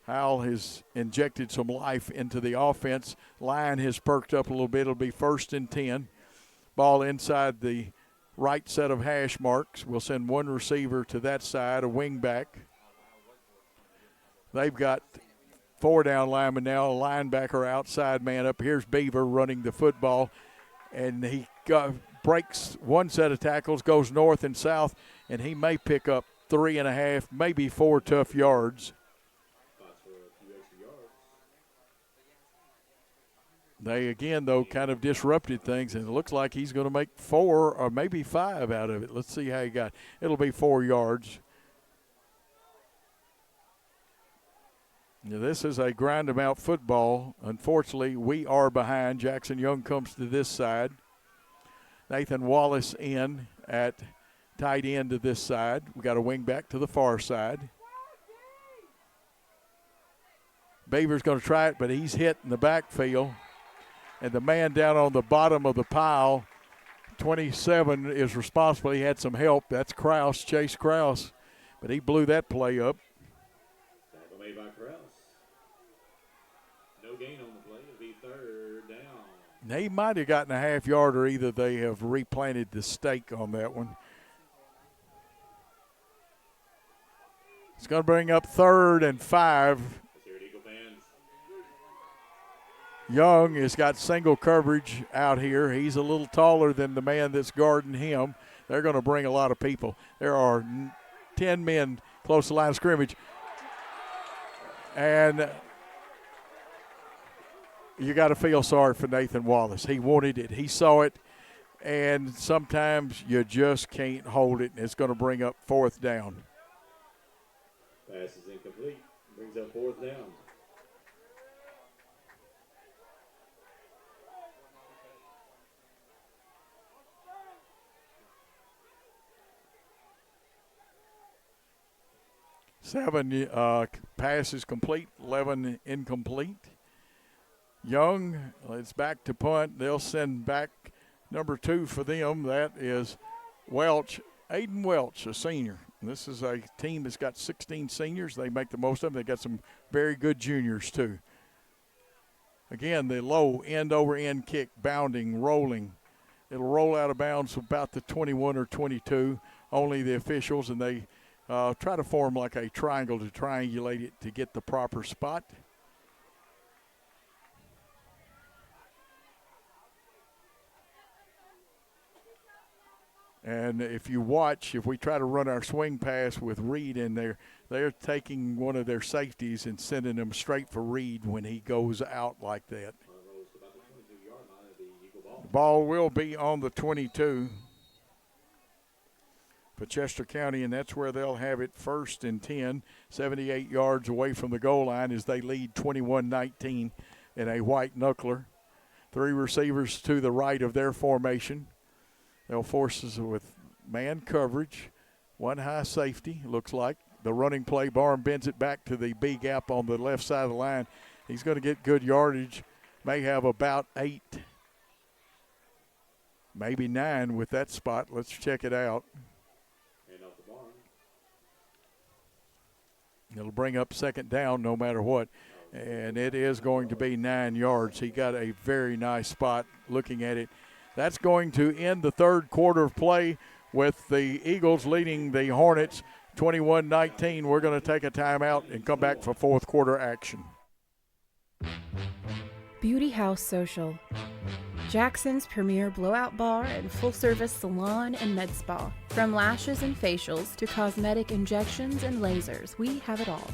Howell has injected some life into the offense. Line has perked up a little bit. It'll be 1st and 10. Ball inside the right set of hash marks. We'll send one receiver to that side, a wing back. They've got 4 down linemen now, a linebacker, outside man up. Here's Beaver running the football, and he breaks one set of tackles, goes north and south, and he may pick up 3.5, maybe 4 tough yards. They, again, though, kind of disrupted things, and it looks like he's going to make 4 or maybe 5 out of it. Let's see how he got. It'll be 4 yards. Now, this is a grind-em-out football. Unfortunately, we are behind. Jackson Young comes to this side. Nathan Wallace in at tight end to this side. We got a wing back to the far side. Beaver's going to try it, but he's hit in the backfield. And the man down on the bottom of the pile, 27, is responsible. He had some help. That's Krause, Chase Krause. But he blew that play up. No gain on the play. It'll be third down. They might have gotten a half yard, or either they have replanted the stake on that one. It's going to bring up 3rd and 5. Young has got single coverage out here. He's a little taller than the man that's guarding him. They're going to bring a lot of people. There are 10 men close to the line of scrimmage. And you got to feel sorry for Nathan Wallace. He wanted it. He saw it. And sometimes you just can't hold it, and it's going to bring up 4th down. Pass is incomplete. Brings up 4th down. Seven passes complete, 11 incomplete. Young, it's back to punt. They'll send back number 2 for them. That is Welch, Aiden Welch, a senior. This is a team that's got 16 seniors. They make the most of them. They got some very good juniors too. Again, the low end-over-end kick, bounding, rolling. It'll roll out of bounds about the 21 or 22. Only the officials, and they try to form like a triangle to triangulate it to get the proper spot. And if you watch, if we try to run our swing pass with Reed in there, they're taking one of their safeties and sending him straight for Reed when he goes out like that. The ball will be on the 22 for Chester County, and that's where they'll have it 1st and 10, 78 yards away from the goal line as they lead 21-19 in a white knuckler. 3 receivers to the right of their formation. They'll force us with man coverage, 1 high safety, looks like. The running play, Barham bends it back to the B gap on the left side of the line. He's going to get good yardage, may have about 8, maybe 9 with that spot. Let's check it out. It'll bring up 2nd down no matter what, and it is going to be 9 yards. He got a very nice spot looking at it. That's going to end the 3rd quarter of play with the Eagles leading the Hornets 21-19. We're going to take a timeout and come back for 4th quarter action. Beauty House Social. Jackson's premier blowout bar and full-service salon and med spa. From lashes and facials to cosmetic injections and lasers, we have it all.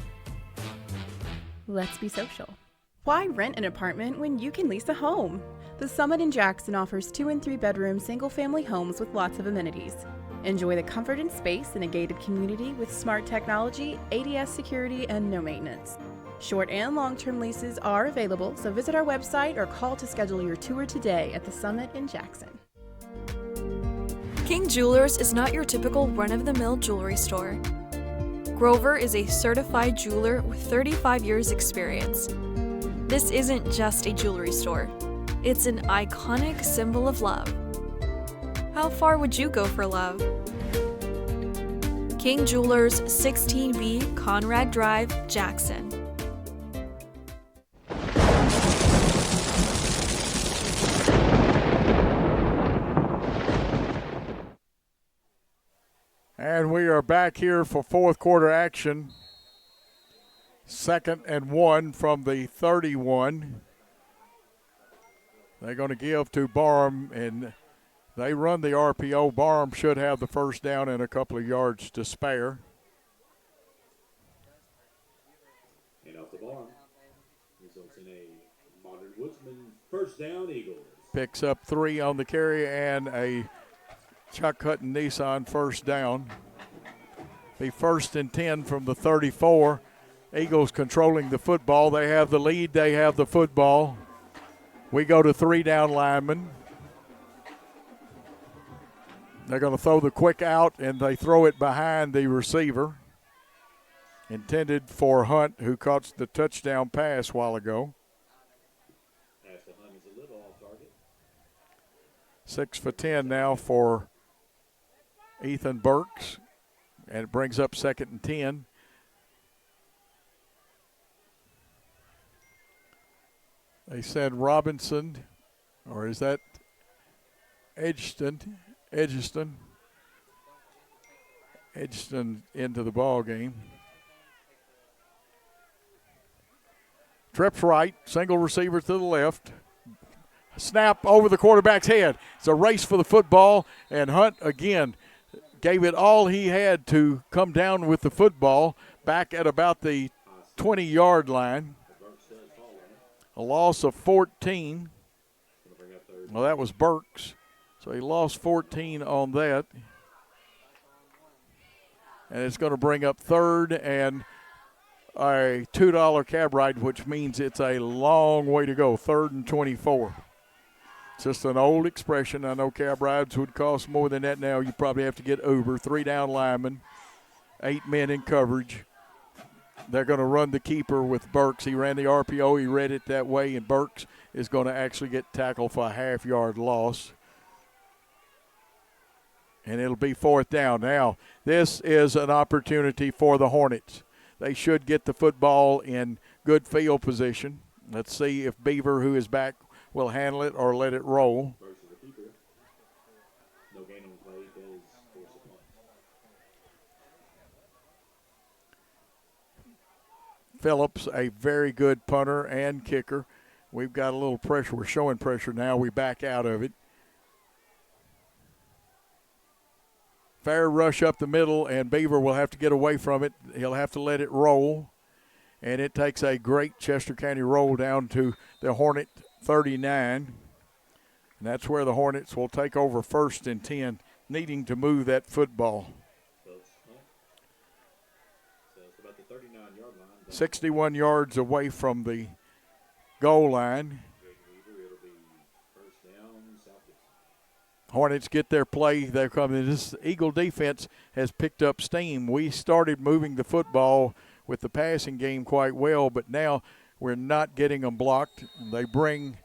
Let's be social. Why rent an apartment when you can lease a home? The Summit in Jackson offers 2 and 3 bedroom single-family homes with lots of amenities. Enjoy the comfort and space in a gated community with smart technology, ADS security, and no maintenance. Short and long-term leases are available, so visit our website or call to schedule your tour today at the Summit in Jackson. King Jewelers is not your typical run-of-the-mill jewelry store. Grover is a certified jeweler with 35 years experience. This isn't just a jewelry store. It's an iconic symbol of love. How far would you go for love? King Jewelers, 16B Conrad Drive, Jackson. And we are back here for 4th quarter action. 2nd and 1 from the 31. They're going to give to Barham, and they run the RPO. Barham should have the 1st down and a couple of yards to spare. And off the Barham results in a Modern Woodsman 1st down, Eagles. Picks up 3 on the carry and a Chuck Hutton Nissan 1st down. Be 1st and 10 from the 34. Eagles controlling the football. They have the lead. They have the football. We go to 3 down linemen. They're going to throw the quick out, and they throw it behind the receiver. Intended for Hunt, who caught the touchdown pass a while ago. Pass to Hunt is a little off target. 6 for 10 now for Ethan Burks, and it brings up 2nd and 10. They send Robinson, or is that Edgeston into the ball game. Trips right, single receiver to the left. Snap over the quarterback's head. It's a race for the football, and Hunt again gave it all he had to come down with the football back at about the 20-yard line. A loss of 14. Well, that was Burks. So he lost 14 on that. And it's going to bring up third and a $2 cab ride, which means it's a long way to go, 3rd and 24. It's just an old expression. I know cab rides would cost more than that now. You probably have to get Uber, 3 down linemen, 8 men in coverage. They're going to run the keeper with Burks. He ran the RPO. He read it that way, and Burks is going to actually get tackled for a half-yard loss. And it'll be 4th down. Now, this is an opportunity for the Hornets. They should get the football in good field position. Let's see if Beaver, who is back, will handle it or let it roll. No gain on play. Does force a punt. Phillips, a very good punter and kicker. We've got a little pressure. We're showing pressure now. We back out of it. Fair rush up the middle, and Beaver will have to get away from it. He'll have to let it roll. And it takes a great Chester County roll down to the Hornet 39. And that's where the Hornets will take over 1st and 10, needing to move that football. So it's about the 39-yard line. 61 yards away from the goal line. It'll be 1st down, South Gibson. Hornets get their play. They're coming. This Eagle defense has picked up steam. We started moving the football with the passing game quite well, but now we're not getting them blocked. They bring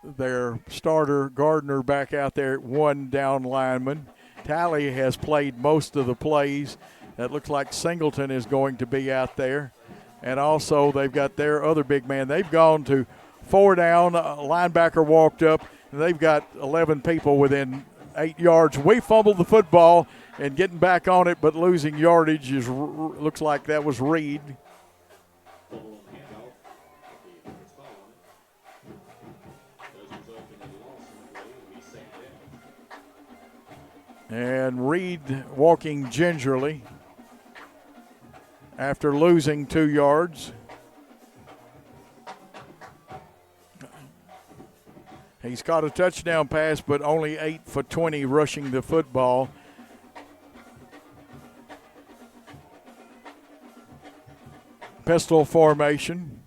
their starter, Gardner, back out there at 1 down lineman. Talley has played most of the plays. That looks like Singleton is going to be out there. And also they've got their other big man. They've gone to 4 down. A linebacker walked up. They've got 11 people within 8 yards. We fumbled the football and getting back on it, but losing yardage looks like that was Reed. And Reed walking gingerly after losing 2 yards. He's caught a touchdown pass, but only 8 for 20 rushing the football. Pistol formation.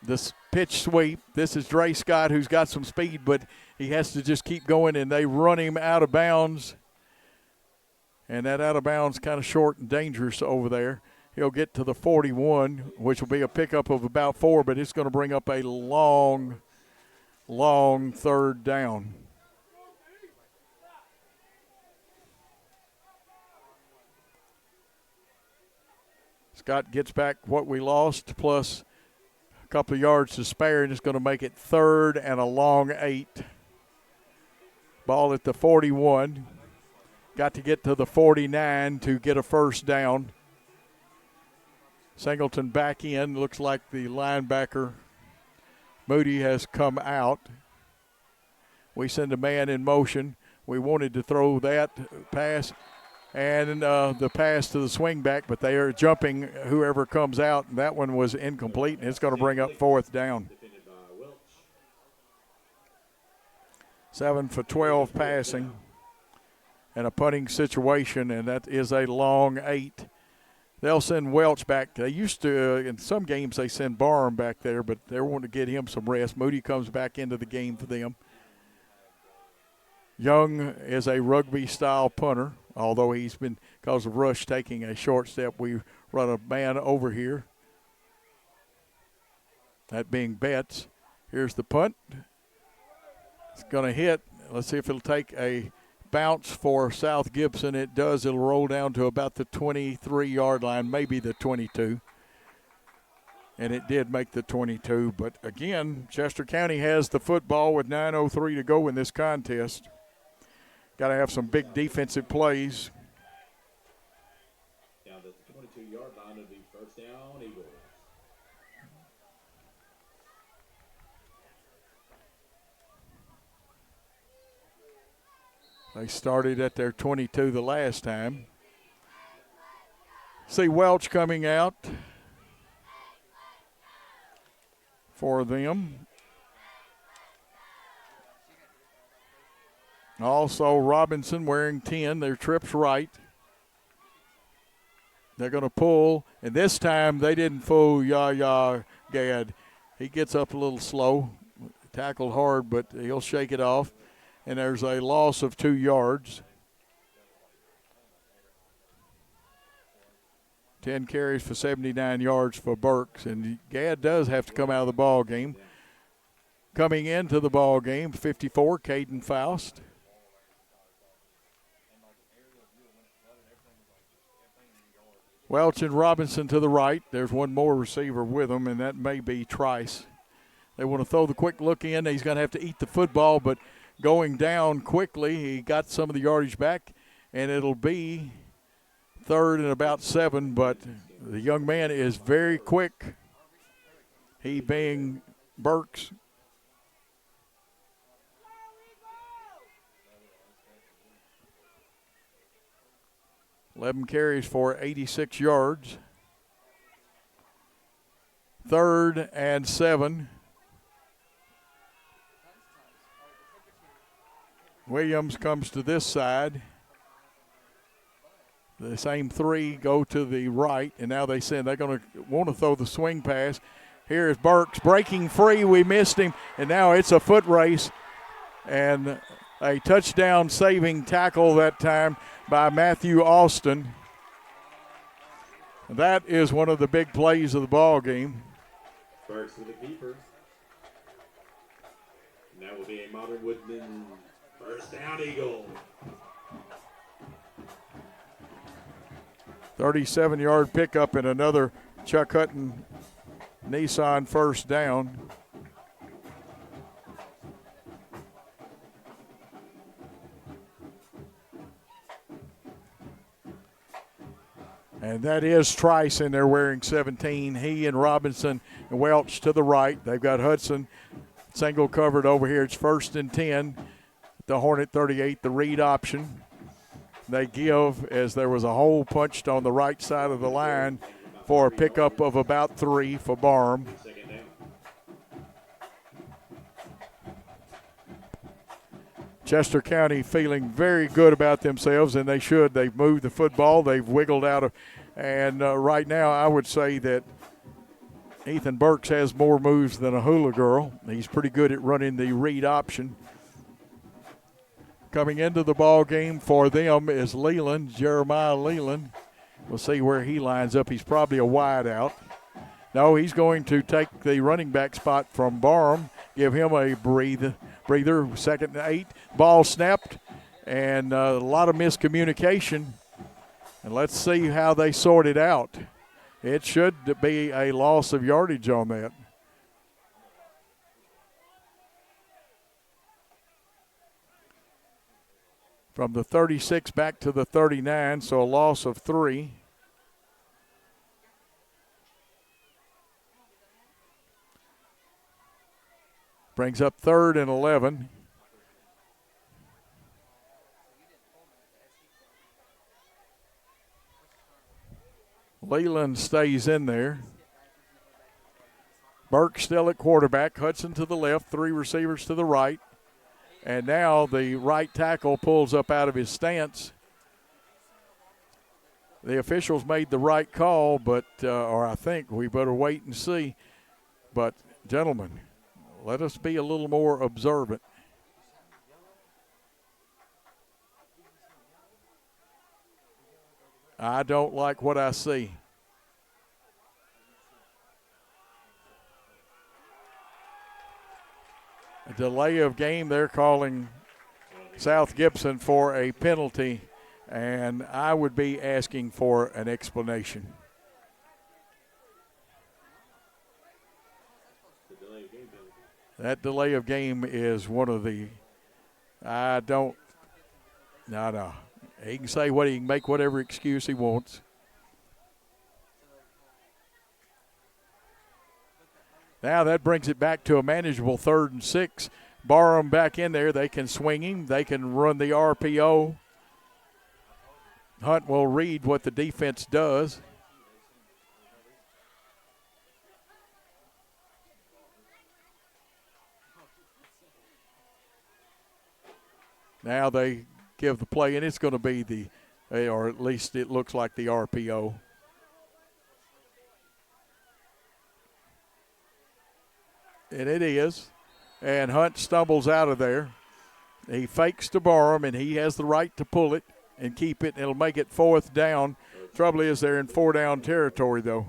This pitch sweep. This is Dre Scott, who's got some speed, but he has to just keep going, and they run him out of bounds. And that out of bounds kind of short and dangerous over there. He'll get to the 41, which will be a pickup of about 4, but it's going to bring up a long 3rd down. Scott gets back what we lost plus a couple of yards to spare, and it's going to make it 3rd and a long 8. Ball at the 41. Got to get to the 49 to get a 1st down. Singleton back in. Looks like the linebacker Moody has come out. We send a man in motion. We wanted to throw that pass and the pass to the swing back, but they are jumping whoever comes out, and that one was incomplete, and it's going to bring up 4th down. 7 for 12 passing and a punting situation, and that is a long 8. They'll send Welch back. They used to, in some games, they send Barham back there, but they're wanting to get him some rest. Moody comes back into the game for them. Young is a rugby-style punter, although he's been, because of Rush taking a short step, we run a man over here. That being Betts. Here's the punt. It's going to hit. Let's see if it'll take a bounce for South Gibson. It does. It'll roll down to about the 23-yard line, maybe the 22. and it did make the 22. But, again, Chester County has the football with 9:03 to go in this contest. Got to have some big defensive plays. Down the 22-yard line of the first down, Eagles. They started at their 22 the last time. See Welch coming out for them. Also Robinson wearing 10, their trips right. They're going to pull, and this time they didn't fool Yaya Gad. He gets up a little slow, tackled hard, but he'll shake it off. And there's a loss of 2 yards. 10 carries for 79 yards for Burks, and Gad does have to come out of the ball game. Coming into the ball game, 54, Caden Faust. Welch and Robinson to the right. There's one more receiver with them, and that may be Trice. They want to throw the quick look in. He's going to have to eat the football, but going down quickly, he got some of the yardage back, and it'll be 3rd and about 7, but the young man is very quick. He being Burks. $11 carries for 86 yards. 3rd and 7. Williams comes to this side. The same 3 go to the right, and now they send. They're going to want to throw the swing pass. Here is Burks breaking free. We missed him, and now it's a foot race. And a touchdown saving tackle that time by Matthew Austin. That is one of the big plays of the ball game. Burks with the keeper. And that will be a Modern Woodman first down, Eagle. 37-yard pickup and another Chuck Hutton Nissan first down. And that is Trice in there wearing 17. He and Robinson and Welch to the right. They've got Hudson single covered over here. It's 1st and 10. The Hornet 38, the read option. They give as there was a hole punched on the right side of the line for a pickup of about 3 for Barham. Chester County feeling very good about themselves, and they should. They've moved the football. They've wiggled out of, and right now I would say that Ethan Burks has more moves than a hula girl. He's pretty good at running the read option. Coming into the ball game for them is Leland, Jeremiah Leland. We'll see where he lines up. He's probably a wide out. No, he's going to take the running back spot from Barham, give him a breather. 2nd and 8. Ball snapped, and a lot of miscommunication. And let's see how they sort it out. It should be a loss of yardage on that. From the 36 back to the 39, so a loss of 3. Brings up 3rd and 11. Leland stays in there. Burke still at quarterback. Hudson to the left, 3 receivers to the right. And now the right tackle pulls up out of his stance. The officials made the right call, but, or I think we better wait and see. But, gentlemen, let us be a little more observant. I don't like what I see. A delay of game, they're calling South Gibson for a penalty, and I would be asking for an explanation. That delay of game is one of the, no. He can say he can make whatever excuse he wants. Now that brings it back to a manageable 3rd and 6. Barham back in there. They can swing him. They can run the RPO. Hunt will read what the defense does. Now they give the play, and it's going to be or at least it looks like the RPO. And it is. And Hunt stumbles out of there. He fakes to Barham, and he has the right to pull it and keep it. It'll make it 4th down. Trouble is they're in 4-down territory, though.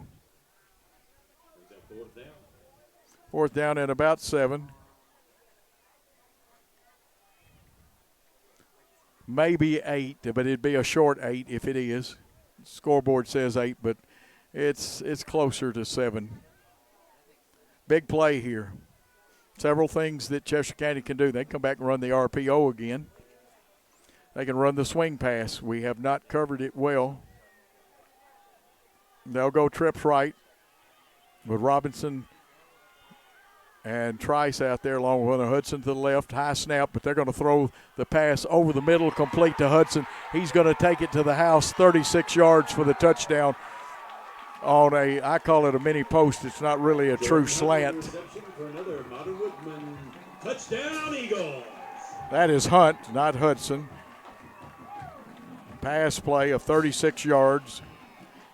4th down and about 7. Maybe 8, but it'd be a short 8 if it is. Scoreboard says 8, but it's closer to 7. Big play here. Several things that Chester County can do. They can come back and run the RPO again. They can run the swing pass. We have not covered it well. They'll go trips right with Robinson and Trice out there along with Hudson to the left. High snap, but they're going to throw the pass over the middle, complete to Hudson. He's going to take it to the house, 36 yards for the touchdown on I call it a mini post. It's not really a true slant. Touchdown, Eagles. That is Hunt, not Hudson. Pass play of 36 yards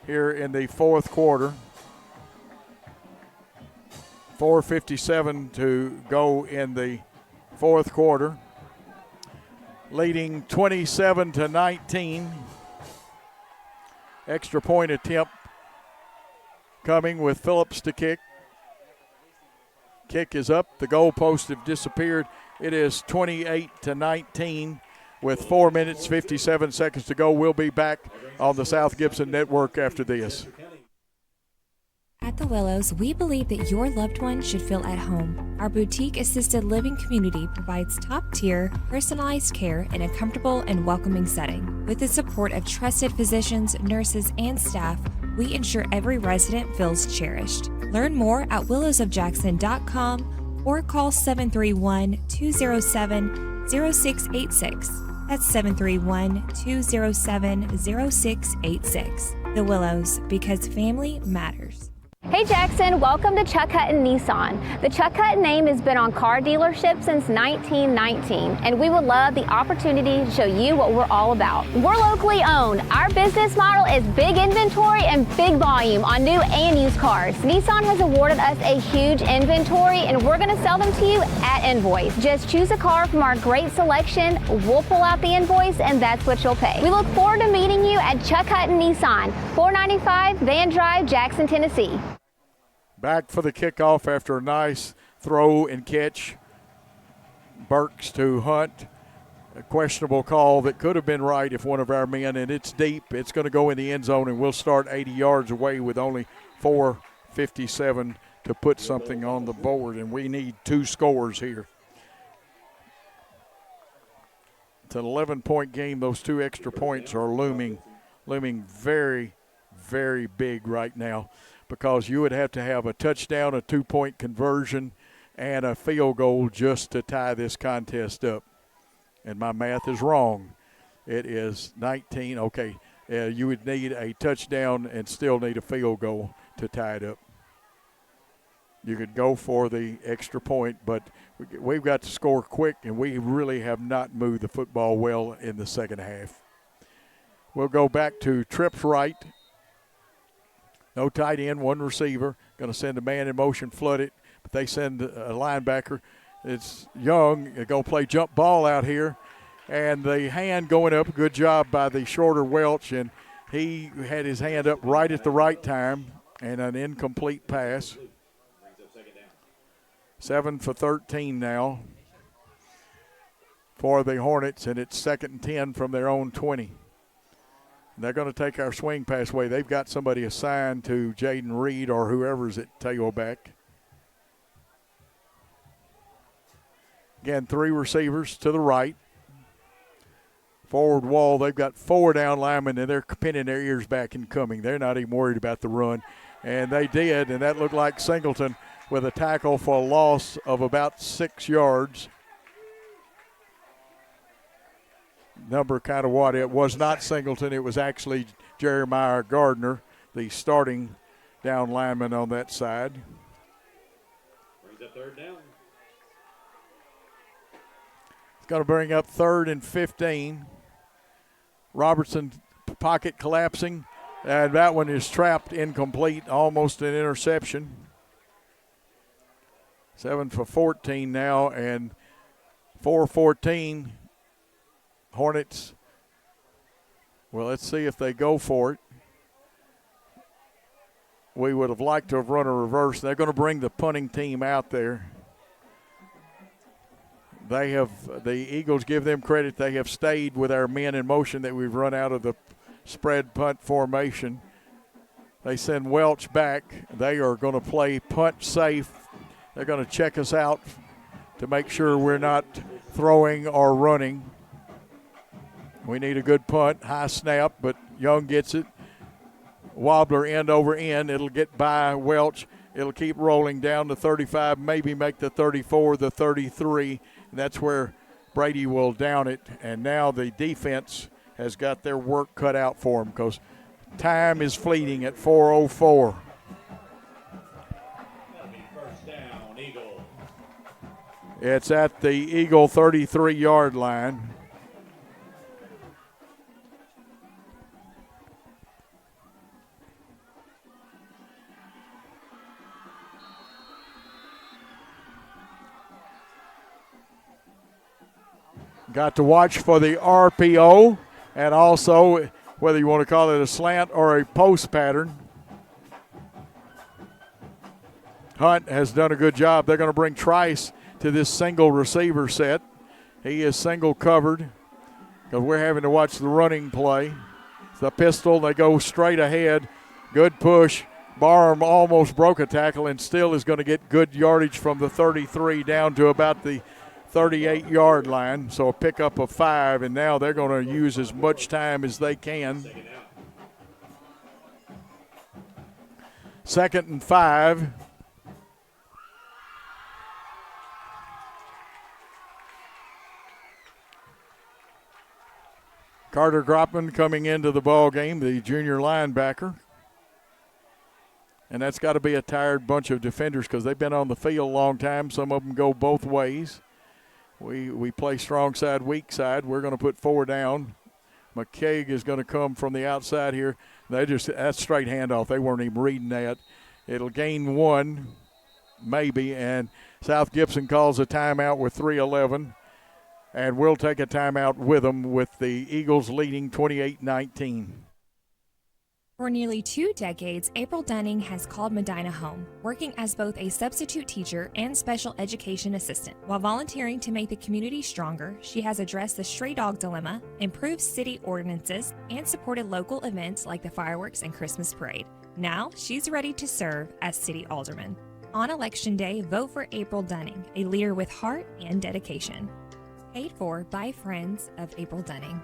here in the 4th quarter. 4:57 to go in the 4th quarter. Leading 27-19. Extra point attempt coming with Phillips to kick. Kick is up. The goalposts have disappeared. It is 28-19 with 4 minutes, 57 seconds to go. We'll be back on the South Gibson Network after this. At the Willows, we believe that your loved one should feel at home. Our boutique assisted living community provides top-tier, personalized care in a comfortable and welcoming setting. With the support of trusted physicians, nurses, and staff, we ensure every resident feels cherished. Learn more at willowsofjackson.com or call 731-207-0686. That's 731-207-0686. The Willows, because family matters. Hey Jackson, welcome to Chuck Hutton Nissan. The Chuck Hutton name has been on car dealerships since 1919, and we would love the opportunity to show you what we're all about. We're locally owned. Our business model is big inventory and big volume on new and used cars. Nissan has awarded us a huge inventory, and we're going to sell them to you at invoice. Just choose a car from our great selection, we'll pull out the invoice, and that's what you'll pay. We look forward to meeting you at Chuck Hutton Nissan, 495 Van Drive, Jackson, Tennessee. Back for the kickoff after a nice throw and catch. Burks to Hunt. A questionable call that could have been right if one of our men, and it's deep. It's going to go in the end zone, and we'll start 80 yards away with only 4:57 to put something on the board, and we need 2 scores here. It's an 11-point game. Those 2 extra points are looming very, very big right now, because you would have to have a touchdown, a 2-point conversion, and a field goal just to tie this contest up. And my math is wrong. It is 19. Okay, you would need a touchdown and still need a field goal to tie it up. You could go for the extra point, but we've got to score quick, and we really have not moved the football well in the second half. We'll go back to trips right. No tight end, 1 receiver. Going to send a man in motion, flood it, but they send a linebacker. It's Young. They're going to play jump ball out here. And the hand going up, good job by the shorter Welch, and he had his hand up right at the right time, and an incomplete pass. 7 for 13 now for the Hornets, and it's 2nd and 10 from their own 20. They're going to take our swing pass away. They've got somebody assigned to Jaden Reed or whoever's at tailback. Again, 3 receivers to the right. Forward wall, they've got 4 down linemen, and they're pinning their ears back and coming. They're not even worried about the run. And they did, and that looked like Singleton with a tackle for a loss of about 6 yards. Number kind of what? It was not Singleton. It was actually Jeremiah Gardner, the starting down lineman on that side. Brings up third down. It's going to bring up 3rd and 15. Robertson pocket collapsing, and that one is trapped, incomplete, almost an interception. 7 for 14 now, and 4-14. Hornets, well, let's see if they go for it. We would have liked to have run a reverse. They're going to bring the punting team out there. The Eagles, give them credit, they have stayed with our men in motion that we've run out of the spread punt formation. They send Welch back. They are going to play punt safe. They're going to check us out to make sure we're not throwing or running. We need a good punt, high snap, but Young gets it. Wobbler end over end. It'll get by Welch. It'll keep rolling down to 35, maybe make the 34, the 33. And that's where Brady will down it. And now the defense has got their work cut out for them because time is fleeting at 4:04. First down, Eagle. It's at the Eagle 33-yard line. Got to watch for the RPO and also whether you want to call it a slant or a post pattern. Hunt has done a good job. They're going to bring Trice to this single receiver set. He is single covered because we're having to watch the running play. It's the pistol. They go straight ahead. Good push. Barham almost broke a tackle and still is going to get good yardage from the 33 down to about the 38-yard line, so a pickup of 5, and now they're going to use as much time as they can. 2nd and 5. Carter Gropman coming into the ball game, the junior linebacker. And that's got to be a tired bunch of defenders because they've been on the field a long time. Some of them go both ways. We play strong side, weak side. We're going to put 4 down. McCaig is going to come from the outside here. That's straight handoff. They weren't even reading that. It'll gain 1, maybe, and South Gibson calls a timeout with 3:11, and we'll take a timeout with them with the Eagles leading 28-19. For nearly 2 decades, April Dunning has called Medina home, working as both a substitute teacher and special education assistant. While volunteering to make the community stronger, she has addressed the stray dog dilemma, improved city ordinances, and supported local events like the fireworks and Christmas parade. Now, she's ready to serve as city alderman. On Election Day, vote for April Dunning, a leader with heart and dedication. Paid for by friends of April Dunning.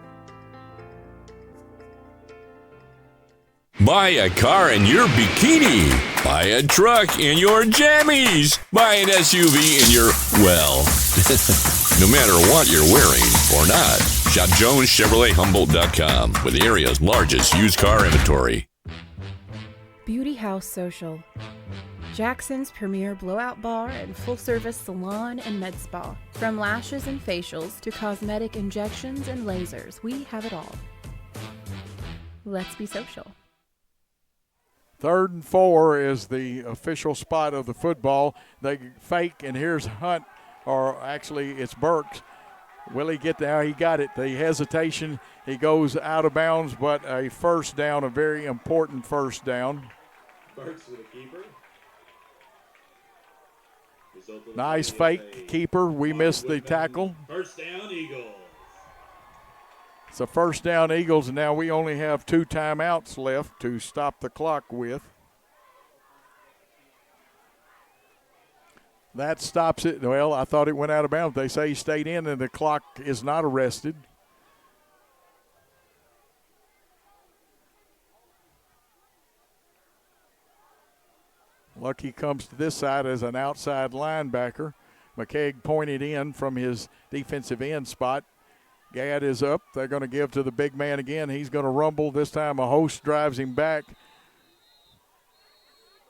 Buy a car in your bikini. Buy a truck in your jammies. Buy an SUV in your, well, no matter what you're wearing or not. Shop JonesChevroletHumboldt.com with the area's largest used car inventory. Beauty House Social. Jackson's premier blowout bar and full-service salon and med spa. From lashes and facials to cosmetic injections and lasers, we have it all. Let's be social. 3rd and 4 is the official spot of the football. They fake, and here's Hunt, or actually it's Burks. Will he get there? He got it. The hesitation, he goes out of bounds, but a first down, a very important first down. Burks with a keeper. Nice fake keeper. We missed the tackle. First down, Eagles. It's a first down, Eagles, and now we only have 2 timeouts left to stop the clock with. That stops it. Well, I thought it went out of bounds. They say he stayed in, and the clock is not arrested. Lucky comes to this side as an outside linebacker. McKeag pointed in from his defensive end spot. Gadd is up. They're going to give to the big man again. He's going to rumble. This time a host drives him back.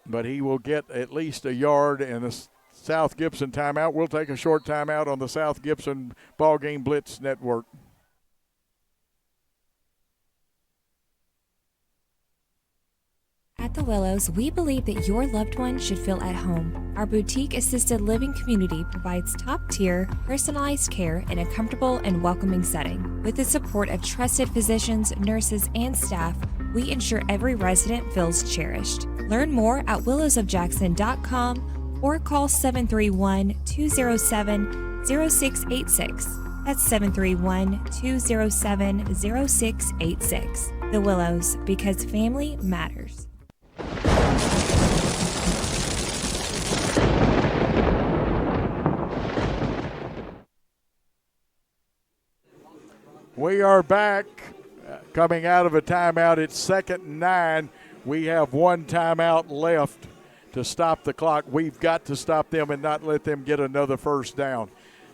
But he will get at least a yard, and the South Gibson timeout. We'll take a short timeout on the South Gibson BallGame Blitz Network. At the Willows, we believe that your loved one should feel at home. Our boutique assisted living community provides top-tier, personalized care in a comfortable and welcoming setting. With the support of trusted physicians, nurses, and staff, we ensure every resident feels cherished. Learn more at willowsofjackson.com or call 731-207-0686. That's 731-207-0686. The Willows, because family matters. We are back, coming out of a timeout. It's 2nd and 9. We have one timeout left to stop the clock. We've got to stop them and not let them get another first down.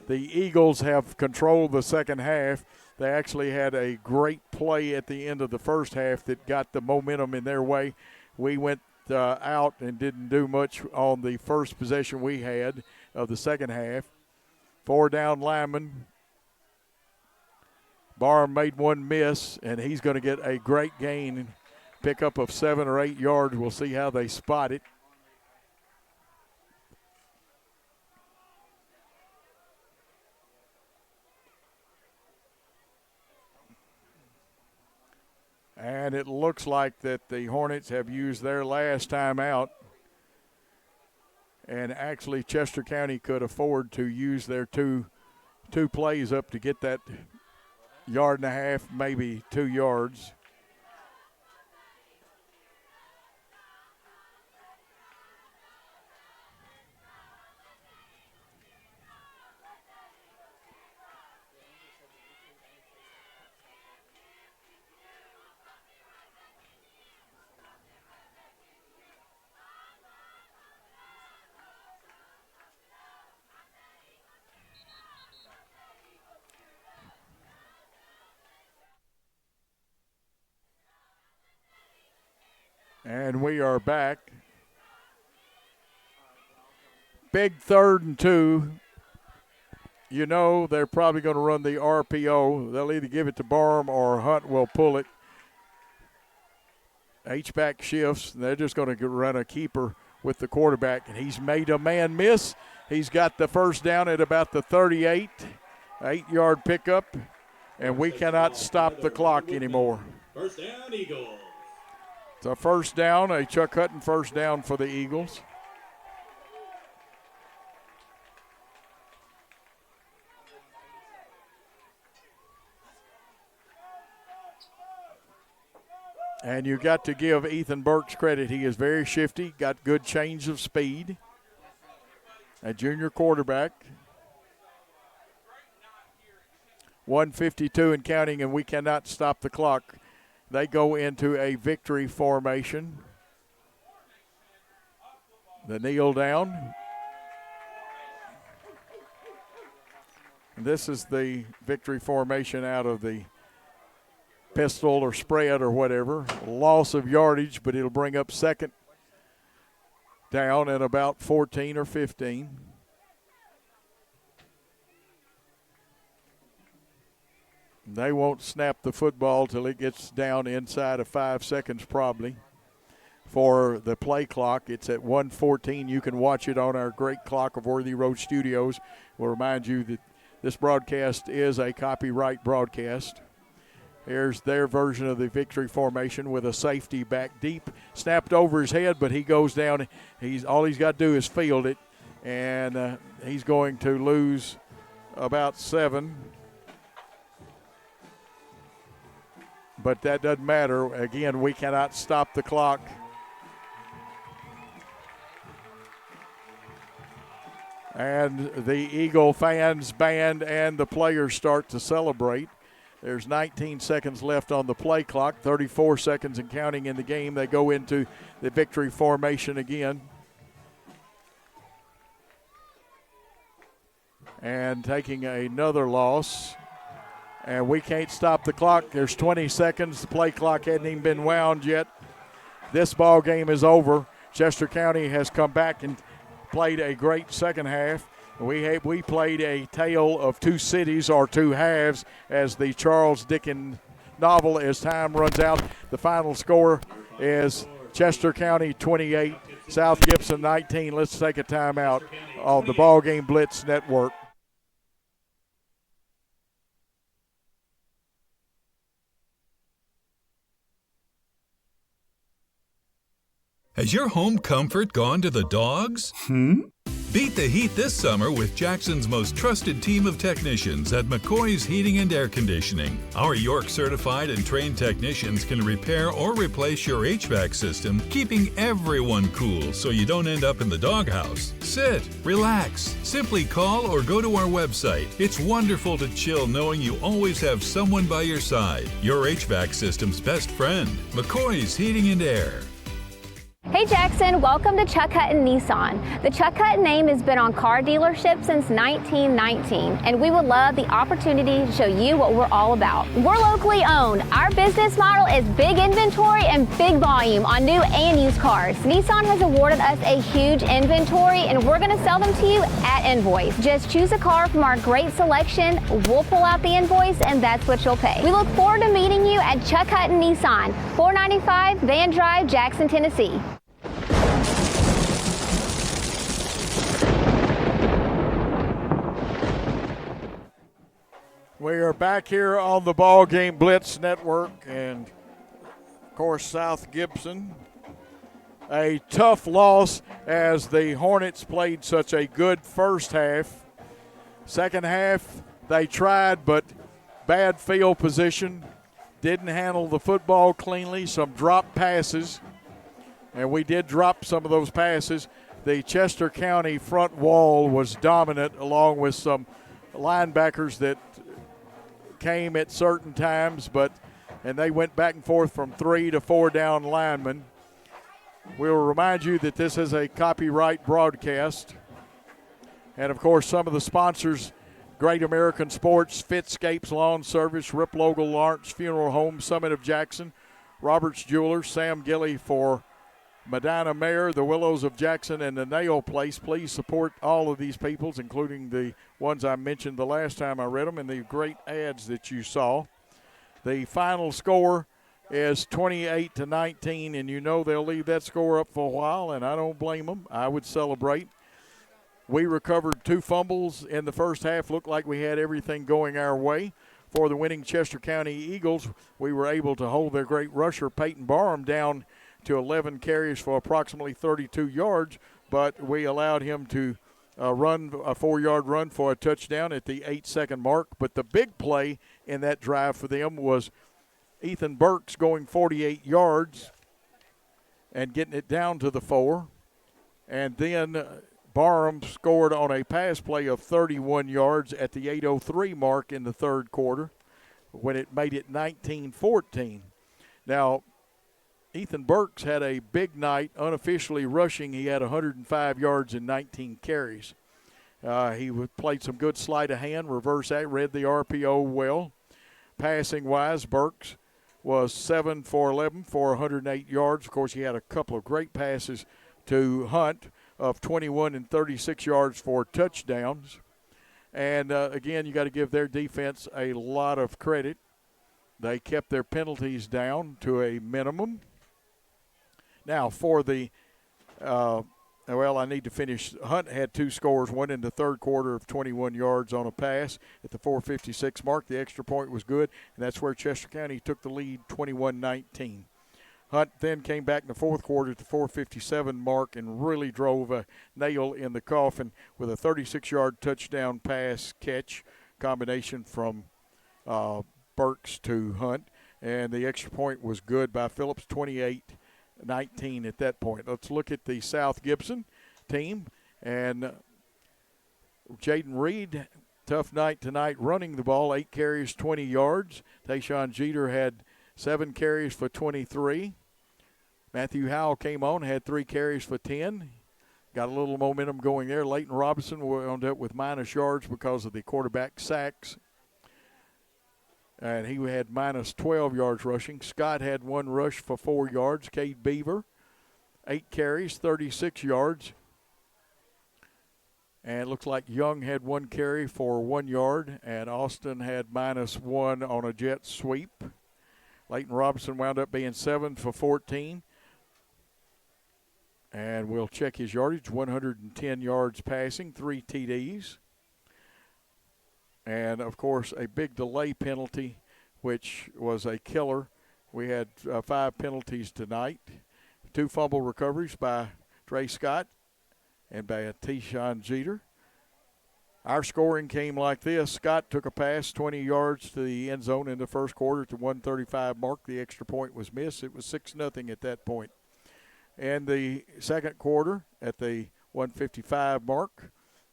The Eagles have controlled the second half. They actually had a great play at the end of the first half that got the momentum in their way. We went out and didn't do much on the first possession we had of the second half. 4 down linemen. Barham made one miss, and he's going to get a great gain, pickup of 7 or 8 yards. We'll see how they spot it. And it looks like that the Hornets have used their last timeout. And actually Chester County could afford to use their two plays up to get that yard and a half, maybe 2 yards. And we are back. Big 3rd and 2. You know they're probably going to run the RPO. They'll either give it to Barham or Hunt will pull it. H-back shifts. They're just going to run a keeper with the quarterback. And he's made a man miss. He's got the first down at about the 38. 8-yard pickup. And we cannot stop the clock anymore. First down, Eagles. It's a first down, a Chuck Hutton first down for the Eagles. And you got to give Ethan Burks credit. He is very shifty, got good change of speed. A junior quarterback. 1:52 and counting, and we cannot stop the clock. They go into a victory formation. The kneel down. This is the victory formation out of the pistol or spread or whatever. Loss of yardage, but it'll bring up 2nd down at about 14 or 15. They won't snap the football till it gets down inside of 5 seconds probably. For the play clock, it's at 1:14. You can watch it on our great clock of Worthy Road Studios. We'll remind you that this broadcast is a copyright broadcast. Here's their version of the victory formation with a safety back deep, snapped over his head, but he goes down. All he's got to do is field it, and he's going to lose about 7. But that doesn't matter. Again, we cannot stop the clock. And the Eagle fans, band, and the players start to celebrate. There's 19 seconds left on the play clock, 34 seconds and counting in the game. They go into the victory formation again. And taking another loss. And we can't stop the clock. There's 20 seconds. The play clock hadn't even been wound yet. This ball game is over. Chester County has come back and played a great second half. We played a tale of two cities or two halves as the Charles Dickens novel as time runs out. The final score is Chester County 28, South Gibson 19. Let's take a timeout on the BallGame Blitz Network. Has your home comfort gone to the dogs? Beat the heat this summer with Jackson's most trusted team of technicians at McCoy's Heating and Air Conditioning. Our York certified and trained technicians can repair or replace your HVAC system, keeping everyone cool so you don't end up in the doghouse. Sit, relax, simply call or go to our website. It's wonderful to chill knowing you always have someone by your side. Your HVAC system's best friend, McCoy's Heating and Air. Hey Jackson, welcome to Chuck Hutton Nissan. The Chuck Hutton name has been on car dealerships since 1919, and we would love the opportunity to show you what we're all about. We're locally owned. Our business model is big inventory and big volume on new and used cars. Nissan has awarded us a huge inventory, and we're going to sell them to you at invoice. Just choose a car from our great selection, we'll pull out the invoice, and that's what you'll pay. We look forward to meeting you at Chuck Hutton Nissan, 495 Van Drive, Jackson, Tennessee. We are back here on the BallGame Blitz Network, and of course South Gibson. A tough loss as the Hornets played such a good first half. Second half they tried, but bad field position. Didn't handle the football cleanly, some drop passes, and we did drop some of those passes. The Chester County front wall was dominant, along with some linebackers that came at certain times, and they went back and forth from 3 to 4 down linemen. We'll remind you that this is a copyright broadcast. And, of course, some of the sponsors, Great American Sports, Fitscapes Lawn Service, Rip Logal Lawrence Funeral Home, Summit of Jackson, Roberts Jewelers, Sam Gilley for Medina Mayor, the Willows of Jackson, and the Nail Place. Please support all of these peoples, including the ones I mentioned the last time I read them and the great ads that you saw. The final score is 28-19, and you know they'll leave that score up for a while, and I don't blame them. I would celebrate. We recovered 2 fumbles in the first half. Looked like we had everything going our way. For the winning Chester County Eagles, we were able to hold their great rusher, Peyton Barham, down to 11 carries for approximately 32 yards, but we allowed him to run a 4-yard run for a touchdown at the 8-second mark. But the big play in that drive for them was Ethan Burks going 48 yards and getting it down to the 4. And then Barham scored on a pass play of 31 yards at the 8:03 mark in the third quarter when it made it 19-14. Now, Ethan Burks had a big night, unofficially rushing. He had 105 yards and 19 carries. He played some good sleight of hand, reverse that, read the RPO well. Passing-wise, Burks was 7 for 11 for 108 yards. Of course, he had a couple of great passes to Hunt of 21 and 36 yards for touchdowns. And, again, you got to give their defense a lot of credit. They kept their penalties down to a minimum. Now, for the I need to finish. Hunt had 2 scores, one in the third quarter of 21 yards on a pass at the 4:56 mark. The extra point was good, and that's where Chester County took the lead 21-19. Hunt then came back in the fourth quarter at the 4:57 mark and really drove a nail in the coffin with a 36-yard touchdown pass catch combination from Burks to Hunt. And the extra point was good by Phillips, 28-19 at that point. Let's look at the South Gibson team. And Jaden Reed, tough night tonight running the ball, 8 carries, 20 yards. Tayshawn Jeter had 7 carries for 23. Matthew Howell came on, had 3 carries for 10. Got a little momentum going there. Leighton Robinson wound up with minus yards because of the quarterback sacks. And he had minus 12 yards rushing. Scott had 1 rush for 4 yards. Cade Beaver, 8 carries, 36 yards. And it looks like Young had 1 carry for 1 yard. And Austin had minus 1 on a jet sweep. Leighton Robinson wound up being 7 for 14. And we'll check his yardage, 110 yards passing, 3 TDs. And, of course, a big delay penalty, which was a killer. We had 5 penalties tonight. 2 fumble recoveries by Trey Scott and by Tayshawn Jeter. Our scoring came like this. Scott took a pass 20 yards to the end zone in the first quarter to 135 mark. The extra point was missed. It was 6-0 at that point. And the second quarter, at the 155 mark,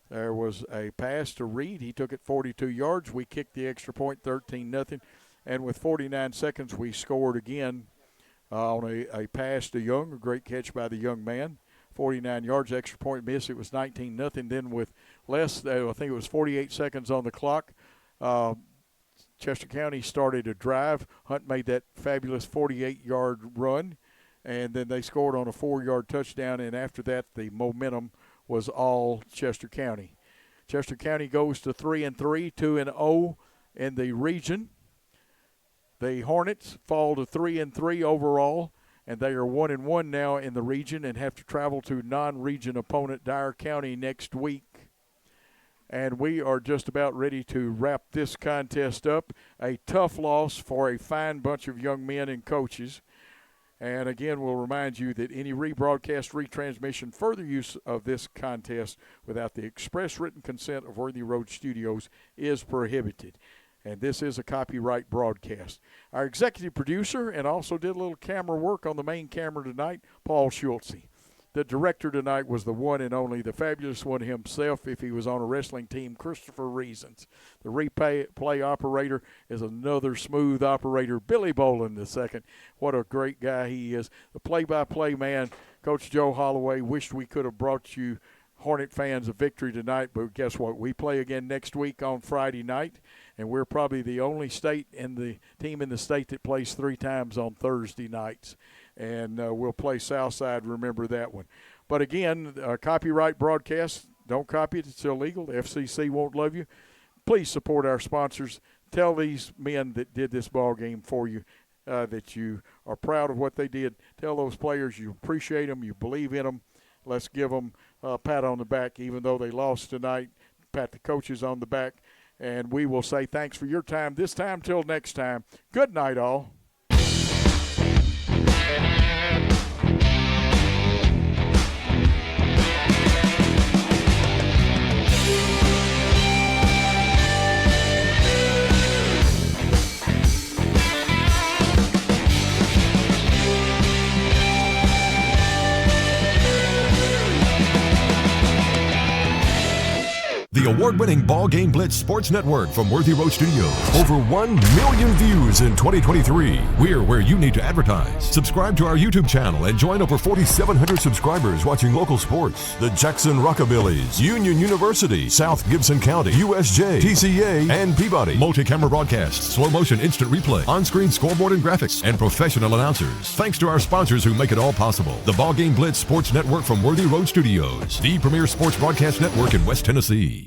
there was a pass to Reed. He took it 42 yards. We kicked the extra point, 13-0. And with 49 seconds, we scored again on a pass to Young, a great catch by the young man. 49 yards, extra point miss. It was 19-0. Then with less, I think it was 48 seconds on the clock, Chester County started a drive. Hunt made that fabulous 48-yard run. And then they scored on a 4-yard touchdown, and after that, the momentum was all Chester County. Chester County goes to 3-3, 2-0 in the region. The Hornets fall to 3-3 overall, and they are 1-1 now in the region and have to travel to non-region opponent Dyer County next week. And we are just about ready to wrap this contest up. A tough loss for a fine bunch of young men and coaches. And again, we'll remind you that any rebroadcast, retransmission, further use of this contest without the express written consent of Worthy Road Studios is prohibited. And this is a copyright broadcast. Our executive producer and also did a little camera work on the main camera tonight, Paul Schultze. The director tonight was the one and only, the fabulous one himself, if he was on a wrestling team, Christopher Reasons. The replay operator is another smooth operator, Billy Boland II. What a great guy he is. The play-by-play man, Coach Joe Holloway, wished we could have brought you Hornet fans a victory tonight, but guess what? We play again next week on Friday night, and we're probably the only state and the team in the state that plays 3 times on Thursday nights. And we'll play Southside, remember that one. But again, copyright broadcast, don't copy it, it's illegal. The FCC won't love you. Please support our sponsors. Tell these men that did this ball game for you that you are proud of what they did. Tell those players you appreciate them, you believe in them. Let's give them a pat on the back, even though they lost tonight. Pat the coaches on the back. And we will say thanks for your time this time till next time. Good night, all. The award-winning BallGame Blitz Sports Network from Worthy Road Studios. Over 1 million views in 2023. We're where you need to advertise. Subscribe to our YouTube channel and join over 4,700 subscribers watching local sports. The Jackson Rockabillys, Union University, South Gibson County, USJ, TCA, and Peabody. Multi-camera broadcasts, slow-motion instant replay, on-screen scoreboard and graphics, and professional announcers. Thanks to our sponsors who make it all possible. The BallGame Blitz Sports Network from Worthy Road Studios. The premier sports broadcast network in West Tennessee.